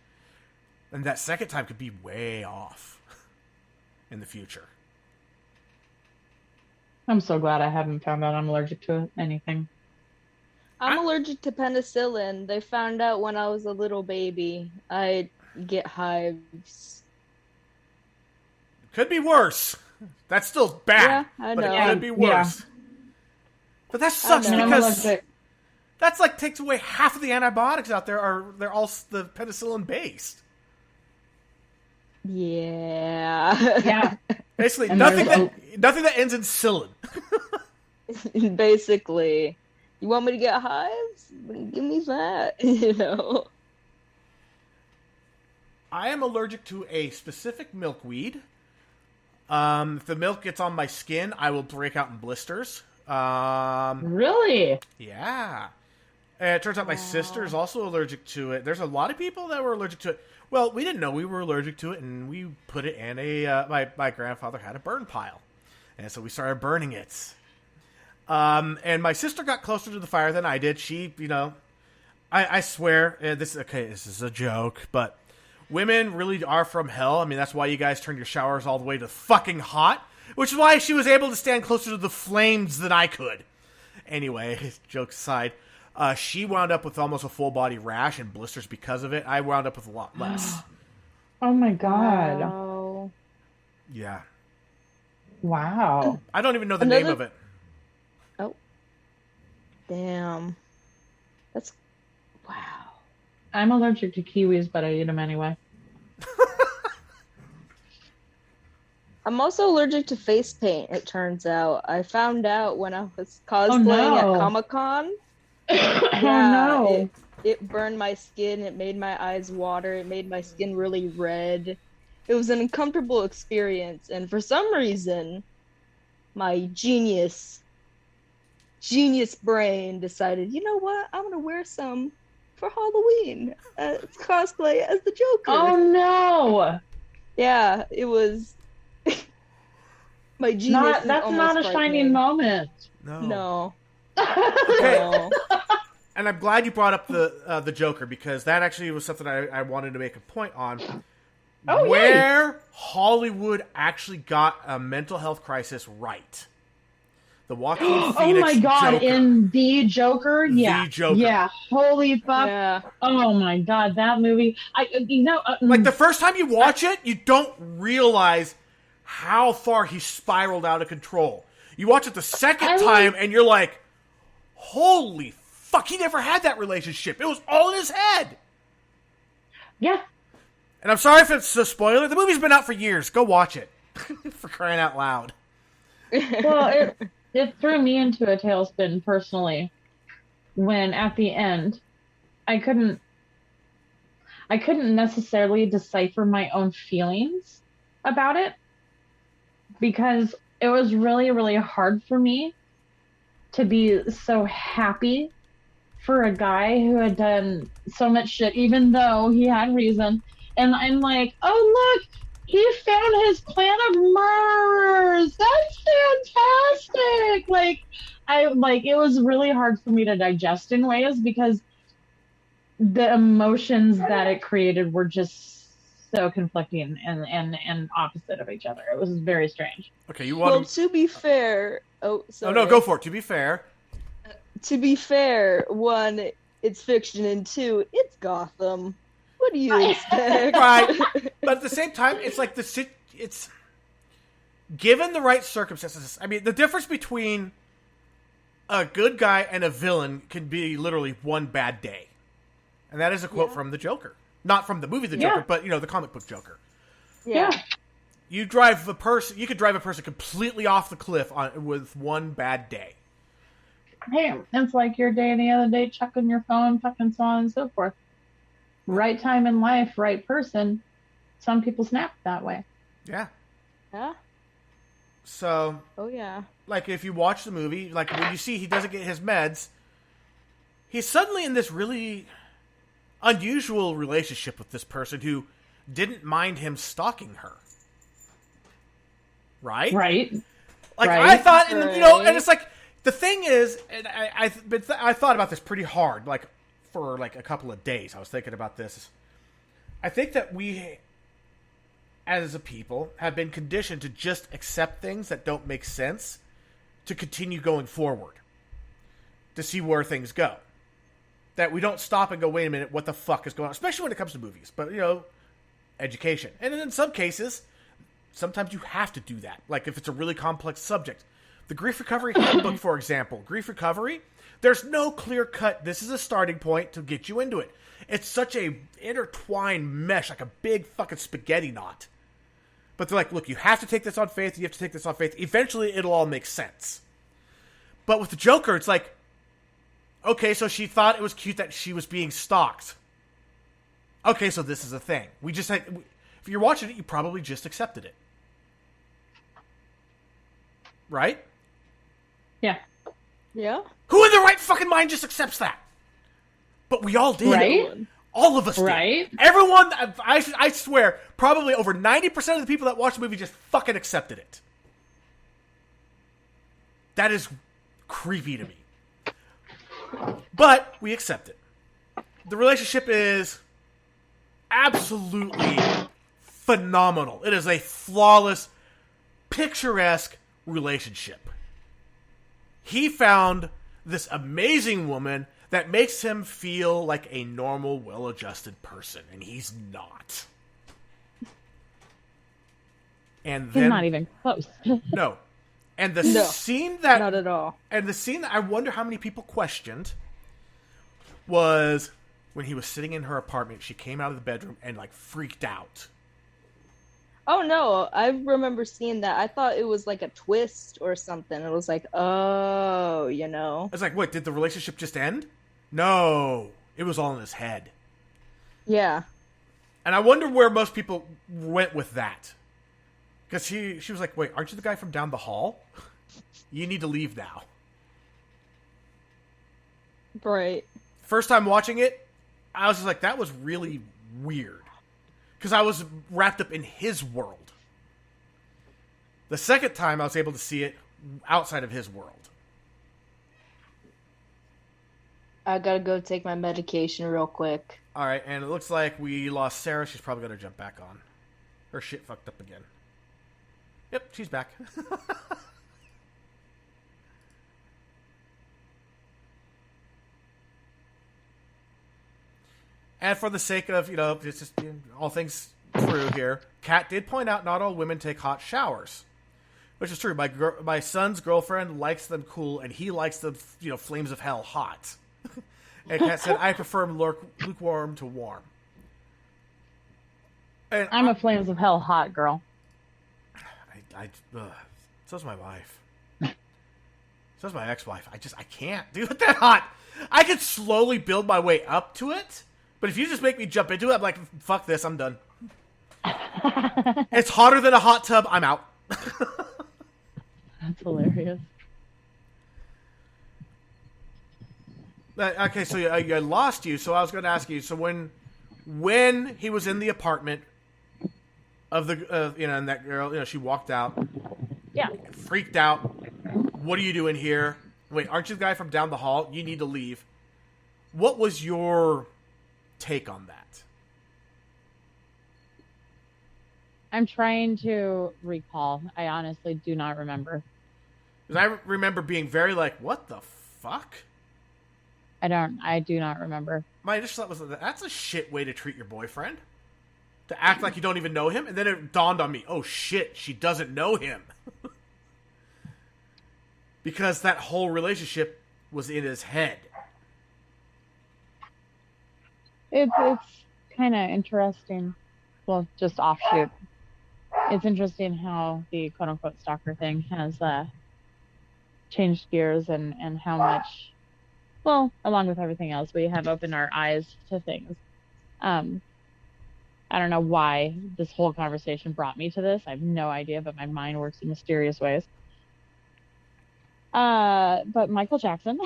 And that second time could be way off in the future. I'm so glad I haven't found out I'm allergic to anything. I'm allergic to penicillin. They found out when I was a little baby. I get hives. Could be worse. That's still bad. Yeah, I but know. it could be worse. But that sucks know. because that's like takes away half of the antibiotics out there they're all the penicillin based. Yeah. Yeah. Basically, And nothing that ends in cillin. Basically. You want me to get hives? Give me that. You know. I am allergic to a specific milkweed. If the milk gets on my skin, I will break out in blisters. Really? Yeah. And it turns out my sister is also allergic to it. There's a lot of people that were allergic to it. Well, we didn't know we were allergic to it, and we put it in my grandfather had a burn pile. And so we started burning it. And my sister got closer to the fire than I did. She, I swear, this is a joke, but women really are from hell. I mean, that's why you guys turn your showers all the way to fucking hot, which is why she was able to stand closer to the flames than I could. Anyway, jokes aside, she wound up with almost a full body rash and blisters because of it. I wound up with a lot less. Oh my god. Wow. Yeah. Wow. I don't even know the name of it. Oh. Damn. That's... Wow. I'm allergic to kiwis, but I eat them anyway. I'm also allergic to face paint, it turns out. I found out when I was cosplaying at Comic-Con. Oh no. It burned my skin, it made my eyes water, it made my skin really red. It was an uncomfortable experience, and for some reason, my genius brain decided, you know what, I'm gonna wear some for Halloween. Cosplay as the Joker. Oh no. Yeah, it was... my genius That's not a shining moment. No. Okay. No. And I'm glad you brought up the Joker, because that actually was something I wanted to make a point on. Where Hollywood actually got a mental health crisis right. The Joaquin Oh Phoenix my god, Joker. in The Joker? Yeah. The Joker. Yeah. Holy fuck. Yeah. Oh my god, that movie. Like, the first time you watch it, you don't realize how far he spiraled out of control. You watch it the second time, and you're like, holy fuck, he never had that relationship. It was all in his head. Yeah. And I'm sorry if it's a spoiler. The movie's been out for years. Go watch it. For crying out loud. Well, it threw me into a tailspin personally when at the end I couldn't necessarily decipher my own feelings about it, because it was really, really hard for me to be so happy for a guy who had done so much shit, even though he had reason. And I'm like, oh, look, he found his plan of Mars. That's fantastic. It was really hard for me to digest in ways, because the emotions that it created were just so conflicting and opposite of each other. It was very strange. Okay, you Well, want to be fair, Oh, no, go for it. To be fair. To be fair, one, it's fiction, and two, it's Gotham. What do you expect? Right. But at the same time, it's like it's given the right circumstances. I mean, the difference between a good guy and a villain can be literally one bad day. And that is a quote from the Joker. Not from the movie The Joker, but, the comic book Joker. Yeah. You could drive a person completely off the cliff with one bad day. Hey, it's like your day any other day, checking your phone, fucking so on and so forth. Right time in life, right person. Some people snap that way. Yeah. Yeah. So, Oh, yeah. like, if you watch the movie, like, when you see he doesn't get his meds, he's suddenly in this really unusual relationship with this person who didn't mind him stalking her. Right? Right. Like, Right. I thought, and it's like, the thing is, and I thought about this pretty hard, like, for, like, a couple of days. I was thinking about this. I think that we, as a people, have been conditioned to just accept things that don't make sense to continue going forward, to see where things go. That we don't stop and go, wait a minute, what the fuck is going on? Especially when it comes to movies. But, education. And in some cases, sometimes you have to do that. Like if it's a really complex subject. The Grief Recovery Handbook, for example. Grief Recovery, there's no clear cut, this is a starting point to get you into it. It's such a intertwined mesh, like a big fucking spaghetti knot. But they're like, look, you have to take this on faith, you have to take this on faith. Eventually, it'll all make sense. But with the Joker, it's like, okay, so she thought it was cute that she was being stalked. Okay, so this is a thing. If you're watching it, you probably just accepted it. Right? Yeah. Yeah. Who in their right fucking mind just accepts that? But we all did. Right? All of us did. Right? Everyone, I swear, probably over 90% of the people that watched the movie just fucking accepted it. That is creepy to me. But we accept it. The relationship is absolutely phenomenal. It is a flawless, picturesque relationship. He found this amazing woman that makes him feel like a normal, well-adjusted person, and he's not. And then, He's not even close. no. And the No, scene that Not at all. And the scene that I wonder how many people questioned was when he was sitting in her apartment. She came out of the bedroom and like freaked out. Oh, no. I remember seeing that. I thought it was like a twist or something. It was like, oh, I was like, wait, did the relationship just end? No, it was all in his head. Yeah. And I wonder where most people went with that. Because she was like, wait, aren't you the guy from down the hall? You need to leave now. Right. First time watching it, I was just like, that was really weird. Because I was wrapped up in his world. The second time, I was able to see it outside of his world. I gotta go take my medication real quick. All right, and it looks like we lost Sarah. She's probably going to jump back on. Her shit fucked up again. Yep, she's back. And for the sake of, just all things true here, Kat did point out not all women take hot showers. Which is true. My son's girlfriend likes them cool, and he likes them, flames of hell hot. And Kat said, I prefer them lukewarm to warm. And I'm a flames of hell hot girl. So's my wife. So's my ex-wife. I can't do it that hot. I can slowly build my way up to it, but if you just make me jump into it, I'm like, fuck this, I'm done. It's hotter than a hot tub, I'm out. That's hilarious. Okay, so I lost you, so I was going to ask you, so when he was in the apartment of the, and that girl, she walked out. Yeah. Freaked out. What are you doing here? Wait, aren't you the guy from down the hall? You need to leave. What was your take on that? I'm trying to recall. I honestly do not remember. Because I remember being very like, what the fuck? I do not remember. My initial thought was, that's a shit way to treat your boyfriend. To act like you don't even know him. And then it dawned on me, oh shit, she doesn't know him. Because that whole relationship was in his head. It's kind of interesting. Well, just offshoot. It's interesting how the quote-unquote stalker thing has changed gears and how much, well, along with everything else, we have opened our eyes to things. I don't know why this whole conversation brought me to this. I have no idea, but my mind works in mysterious ways. But Michael Jackson.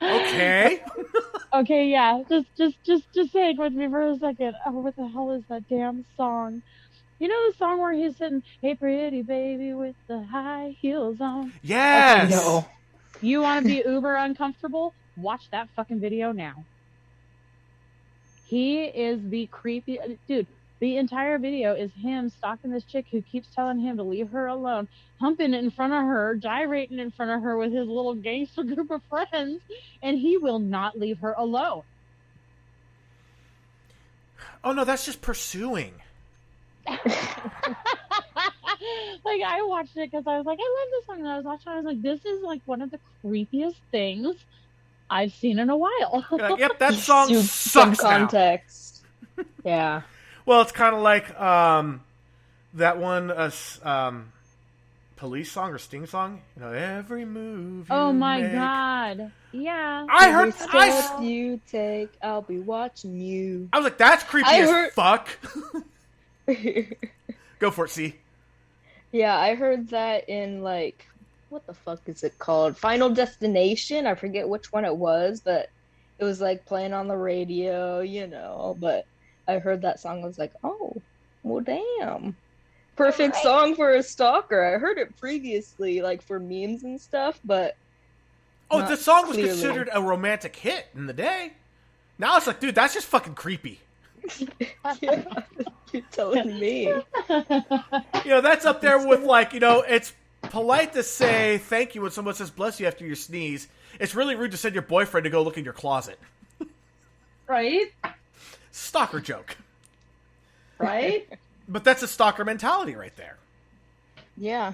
Okay. Okay, yeah. Just say it with me for a second. Oh, what the hell is that damn song? You know the song where he's sitting, hey pretty baby with the high heels on? Yes! Okay, no. You want to be uber uncomfortable? Watch that fucking video now. He is the creepy... Dude, the entire video is him stalking this chick who keeps telling him to leave her alone, humping in front of her, gyrating in front of her with his little gangster group of friends, and he will not leave her alone. Oh no, that's just pursuing. Like, I watched it because I was like, I love this song, and I was watching, I was like, this is like one of the creepiest things I've seen in a while. You're like, yep, that song sucks now. Context. Yeah. Well, it's kind of like that one Police song or Sting song. Every move. Oh my make. God! Yeah. I heard. Every step you take, I'll be watching you. I was like, that's creepy as fuck. Go for it, C. Yeah, I heard that in like, what the fuck is it called? Final Destination. I forget which one it was, but it was like playing on the radio, but I heard that song. I was like, oh, well, damn. Perfect song for a stalker. I heard it previously, like for memes and stuff, but. Oh, the song was considered a romantic hit in the day. Now it's like, dude, that's just fucking creepy. Yeah, you're telling me. That's up there with like, it's polite to say thank you when someone says bless you after your sneeze. It's really rude to send your boyfriend to go look in your closet. Right? Stalker joke. Right? But that's a stalker mentality right there. Yeah.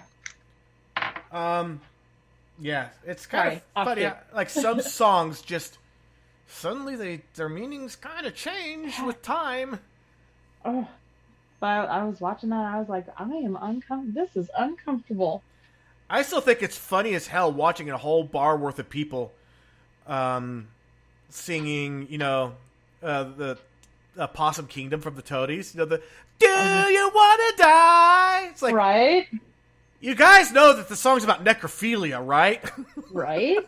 Yeah, it's kind of funny. Like some songs just suddenly their meanings kind of change with time. Oh, but I was watching that. I was like, I am uncomfortable. This is uncomfortable. I still think it's funny as hell watching a whole bar worth of people singing, the Possum Kingdom from the Toadies. The Do You Wanna Die? It's like, right? You guys know that the song's about necrophilia, right? Right?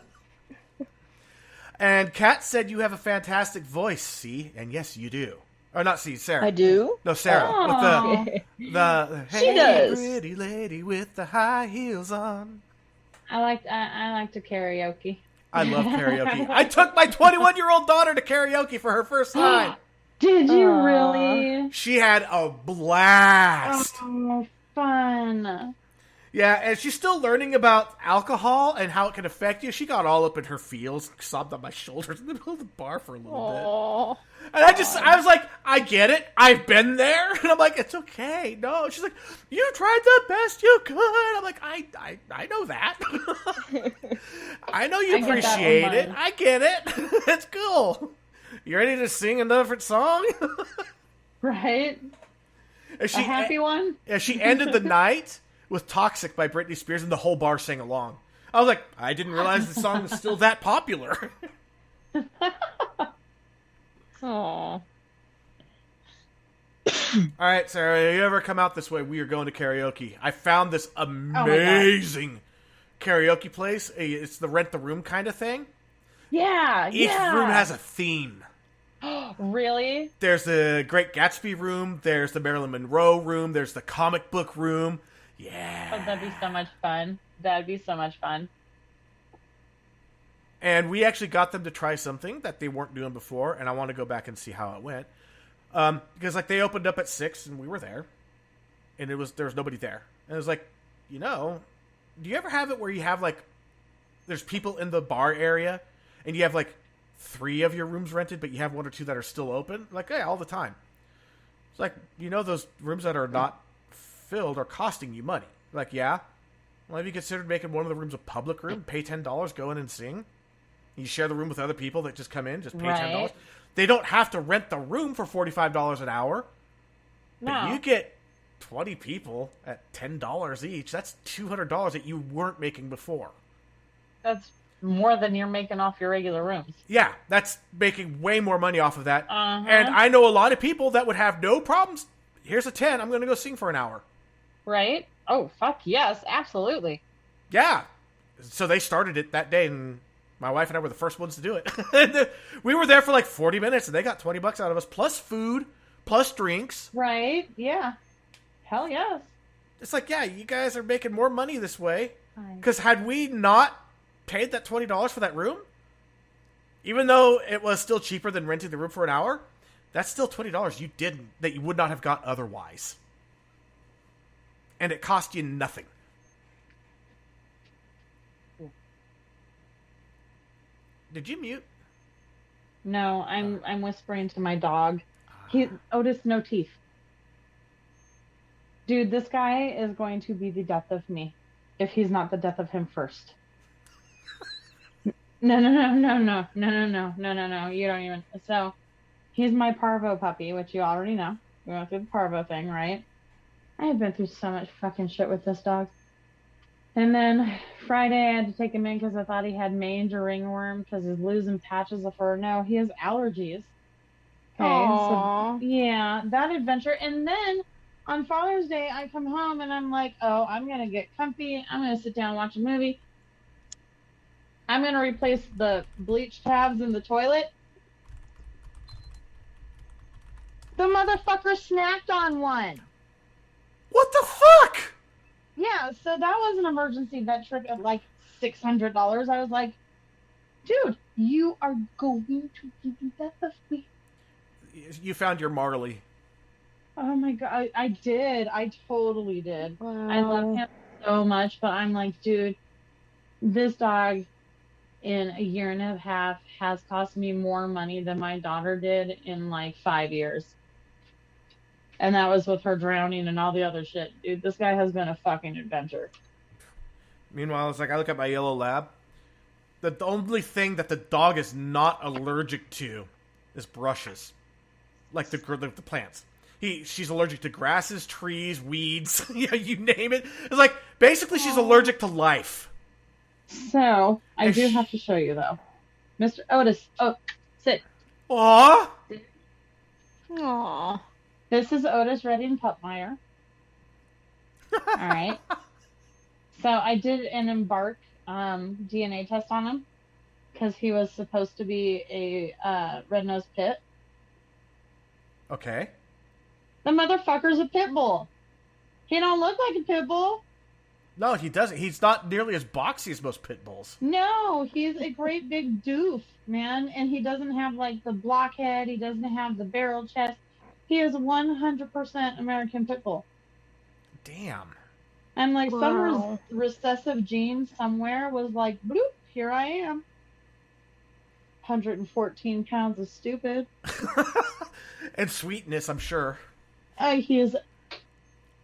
And Kat said you have a fantastic voice, C, and yes, you do. Or not C, Sarah. I do? No, Sarah. Aww. With the She hey, does. pretty lady with the high heels on. I like to karaoke. I love karaoke. I took my 21-year-old daughter to karaoke for her first time. Did you really? She had a blast. Oh, fun. Yeah, and she's still learning about alcohol and how it can affect you. She got all up in her feels, sobbed on my shoulders in the middle of the bar for a little bit. And I was like, I get it. I've been there. And I'm like, it's okay. No. She's like, you tried the best you could. I'm like, I know that. I know you appreciate it. I get it. It's cool. You ready to sing a different song? Right? A happy one? Yeah, she ended the night with Toxic by Britney Spears, and the whole bar sang along. I was like, I didn't realize the song was still that popular. Aww. Alright, Sarah, if you ever come out this way, we are going to karaoke. I found this amazing karaoke place. It's the rent the room kind of thing. Yeah, Each room has a theme. Really? There's the Great Gatsby room, there's the Marilyn Monroe room, there's the comic book room. Yeah. Oh, that'd be so much fun. That'd be so much fun. And we actually got them to try something that they weren't doing before, and I want to go back and see how it went. Because like they opened up at 6 and we were there, and there was nobody there. And it was like, do you ever have it where you have like there's people in the bar area and you have like 3 of your rooms rented, but you have 1 or 2 that are still open? Like, yeah, all the time. It's like, those rooms that are not filled are costing you money. Like, yeah. Well, have you considered making one of the rooms a public room? Pay $10, go in and sing. You share the room with other people that just come in, just pay $10. They don't have to rent the room for $45 an hour. No. But you get 20 people at $10 each. That's $200 that you weren't making before. That's more than you're making off your regular rooms. Yeah, that's making way more money off of that. Uh-huh. And I know a lot of people that would have no problems. Here's a 10. I'm going to go sing for an hour. Right? Oh, fuck yes. Absolutely. Yeah. So they started it that day, and my wife and I were the first ones to do it. We were there for like 40 minutes, and they got $20 out of us, plus food, plus drinks. Right? Yeah. Hell yes. It's like, yeah, you guys are making more money this way. Because had we not paid that $20 for that room, even though it was still cheaper than renting the room for an hour, that's still $20 that you would not have got otherwise. And it cost you nothing. Did you mute? No, I'm whispering to my dog. Otis, no teeth. Dude, this guy is going to be the death of me if he's not the death of him first. No. You don't even. So, he's my parvo puppy, which you already know. We went through the parvo thing, right? I have been through so much fucking shit with this dog. And then Friday, I had to take him in because I thought he had mange or ringworm because he's losing patches of fur. No, he has allergies. Okay, Aww. so yeah, that adventure. And then on Father's Day, I come home and I'm like, oh, I'm going to get comfy. I'm going to sit down and watch a movie. I'm going to replace the bleach tabs in the toilet. The motherfucker snapped on one. What the fuck? Yeah, so that was an emergency vet trip of like $600. I was like, dude, you are going to be the death of me. You found your Marley. Oh my god, I did. I totally did. Wow. I love him so much, but I'm like, dude, this dog in a year and a half has cost me more money than my daughter did in like 5 years. And that was with her drowning and all the other shit. Dude, this guy has been a fucking adventure. Meanwhile, it's like I look at my yellow lab. The only thing that the dog is not allergic to is brushes. Like the plants. She's allergic to grasses, trees, weeds, you name it. It's like, basically she's allergic to life. So, I do have to show you, though. Mr. Otis, sit. Aww. Aww. This is Otis Redding Pupmeyer. All right. So I did an embark DNA test on him because he was supposed to be a red-nosed pit. Okay. The motherfucker's a pit bull. He don't look like a pit bull. No, he doesn't. He's not nearly as boxy as most pit bulls. No, he's a great big doof, man. And he doesn't have like the blockhead. He doesn't have the barrel chest. He is 100% American pit bull. Damn. I'm like, some Wow. recessive gene somewhere was like, bloop, here I am. 114 pounds of stupid. And sweetness, I'm sure. He's,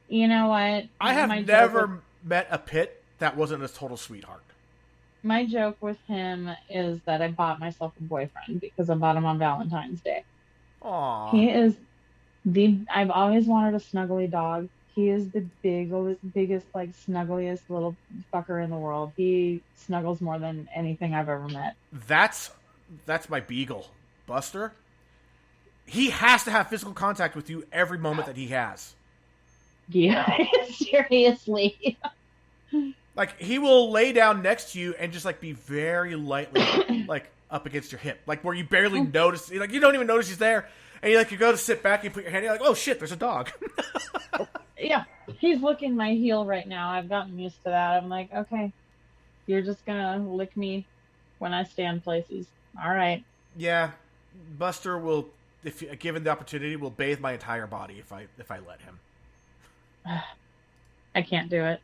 you know what? I have My joke never met a pit that wasn't a total sweetheart. My joke with him is that I bought myself a boyfriend because I bought him on Valentine's Day. Aww. He is I've always wanted a snuggly dog. He is the biggest, like, snuggliest little fucker in the world. He snuggles more than anything I've ever met. That's my beagle, Buster. He has to have physical contact with you every moment that he has. Yeah, seriously. Like, he will lay down next to you and just, like, be very lightly, like, up against your hip. Like, where you barely notice, like, you don't even notice he's there. And you go to sit back, and you put your hand, you're like, oh shit, there's a dog. Yeah, he's licking my heel right now. I've gotten used to that. I'm like, okay, you're just gonna lick me when I stand places. All right. Yeah, Buster will, if given the opportunity, will bathe my entire body if I let him. I can't do it.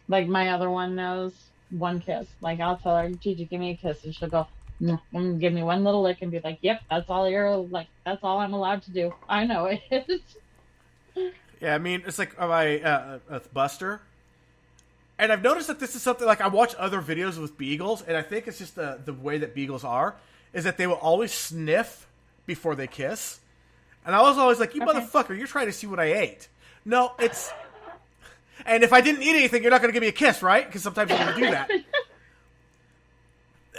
Like, my other one knows one kiss. Like, I'll tell her, Gigi, give me a kiss, and she'll go, no, give me one little lick and be like, yep, that's all I'm allowed to do. I know it. Yeah, I mean, it's like with Buster. And I've noticed that this is something, like, I watch other videos with beagles, and I think it's just the way that beagles are, is that they will always sniff before they kiss. And I was always like, you motherfucker, you're trying to see what I ate. No, it's... And if I didn't eat anything, you're not going to give me a kiss, right? Because sometimes you're going to do that.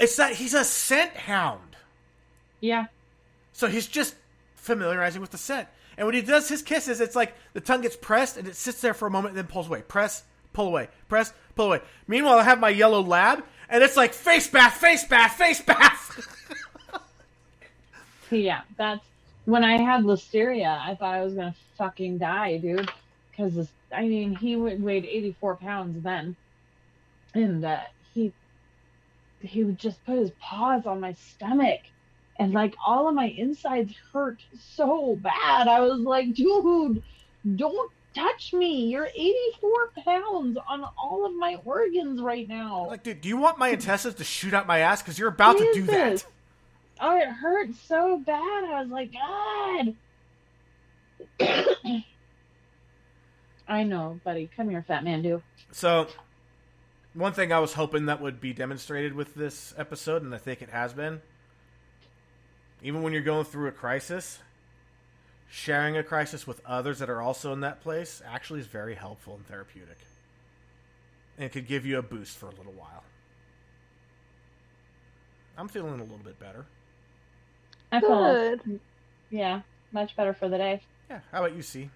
It's that he's a scent hound. Yeah. So he's just familiarizing with the scent. And when he does his kisses, it's like the tongue gets pressed and it sits there for a moment and then pulls away. Press, pull away. Press, pull away. Meanwhile, I have my yellow lab and it's like face bath, face bath, face bath. Yeah, that's... When I had listeria, I thought I was going to fucking die, dude. Because, I mean, he weighed 84 pounds then. And he would just put his paws on my stomach. And, like, all of my insides hurt so bad. I was like, dude, don't touch me. You're 84 pounds on all of my organs right now. Like, dude, do you want my intestines to shoot out my ass? Because you're about to do that. Oh, it hurt so bad. I was like, God. I know, buddy. Come here, fat man, do. So, one thing I was hoping that would be demonstrated with this episode, and I think it has been, even when you're going through a crisis, sharing a crisis with others that are also in that place actually is very helpful and therapeutic. And it could give you a boost for a little while. I'm feeling a little bit better. I feel, Good. yeah, much better for the day. Yeah, how about you, C?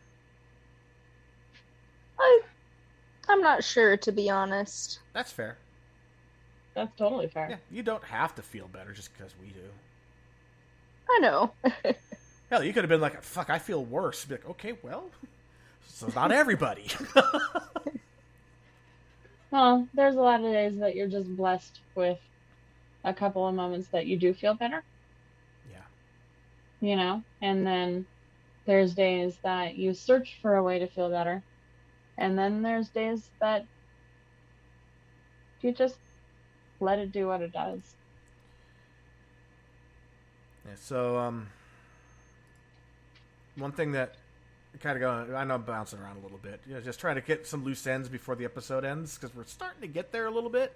I'm not sure, to be honest. That's fair. That's totally fair. Yeah, you don't have to feel better just because we do. I know. Hell, you could have been like, fuck, I feel worse. Be like, okay, well, so not everybody. Well, there's a lot of days that you're just blessed with a couple of moments that you do feel better. Yeah. You know? And then there's days that you search for a way to feel better. And then there's days that you just let it do what it does. Yeah, so, one thing that kind of going, I know I'm bouncing around a little bit. You know, just trying to get some loose ends before the episode ends because we're starting to get there a little bit.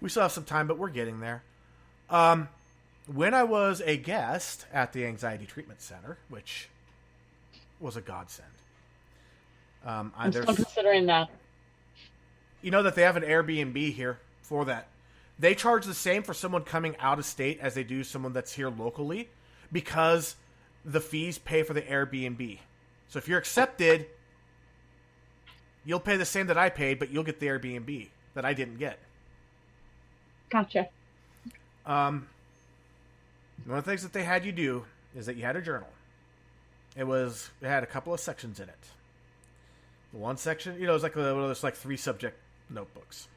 We still have some time, but we're getting there. When I was a guest at the Anxiety Treatment Center, which was a godsend. I'm still considering that. You know that they have an Airbnb here for that. They charge the same for someone coming out of state as they do someone that's here locally because the fees pay for the Airbnb. So if you're accepted, you'll pay the same that I paid, but you'll get the Airbnb that I didn't get. Gotcha. One of the things that they had you do is that you had a journal. It had a couple of sections in it. The one section, you know, it was like there's like 3 subject notebooks.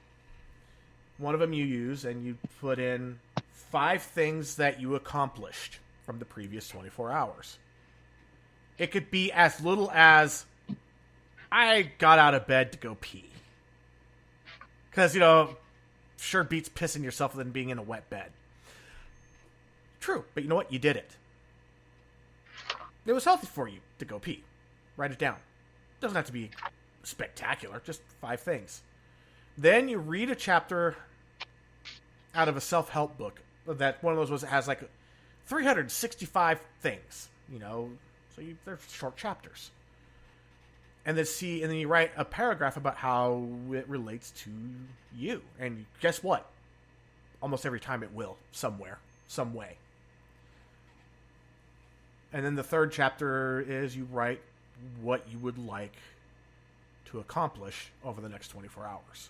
One of them you use, and you put in 5 things that you accomplished from the previous 24 hours. It could be as little as I got out of bed to go pee. Because, you know, sure beats pissing yourself than being in a wet bed. True, but you know what? You did it. It was healthy for you to go pee. Write it down. Doesn't have to be spectacular, just 5 things. Then you read a chapter out of a self-help book. That one of those was has like 365 things, you know, so they're short chapters. And then you write a paragraph about how it relates to you. And guess what? Almost every time it will, somewhere, some way. And then the third chapter is you write what you would like to accomplish over the next 24 hours.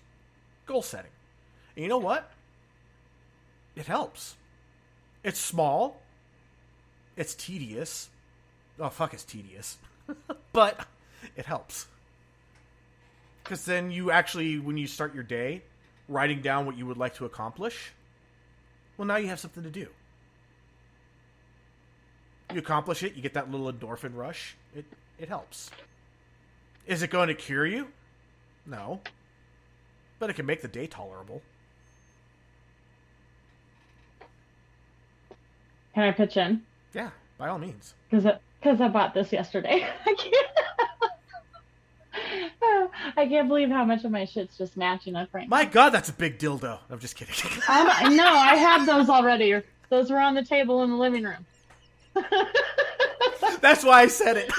Goal setting. And you know what? It helps. It's small. It's tedious. Oh, fuck, it's tedious. But it helps. Because then you actually, when you start your day, writing down what you would like to accomplish, well, now you have something to do. You accomplish it, you get that little endorphin rush. It helps. Is it going to cure you? No. But it can make the day tolerable. Can I pitch in? Yeah, by all means. Because I bought this yesterday. I can't believe how much of my shit's just matching up right now. My God, that's a big dildo. I'm just kidding. No, I have those already. Those were on the table in the living room. That's why I said it.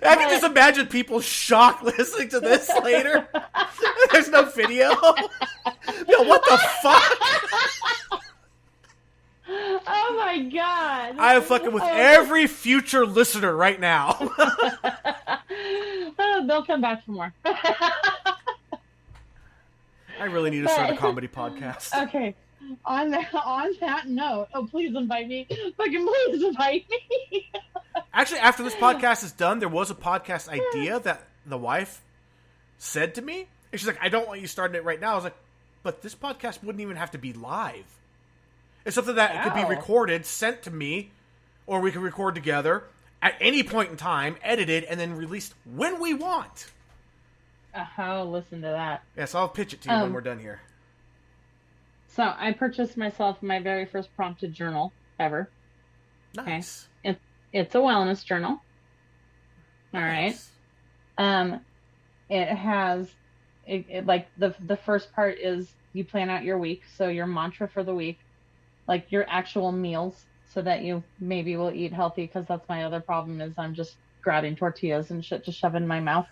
I can just imagine people shocked listening to this later. There's no video. Yo, what the fuck? Oh my God. I am fucking with every future listener right now. They'll come back for more. I really need to start a comedy podcast. Okay. On that note, please invite me. Fucking please invite me. Actually, after this podcast is done, there was a podcast idea that the wife said to me. And she's like, I don't want you starting it right now. I was like, but this podcast wouldn't even have to be live. It's something that could be recorded, sent to me, or we could record together at any point in time, edited, and then released when we want. I'll listen to that. Yes, I'll pitch it to you when we're done here. So I purchased myself my very first prompted journal ever. Nice. Okay. It's a wellness journal. All Nice. right. It has like the first part is you plan out your week, so your mantra for the week, like your actual meals, so that you maybe will eat healthy, because that's my other problem is I'm just grabbing tortillas and shit to shove in my mouth.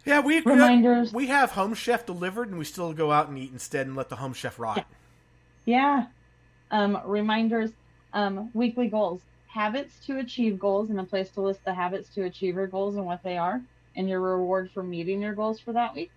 Yeah, reminders. We have Home Chef delivered, and we still go out and eat instead and let the Home Chef rot. Yeah. Reminders, weekly goals, habits to achieve goals, and a place to list the habits to achieve your goals and what they are, and your reward for meeting your goals for that week.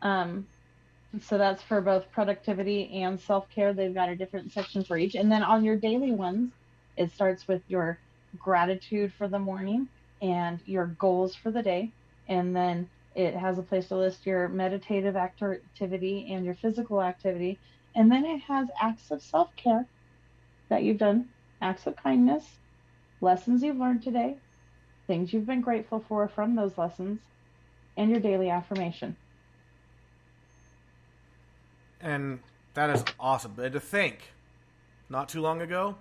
So that's for both productivity and self-care. They've got a different section for each. And then on your daily ones, it starts with your gratitude for the morning and your goals for the day. And then it has a place to list your meditative activity and your physical activity. And then it has acts of self-care that you've done, acts of kindness, lessons you've learned today, things you've been grateful for from those lessons, and your daily affirmation. And that is awesome. And to think, not too long ago,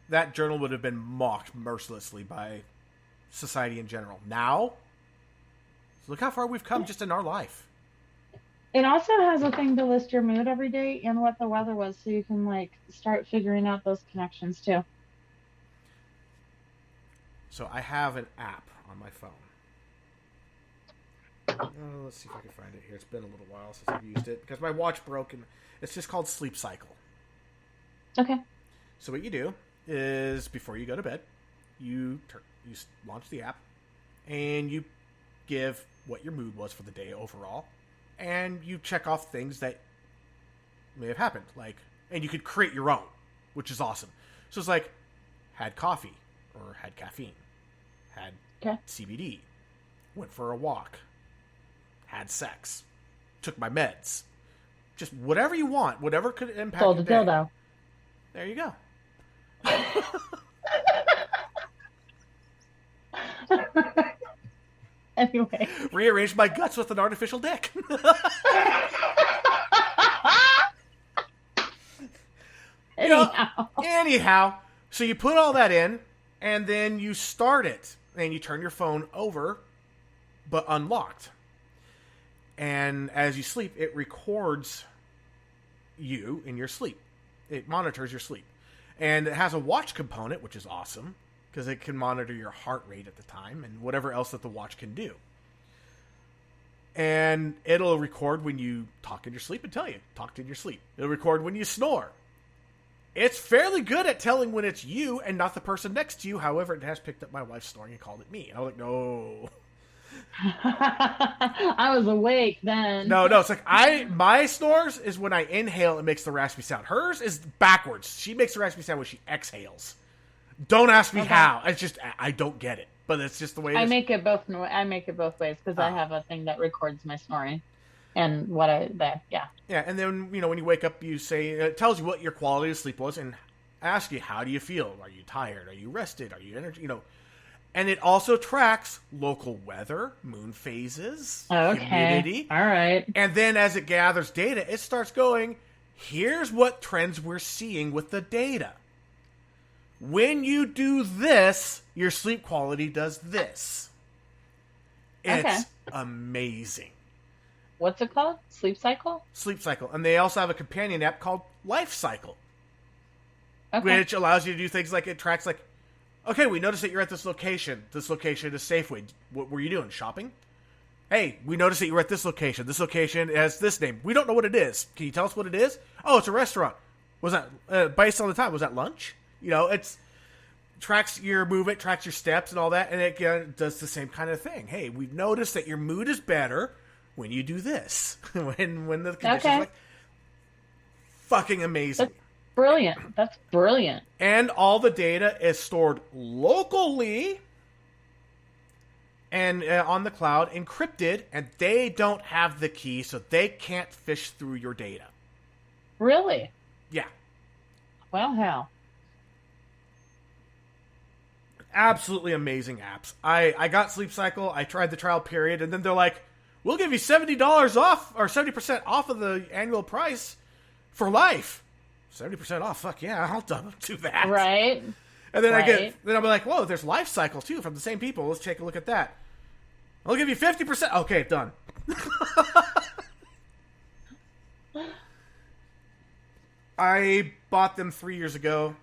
that journal would have been mocked mercilessly by society in general. Now, look how far we've come just in our life. It also has a thing to list your mood every day and what the weather was, so you can like start figuring out those connections too. So I have an app on my phone. Let's see if I can find it here. It's been a little while since I've used it because my watch broke, and it's just called Sleep Cycle. Okay. So what you do is before you go to bed, you launch the app, and you give what your mood was for the day overall, and you check off things that may have happened, and you could create your own, which is awesome. So it's like, had coffee, or had caffeine, had CBD, went for a walk, had sex, took my meds, just whatever you want, whatever could impact Sold your a day. dildo. There you go. Anyway. Rearrange my guts with an artificial dick. Anyhow, so you put all that in, and then you start it, and you turn your phone over, but unlocked. And as you sleep, it records you in your sleep. It monitors your sleep. And it has a watch component, which is awesome, because it can monitor your heart rate at the time and whatever else that the watch can do. And it'll record when you talk in your sleep and tell you, talk in your sleep. It'll record when you snore. It's fairly good at telling when it's you and not the person next to you. However, it has picked up my wife snoring and called it me. And I was like, no. I was awake then. No, it's like my snores is when I inhale, it makes the raspy sound. Hers is backwards. She makes the raspy sound when she exhales. Don't ask me how. It's just, I don't get it. But it's just the way it is. I make it both ways because I have a thing that records my snoring. And yeah. Yeah, and then, when you wake up, you say, it tells you what your quality of sleep was and asks you, how do you feel? Are you tired? Are you rested? Are you energy? And it also tracks local weather, moon phases, humidity. All right. And then as it gathers data, it starts going, here's what trends we're seeing with the data. When you do this, your sleep quality does this. It's amazing. What's it called? Sleep Cycle? Sleep Cycle. And they also have a companion app called Life Cycle. Okay. Which allows you to do things like it tracks like, okay, we noticed that you're at this location. This location is Safeway. What were you doing? Shopping? Hey, we noticed that you were at this location. This location has this name. We don't know what it is. Can you tell us what it is? Oh, it's a restaurant. Was that, based on the time, was that lunch? It's tracks your movement, tracks your steps and all that, and it does the same kind of thing. Hey, we've noticed that your mood is better when you do this. when the conditions like fucking amazing. That's brilliant. And all the data is stored locally and on the cloud, encrypted, and they don't have the key, so they can't fish through your data. Really? Yeah. Well, hell. Absolutely amazing apps. I got Sleep Cycle, I tried the trial period, and then they're like, we'll give you $70 off, or 70% off of the annual price for life. 70% off, fuck yeah, I'll do that. Right. And then then I'll be like, whoa, there's Life Cycle too from the same people. Let's take a look at that. I'll give you 50%. Okay, done. I bought them 3 years ago.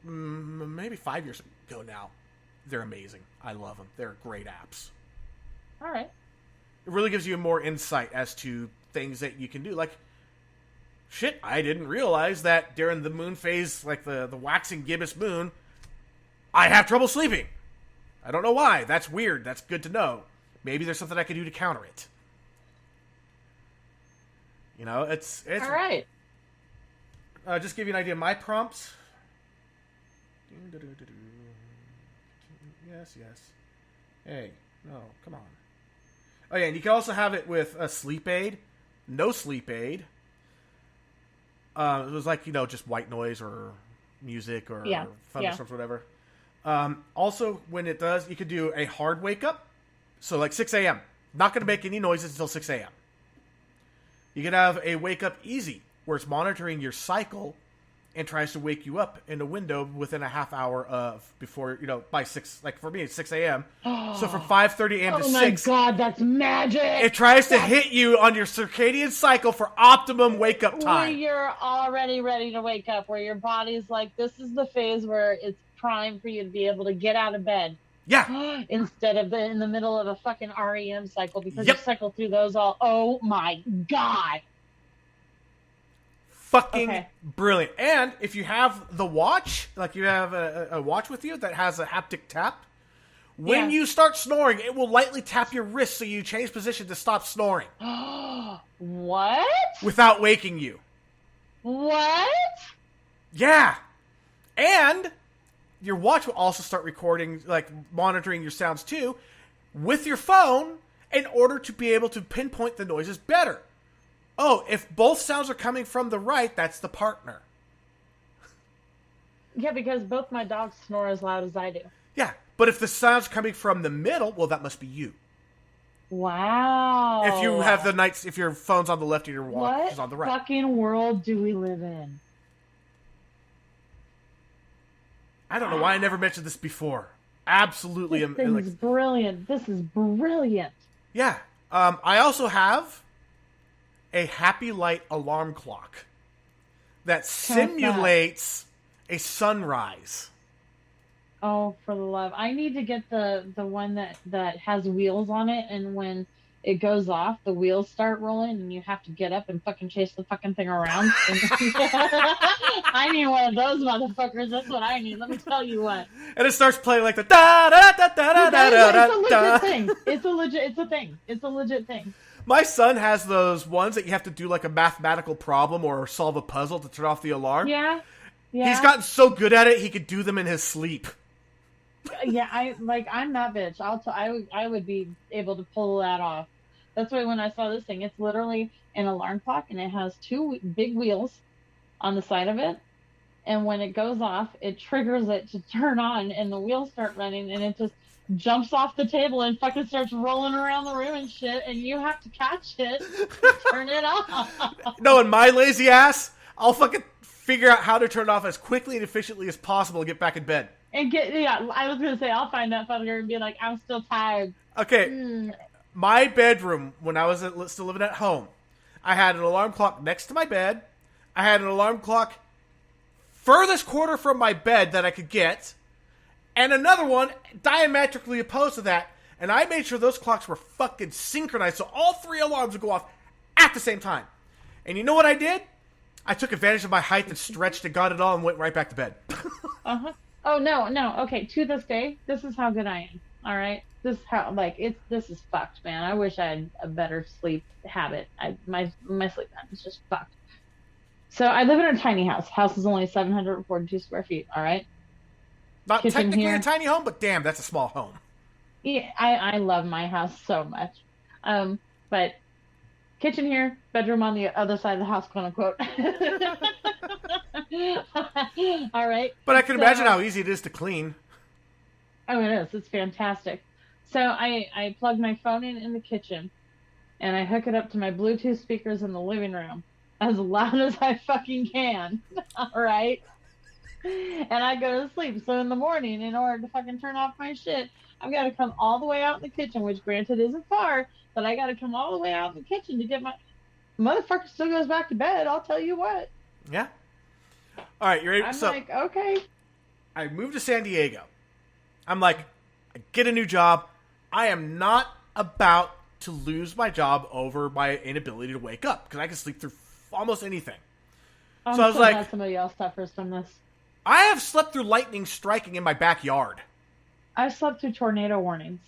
Maybe 5 years ago now. They're amazing. I love them. They're great apps. All right. It really gives you more insight as to things that you can do. Like, shit, I didn't realize that during the moon phase, like the waxing gibbous moon, I have trouble sleeping. I don't know why. That's weird. That's good to know. Maybe there's something I can do to counter it. It's all right. Just give you an idea. My prompts. Yes. Hey, no, come on. Oh yeah, and you can also have it with a sleep aid, no sleep aid. It was like, just white noise or music or thunderstorms, whatever. Also, when it does, you could do a hard wake up. So like 6 a.m. Not going to make any noises until 6 a.m. You could have a wake up easy, where it's monitoring your cycle and tries to wake you up in a window within a half hour of before, by 6, like for me, it's 6 a.m. So from 5:30 a.m. to 6. Oh my God, that's magic. It tries to hit you on your circadian cycle for optimum wake-up time. Where you're already ready to wake up, where your body's like, this is the phase where it's prime for you to be able to get out of bed. Yeah. Instead of in the middle of a fucking REM cycle, because you cycle through those all. Oh my God. Fucking brilliant. And if you have the watch, like you have a watch with you that has a haptic tap, when you start snoring, it will lightly tap your wrist so you change position to stop snoring. What? Without waking you. What? Yeah. And your watch will also start recording, like monitoring your sounds too, with your phone in order to be able to pinpoint the noises better. Oh, if both sounds are coming from the right, that's the partner. Yeah, because both my dogs snore as loud as I do. Yeah, but if the sound's coming from the middle, well, that must be you. Wow. If you have if your phone's on the left and your watch is on the right. What fucking world do we live in? I don't know why I never mentioned this before. Absolutely. This thing's brilliant. This is brilliant. Yeah. I also have a happy light alarm clock that simulates a sunrise. Oh, for the love. I need to get the one that has wheels on it, and when it goes off, the wheels start rolling, and you have to get up and fucking chase the fucking thing around. I need one of those motherfuckers. That's what I need. Let me tell you what. And it starts playing like the da da da da da da da. It's a legit thing. It's a legit thing. My son has those ones that you have to do like a mathematical problem or solve a puzzle to turn off the alarm. Yeah. He's gotten so good at it, he could do them in his sleep. Yeah, I'm that bitch. I would be able to pull that off. That's why when I saw this thing, it's literally an alarm clock, and it has two big wheels on the side of it. And when it goes off, it triggers it to turn on, and the wheels start running, and it just jumps off the table and fucking starts rolling around the room and shit, and you have to catch it and turn it off. No, and my lazy ass, I'll fucking figure out how to turn it off as quickly and efficiently as possible and get back in bed. And I was gonna say, I'll find that fucker and be like, I'm still tired. Okay, my bedroom, when I was still living at home, I had an alarm clock next to my bed. I had an alarm clock furthest corner from my bed that I could get, and another one diametrically opposed to that, and I made sure those clocks were fucking synchronized, so all three alarms would go off at the same time. And you know what I did? I took advantage of my height and stretched and got it all and went right back to bed. Uh-huh. Oh, no. Okay, to this day, this is how good I am. All right? This is how, this is fucked, man. I wish I had a better sleep habit. My sleep time is just fucked. So I live in a tiny house. House is only 742 square feet, all right? Not Kitchen technically here. a tiny home, but damn, that's a small home. Yeah, I love my house so much. But kitchen here, bedroom on the other side of the house, quote unquote. All right. But I can imagine how easy it is to clean. Oh, it is. It's fantastic. So I plug my phone in the kitchen, and I hook it up to my Bluetooth speakers in the living room as loud as I fucking can. All right. And I go to sleep. So in the morning, in order to fucking turn off my shit, I've got to come all the way out in the kitchen, which granted isn't far, but I got to come all the way out in the kitchen to get my motherfucker still goes back to bed. I'll tell you what. Yeah. All right, you ready? I'm like, okay. I moved to San Diego. I'm like, I get a new job. I am not about to lose my job over my inability to wake up because I can sleep through almost anything. I'm so I was like, glad somebody else suffers from this. I have slept through lightning striking in my backyard. I've slept through tornado warnings.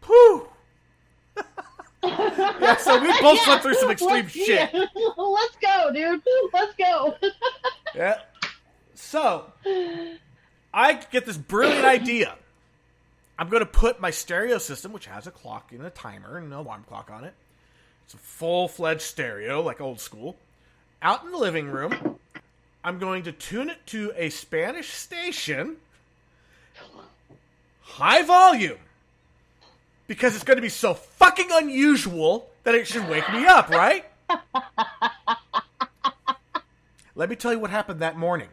Whew. Yeah, so we both slept through some extreme shit. Yeah. Let's go, dude. Let's go. Yeah. So, I get this brilliant idea. I'm going to put my stereo system, which has a clock and a timer and an alarm clock on it. It's a full-fledged stereo, like old school. Out in the living room, I'm going to tune it to a Spanish station. High volume. Because it's going to be so fucking unusual that it should wake me up, right? Let me tell you what happened that morning.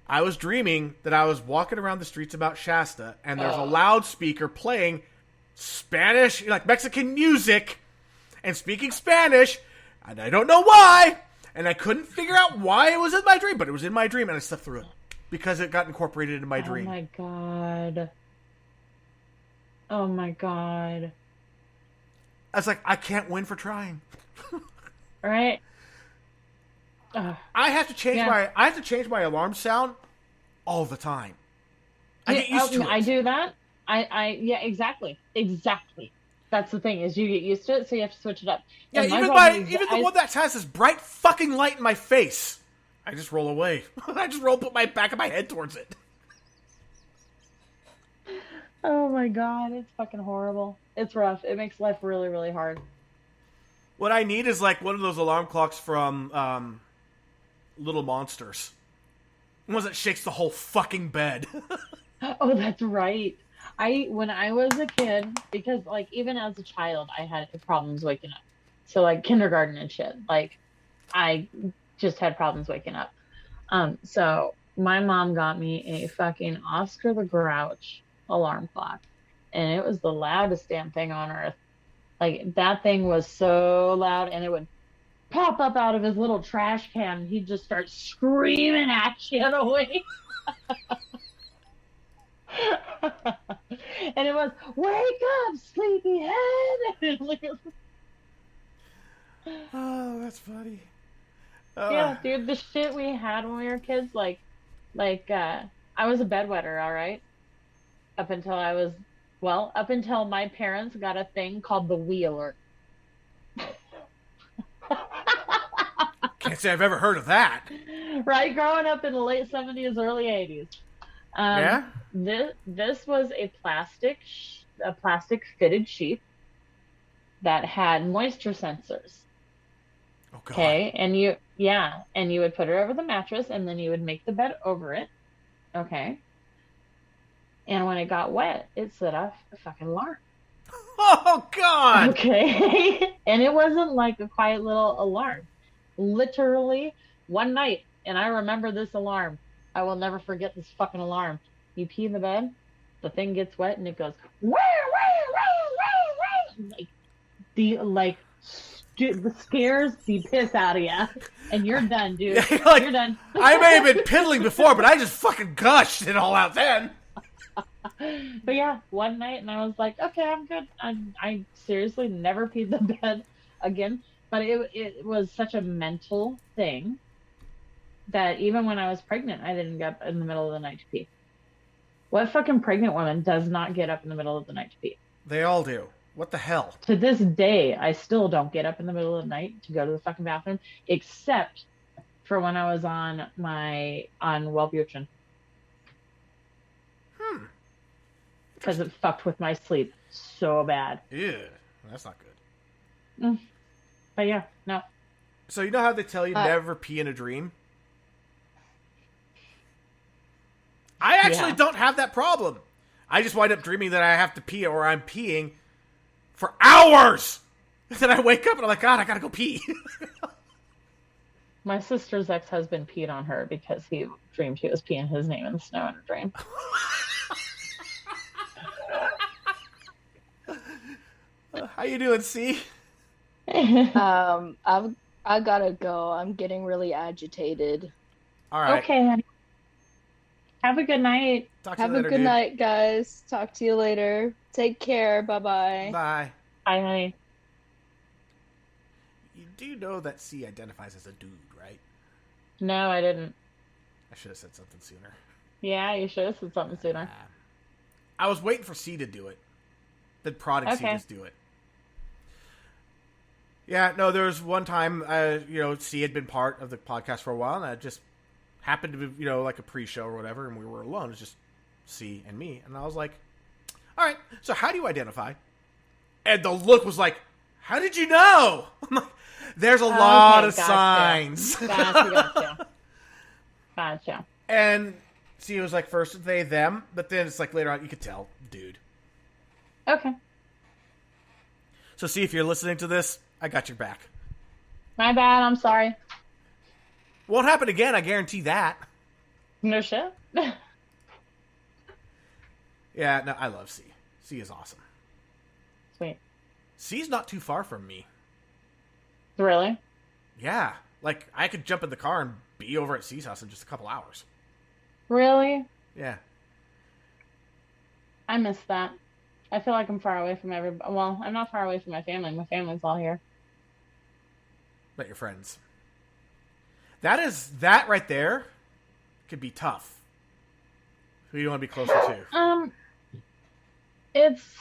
I was dreaming that I was walking around the streets about Shasta, and there's a loudspeaker playing Spanish, like Mexican music, and speaking Spanish, and I don't know why, and I couldn't figure out why it was in my dream, but it was in my dream, and I slept through it, because it got incorporated in my dream. Oh my god. Oh my god. I was like, I can't win for trying. Right? I have to change my alarm sound all the time. I get used to it. I do that. Yeah, exactly. That's the thing, is you get used to it, so you have to switch it up. Yeah, And even the one that has this bright fucking light in my face, I just roll away. I just put my back of my head towards it. Oh my god, it's fucking horrible. It's rough. It makes life really, really hard. What I need is like one of those alarm clocks from Little Monsters. Ones that shakes the whole fucking bed. Oh, that's right. When I was a kid, because like even as a child, I had problems waking up. So like kindergarten and shit, like I just had problems waking up. So my mom got me a fucking Oscar the Grouch alarm clock, and it was the loudest damn thing on earth. Like that thing was so loud, and it would pop up out of his little trash can, and he'd just start screaming at you in a way. And it was, "Wake up, sleepyhead!" Oh, that's funny. Yeah, dude, the shit we had when we were kids, like, I was a bedwetter, all right, up until my parents got a thing called the Wheeler. Can't say I've ever heard of that. Right, growing up in the late 70s, early 80s. Yeah? This was a plastic fitted sheet that had moisture sensors. Oh, God. Okay, and you would put it over the mattress, and then you would make the bed over it. Okay. And when it got wet, it set off a fucking alarm. Oh, God! Okay. And it wasn't like a quiet little alarm. Literally, one night, and I remember this alarm. I will never forget this fucking alarm. You pee in the bed, the thing gets wet, and it goes, "Wah, wah, wah, wah, wah." The scares the piss out of you, and you're done, dude. Like, you're done. I may have been piddling before, but I just fucking gushed it all out then. But yeah, one night, and I was like, okay, I'm good. I seriously never peed the bed again. But it was such a mental thing that even when I was pregnant, I didn't get up in the middle of the night to pee. What fucking pregnant woman does not get up in the middle of the night to pee? They all do. What the hell? To this day, I still don't get up in the middle of the night to go to the fucking bathroom, except for when I was on Wellbutrin. Because it fucked with my sleep so bad. Ew, that's not good. But yeah, no. So you know how they tell you never pee in a dream? I actually don't have that problem. I just wind up dreaming that I have to pee or I'm peeing for hours. And then I wake up and I'm like, God, I gotta go pee. My sister's ex-husband peed on her because he dreamed he was peeing his name in the snow in a dream. How you doing, C? I gotta go. I'm getting really agitated. All right. Okay, honey. Have a good night. Talk to you Have later, a good dude. night, guys. Talk to you later. Take care. Bye-bye. Bye. Bye, honey. You do know that C identifies as a dude, right? No, I didn't. I should have said something sooner. Yeah, you should have said something sooner. I was waiting for C to do it. Then prodding C to do it. Yeah, no, there was one time, C had been part of the podcast for a while, and I just happened to be, like a pre-show or whatever, and we were alone. It was just C and me. And I was like, all right, so how do you identify? And the look was like, how did you know? I'm like, there's a lot of signs. Gotcha. And C was like, first they, them, but then it's like later on, you could tell, dude. Okay. So C, if you're listening to this, I got your back. My bad, I'm sorry. Won't happen again, I guarantee that. No shit. Yeah, no, I love C. C is awesome. Sweet. C's not too far from me. Really? Yeah. Like, I could jump in the car and be over at C's house in just a couple hours. Really? Yeah. I miss that. I feel like I'm far away from everybody. Well, I'm not far away from my family. My family's all here. But your friends. That right there could be tough. Who do you want to be closer to? It's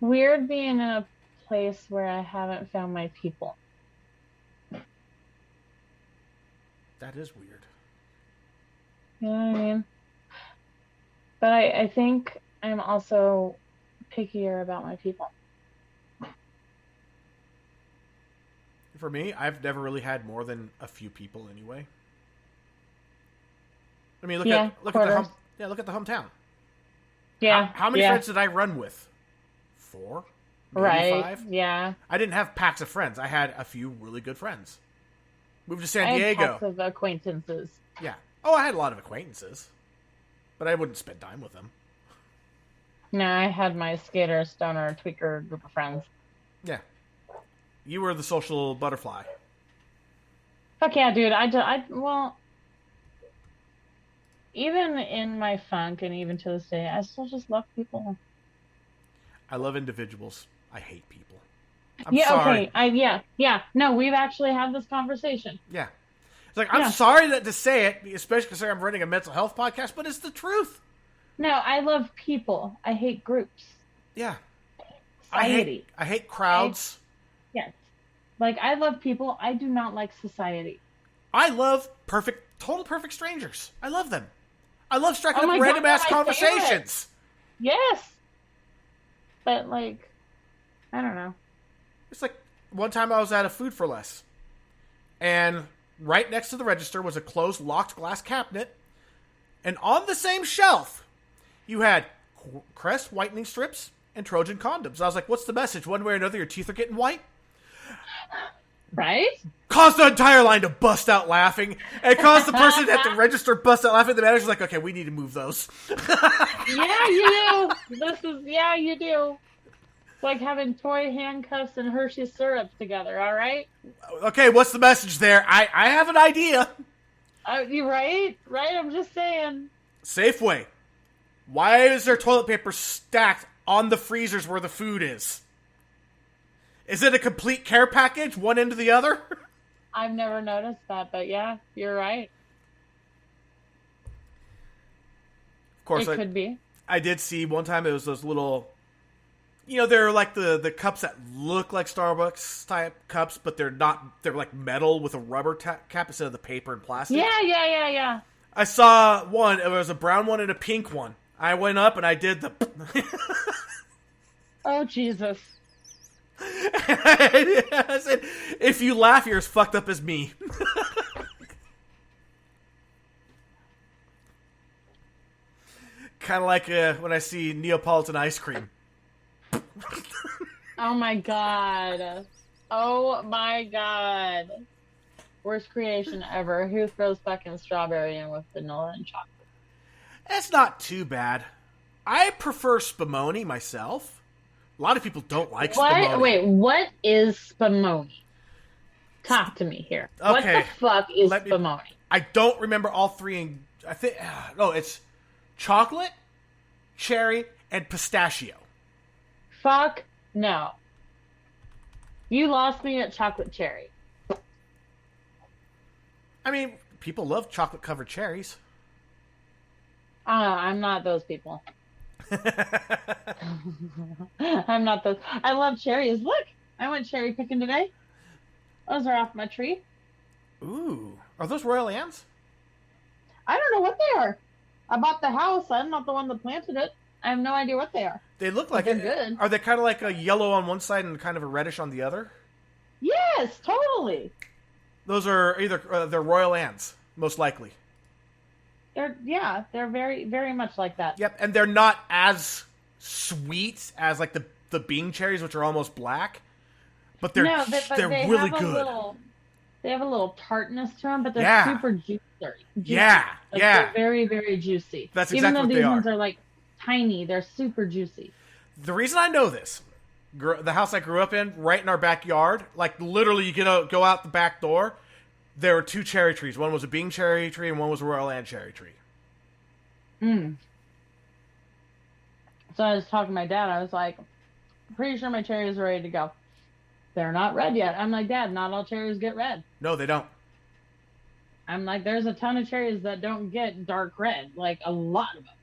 weird being in a place where I haven't found my people. That is weird. You know what I mean? But I think I'm also pickier about my people. For me, I've never really had more than a few people anyway. I mean, look Yeah, at the quarters. look at the hometown. Yeah. How many yeah. friends did I run with? 4, maybe Right. 5. Yeah. I didn't have packs of friends. I had a few really good friends. Moved to San I had Diego. lots of acquaintances. Yeah. Oh, I had a lot of acquaintances, but I wouldn't spend time with them. No, I had my skater, stoner, tweaker group of friends. Yeah. You were the social butterfly. Fuck yeah, dude. Well, even in my funk and even to this day, I still just love people. I love individuals. I hate people. I'm Yeah, sorry. okay. Yeah. No, we've actually had this conversation. Yeah. It's like, I'm sorry to say it, especially considering I'm running a mental health podcast, but it's the truth. No, I love people. I hate groups. Yeah. Society. I hate crowds. Yes. Like, I love people. I do not like society. I love total perfect strangers. I love them. I love striking Oh up my random God, ass they're my conversations. Yes. But, like, I don't know. It's like one time I was at a Food for Less, and right next to the register was a closed, locked glass cabinet, and on the same shelf, you had Crest whitening strips and Trojan condoms. I was like, what's the message? One way or another, your teeth are getting white? Right? Caused the entire line to bust out laughing, and caused the person at the register bust out laughing. The manager's like, okay, we need to move those. Yeah, you do. You do. It's like having toy handcuffs and Hershey syrup together, all right? Okay, what's the message there? I have an idea. You right? Right? I'm just saying. Safeway. Why is there toilet paper stacked on the freezers where the food is? Is it a complete care package, one end to the other? I've never noticed that, but yeah, you're right. Of course, It could be. I did see one time it was those little, they're like the cups that look like Starbucks type cups, but they're not. They're like metal with a rubber cap instead of the paper and plastic. Yeah. I saw one. It was a brown one and a pink one. I went up and I did the. Oh, Jesus. I said, if you laugh, you're as fucked up as me. Kind of like when I see Neapolitan ice cream. Oh my god. Oh my god. Worst creation ever. Who throws fucking strawberry in with vanilla and chocolate? It's not too bad. I prefer spumoni myself. A lot of people don't like spumoni. Wait, what is spumoni? Talk to me here. Okay. What the fuck is spumoni? I don't remember all three. I think no, it's chocolate, cherry, and pistachio. Fuck no. You lost me at chocolate cherry. I mean, people love chocolate-covered cherries. I'm not those people. I'm not those. I love cherries. Look, I went cherry picking today. Those are off my tree. Ooh. Are those Royal Anns? I don't know what they are. I bought the house. I'm not the one that planted it. I have no idea what they are. They look like They're it. good. Are they kind of like a yellow on one side and kind of a reddish on the other? Yes, totally. Those are either they're Royal Anns, most likely. They're very, very much like that. Yep, and they're not as sweet as like the Bing cherries, which are almost black, but they're they're they really have good. They have a little tartness to them, but they're Yeah. super juicy. Yeah, Like, yeah. They're very, very juicy. That's Even exactly though what these they ones are. are like tiny, they're super juicy. The reason I know this, the house I grew up in, right in our backyard, like literally you go out the back door, there were 2 cherry trees. One was a Bing cherry tree and one was a Royal Ann cherry tree. So I was talking to my dad. I was like, pretty sure my cherries are ready to go. They're not red yet. I'm like, Dad, not all cherries get red. No, they don't. I'm like, there's a ton of cherries that don't get dark red. Like, a lot of them.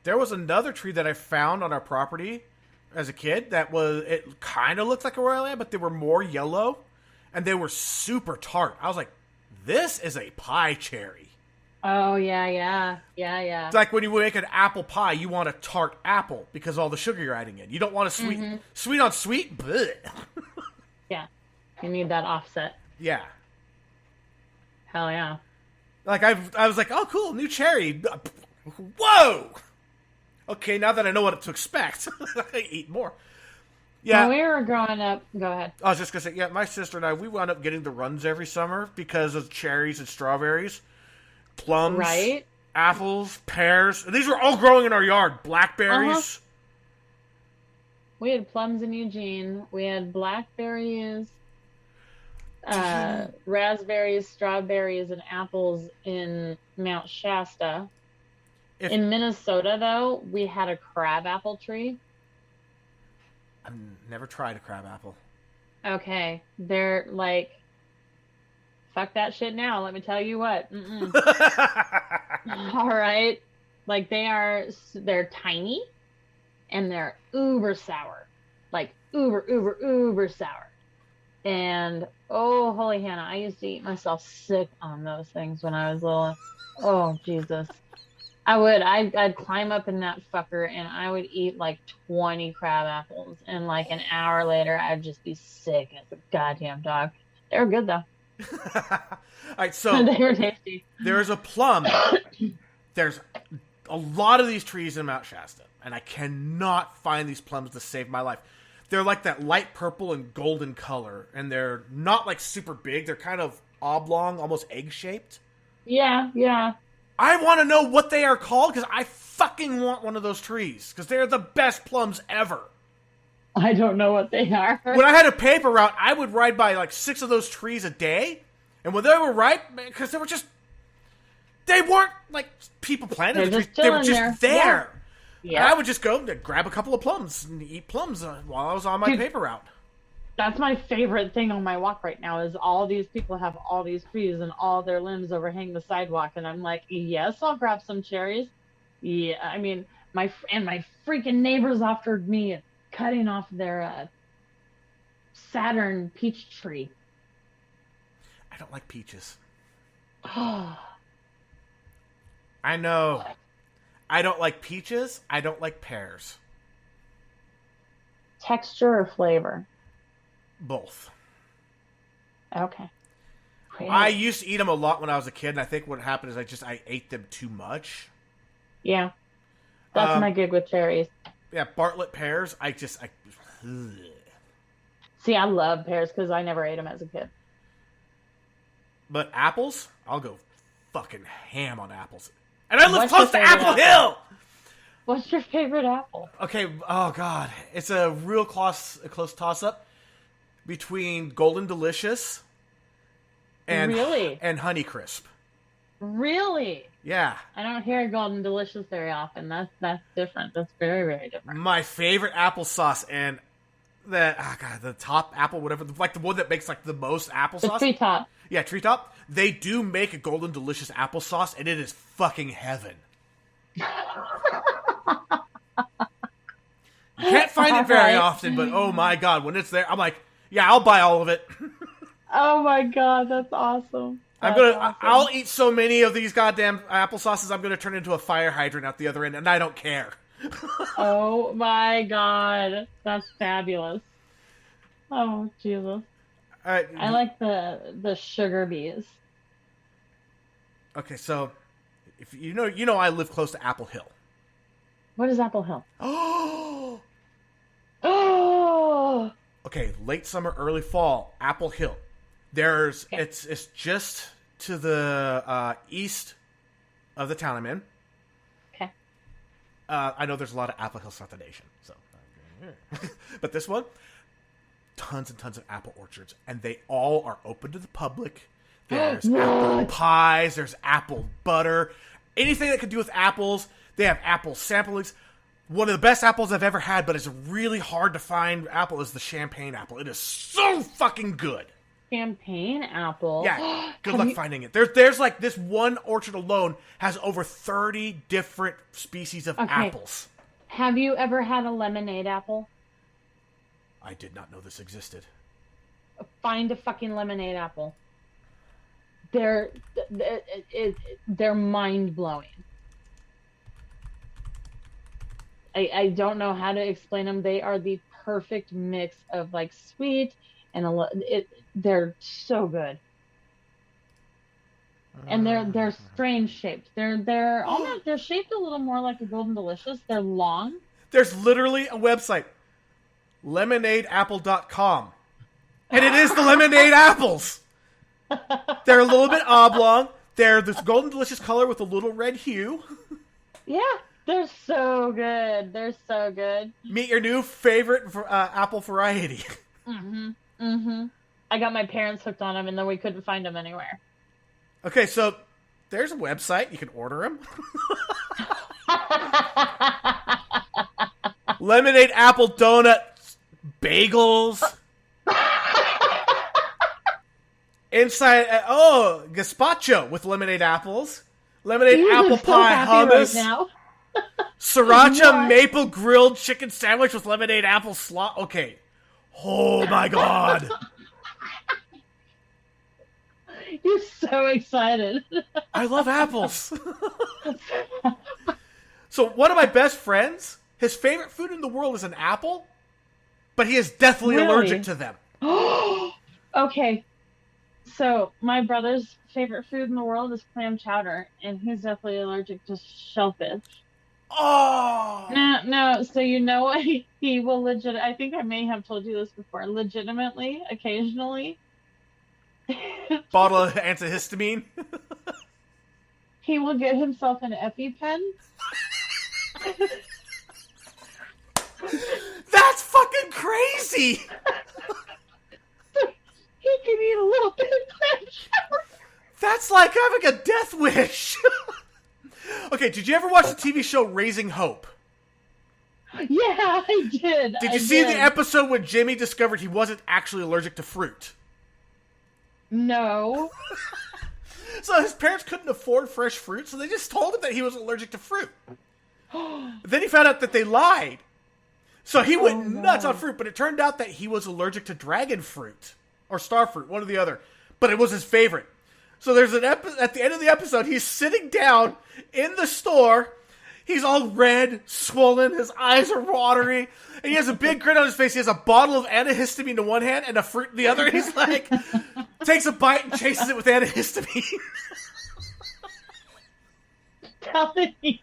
There was another tree that I found on our property as a kid it kind of looked like a Royal Ann, but they were more yellow, and they were super tart. I was like, this is a pie cherry. Oh, yeah. It's like when you make an apple pie, you want a tart apple because all the sugar you're adding in. You don't want a sweet on sweet. Blech. Yeah. You need that offset. Yeah. Hell yeah. Like I was like, oh cool, new cherry. Whoa. Okay, now that I know what to expect, I eat more. Yeah. When we were growing up, go ahead. I was just gonna say, yeah, my sister and I, we wound up getting the runs every summer because of cherries and strawberries, plums, Right? apples, pears. These were all growing in our yard. Blackberries. We had plums in Eugene. We had blackberries, raspberries, strawberries, and apples in Mount Shasta. In Minnesota, though, we had a crabapple tree. I've never tried a crabapple. Okay, they're like, fuck that shit now. Let me tell you what. All right, like they're tiny, and they're uber sour, like uber sour. And oh, holy Hannah, I used to eat myself sick on those things when I was little. Oh Jesus. I'd climb up in that fucker and I would eat like 20 crab apples, and like an hour later I'd just be sick as a goddamn dog. They were good though. All right, so they were tasty. There's a plum. There's a lot of these trees in Mount Shasta, and I cannot find these plums to save my life. They're like that light purple and golden color, and they're not like super big. They're kind of oblong, almost egg-shaped. Yeah. I want to know what they are called, because I fucking want one of those trees, because they're the best plums ever. I don't know what they are. When I had a paper route, I would ride by like 6 of those trees a day, and when they were ripe, because they weren't like people planted the trees, they were just there. Yeah. And I would just go and grab a couple of plums and eat plums while I was on my paper route. That's my favorite thing on my walk right now is all these people have all these trees and all their limbs overhang the sidewalk. And I'm like, yes, I'll grab some cherries. Yeah, I mean, my freaking neighbors offered me cutting off their Saturn peach tree. I don't like peaches. Oh. I know. I don't like peaches. I don't like pears. Texture or flavor? Both. Okay. Great. I used to eat them a lot when I was a kid, and I think what happened is I ate them too much. Yeah. That's my gig with cherries. Yeah, Bartlett pears, See, I love pears because I never ate them as a kid. But apples, I'll go fucking ham on apples. And I live close to Apple Hill! What's your favorite apple? Okay, oh god. It's a real close toss-up between Golden Delicious and Honeycrisp. Really? Yeah. I don't hear Golden Delicious very often. That's different. That's very, very different. My favorite applesauce, and the top apple, whatever, like the one that makes like the most applesauce. The Treetop. Yeah, Treetop. They do make a Golden Delicious applesauce, and it is fucking heaven. You can't find it very often, but oh my god, when it's there, I'm like, yeah, I'll buy all of it. Oh my god, that's awesome. I'll eat so many of these goddamn applesauces, I'm gonna turn into a fire hydrant out the other end, and I don't care. Oh my god, that's fabulous. Oh Jesus. I like the sugar bees. Okay, so if you know I live close to Apple Hill. What is Apple Hill? Oh. Oh. Okay, late summer, early fall, Apple Hill. It's just to the east of the town I'm in. Okay. I know there's a lot of Apple Hill throughout the nation, so. But this one, tons and tons of apple orchards, and they all are open to the public. There's apple pies, there's apple butter, anything that could do with apples. They have apple samplings. One of the best apples I've ever had, but it's really hard to find apple, is the champagne apple. It is so fucking good. Champagne apple? Yeah, good luck finding it. There's like this one orchard alone has over 30 different species of apples. Have you ever had a lemonade apple? I did not know this existed. Find a fucking lemonade apple. They're mind-blowing. I don't know how to explain them. They are the perfect mix of like sweet and they're so good. and they're strange shaped. They're almost they're shaped a little more like a Golden Delicious. They're long. There's literally a website, lemonadeapple.com, and it is the lemonade apples. They're a little bit oblong. They're this Golden Delicious color with a little red hue. Yeah, they're so good. They're so good. Meet your new favorite apple variety. I got my parents hooked on them, and then we couldn't find them anywhere. Okay, so there's a website. You can order them. Lemonade apple donuts, bagels. Inside, gazpacho with lemonade apples. Lemonade You apple look so pie happy hummus. right now. Sriracha What? maple grilled chicken sandwich with lemonade apple slot. Okay. Oh my god. You're so excited. I love apples. So one of my best friends, his favorite food in the world is an apple, but he is deathly Really? allergic to them. Okay. So my brother's favorite food in the world is clam chowder, and he's definitely allergic to shellfish. Oh. No. So you know what? He will legit. I think I may have told you this before. Legitimately, occasionally, Bottle of antihistamine. he will get himself an EpiPen. That's fucking crazy. He can eat a little bit of clam chowder. That's like having a death wish. Okay, did you ever watch the TV show Raising Hope? Yeah, I did. Did you see the episode when Jimmy discovered he wasn't actually allergic to fruit? No. So his parents couldn't afford fresh fruit, so they just told him that he was allergic to fruit. Then he found out that they lied. So he went nuts on fruit, but it turned out that he was allergic to dragon fruit. Or star fruit, one or the other. But it was his favorite. So there's at the end of the episode, he's sitting down in the store. He's all red, swollen, his eyes are watery, and he has a big grin on his face. He has a bottle of antihistamine in one hand and a fruit in the other, and he's like, takes a bite and chases it with antihistamine. Telling you.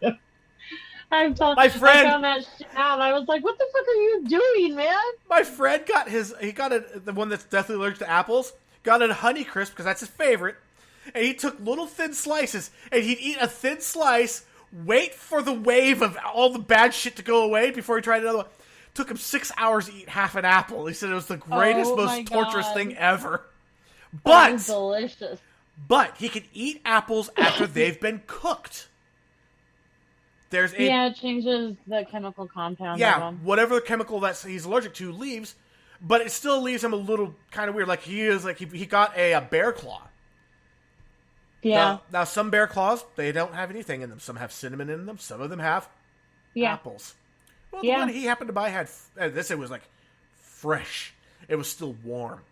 I'm telling My friend- I found that shit out. I was like, what the fuck are you doing, man? My friend got the one that's deathly allergic to apples, got a Honeycrisp, because that's his favorite, and he took little thin slices, and he'd eat a thin slice, wait for the wave of all the bad shit to go away before he tried another one. Took him 6 hours to eat half an apple. He said it was the greatest, Oh my most torturous God. thing ever. That was But, delicious. but he can eat apples after they've been cooked. There's a Yeah, it changes the chemical compound of yeah, them. whatever chemical that he's allergic to leaves, but it still leaves him a little kind of weird. Like he got a bear claw. Yeah. Now some bear claws, they don't have anything in them. Some have cinnamon in them. Some of them have Yeah. apples. Well, the Yeah. one he happened to buy had it was like fresh. It was still warm.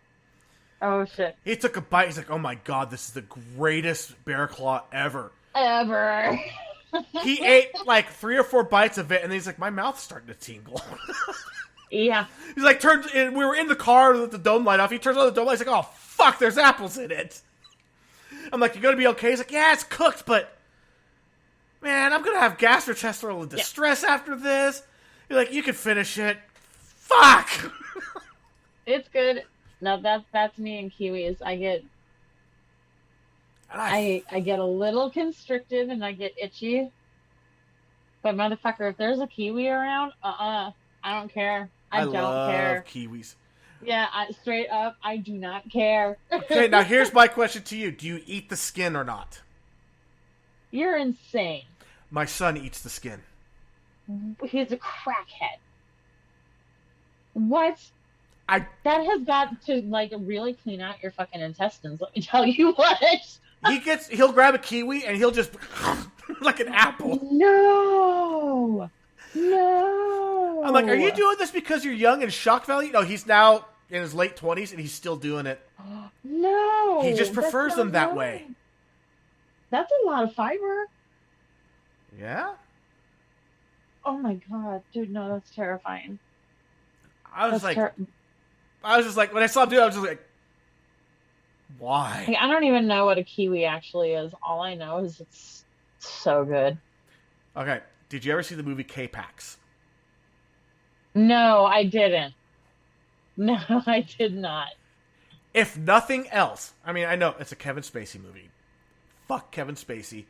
Oh, shit. He took a bite. He's like, "Oh my god, this is the greatest bear claw ever." Ever. He ate like 3 or 4 bites of it, and he's like, "My mouth's starting to tingle." Yeah. He's like, we were in the car with the dome light off. He turns on the dome light. He's like, "Oh fuck, there's apples in it." I'm like, "You gonna be okay?" He's like, "Yeah, it's cooked, but man, I'm gonna have gastrointestinal distress after this." You're like, "You can finish it." Fuck. It's good. No, that's me and kiwis. I get a little constricted and I get itchy. But motherfucker, if there's a kiwi around, I don't care. I don't love care. kiwis. Yeah, straight up, I do not care. Okay, now here's my question to you: do you eat the skin or not? You're insane. My son eats the skin. He's a crackhead. What? I That has got to like really clean out your fucking intestines. Let me tell you what. he'll grab a kiwi and he'll just like an apple. No. I'm like, "Are you doing this because you're young and shock value?" No, he's now in his late 20s and he's still doing it. No. He just that's prefers not them that right. way. That's a lot of fiber. Yeah? Oh my god, dude, no, that's terrifying. I was That's just like, when I saw him do it, I was just like, Why? Like, I don't even know what a kiwi actually is. All I know is it's so good. Okay, did you ever see the movie K-Pax? No, I didn't. No, I did not. If nothing else, I mean, I know it's a Kevin Spacey movie. Fuck Kevin Spacey.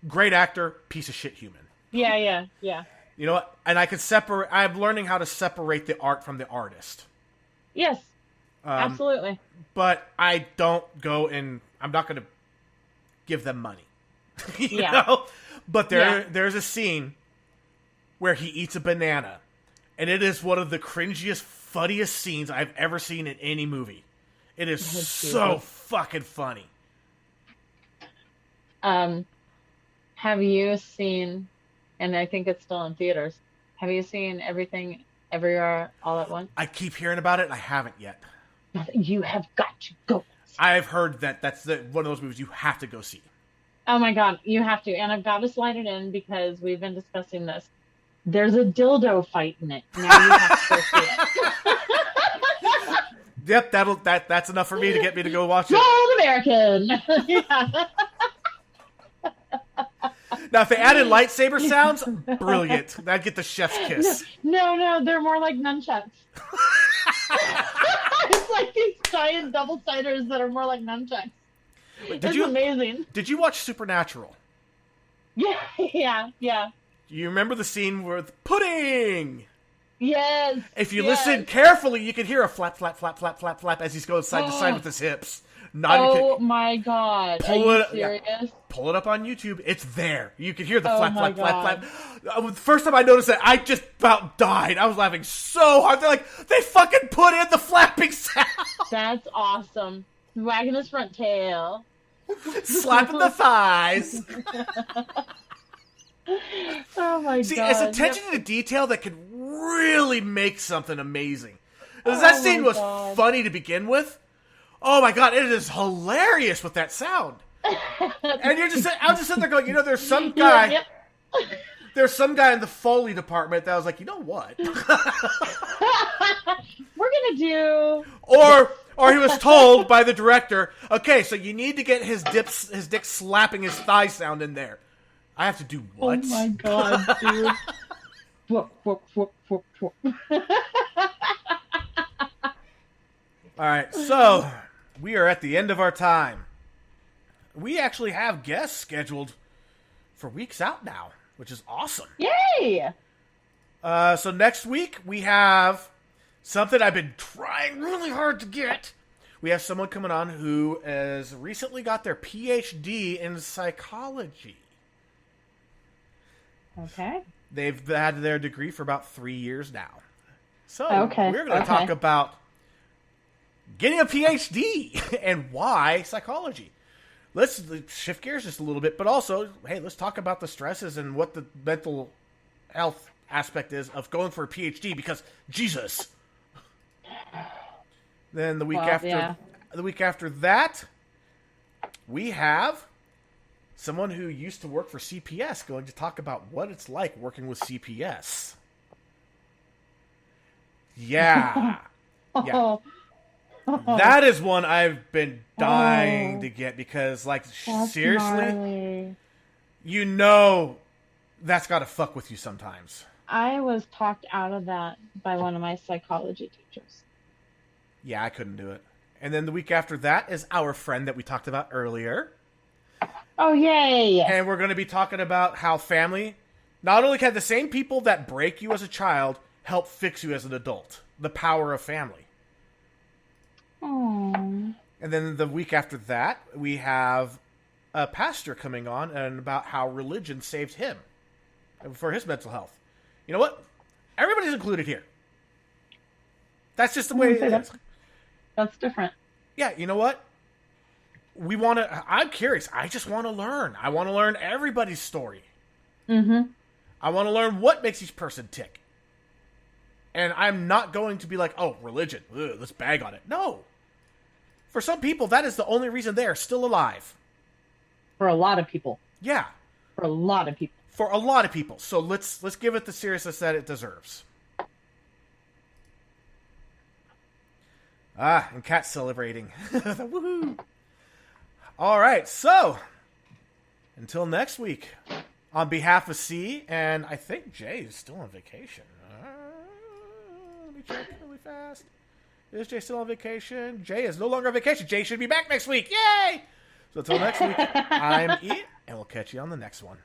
Great actor, piece of shit human. Yeah. You know what? And I'm learning how to separate the art from the artist. Yes, absolutely. But I don't go and I'm not going to give them money. you Yeah. know? But there's a scene where he eats a banana. And it is one of the cringiest, funniest scenes I've ever seen in any movie. It is so fucking funny. Have you seen, and I think it's still in theaters, have you seen Everything Everywhere All at Once? I keep hearing about it and I haven't yet. You have got to go. I've heard that that's one of those movies you have to go see. Oh my God, you have to. And I've got to slide it in because we've been discussing this. There's a dildo fight in it. Now you have to go see it. Yep, that's enough for me to get me to go watch it. Gold American. Yeah. Now, if they added lightsaber sounds, brilliant. I'd get the chef's kiss. No, they're more like nunchucks. It's like these giant double-siders that are more like nunchucks. It's amazing. Did you watch Supernatural? Yeah. You remember the scene with pudding? Yes. If you listen carefully, you can hear a flap, flap, flap, flap, flap, flap as he's going side to side with his hips. My God. Are you serious? Yeah. Pull it up on YouTube. It's there. You can hear the Oh flap, my flap, flap, flap. The first time I noticed that, I just about died. I was laughing so hard. They're like, they fucking put in the flapping sound. That's awesome. Wagging his front tail. Slapping the thighs. Oh my God. See, it's attention to detail that can really make something amazing. That scene was funny to begin with. Oh my God, it is hilarious with that sound. And I'm just sitting there going, there's some guy, there's some guy in the Foley department that was like, you know what? We're gonna do. Or he was told by the director, okay, so you need to get his dick slapping his thigh sound in there. I have to do what? Oh my God, dude. All right, so we are at the end of our time. We actually have guests scheduled for weeks out now, which is awesome. Yay! So next week we have something I've been trying really hard to get. We have someone coming on who has recently got their PhD in psychology. Okay. They've had their degree for about 3 years now. So we're going to talk about getting a PhD and why psychology. Let's shift gears just a little bit, but also, hey, let's talk about the stresses and what the mental health aspect is of going for a PhD, because Jesus. Then the week after that, we have someone who used to work for CPS going to talk about what it's like working with CPS. Yeah. Yeah. That is one I've been dying to get because, like, seriously, gnarly. That's got to fuck with you sometimes. I was talked out of that by one of my psychology teachers. Yeah, I couldn't do it. And then the week after that is our friend that we talked about earlier. Oh, yay! And we're going to be talking about how family, not only can the same people that break you as a child help fix you as an adult. The power of family. Aww. And then the week after that, we have a pastor coming on and about how religion saved him for his mental health. You know what? Everybody's included here. That's just the way it is. That's different. Yeah, you know what? I'm curious. I just want to learn. I want to learn everybody's story. Mm-hmm. I want to learn what makes each person tick. And I'm not going to be like, oh, religion, ugh, let's bag on it. No. For some people, that is the only reason they are still alive. For a lot of people. Yeah. For a lot of people. For a lot of people. So let's give it the seriousness that it deserves. And Kat's celebrating. Woohoo! All right, so until next week, on behalf of C, and I think Jay is still on vacation. Let me check really fast. Is Jay still on vacation? Jay is no longer on vacation. Jay should be back next week. Yay! So until next week, I'm E, and we'll catch you on the next one.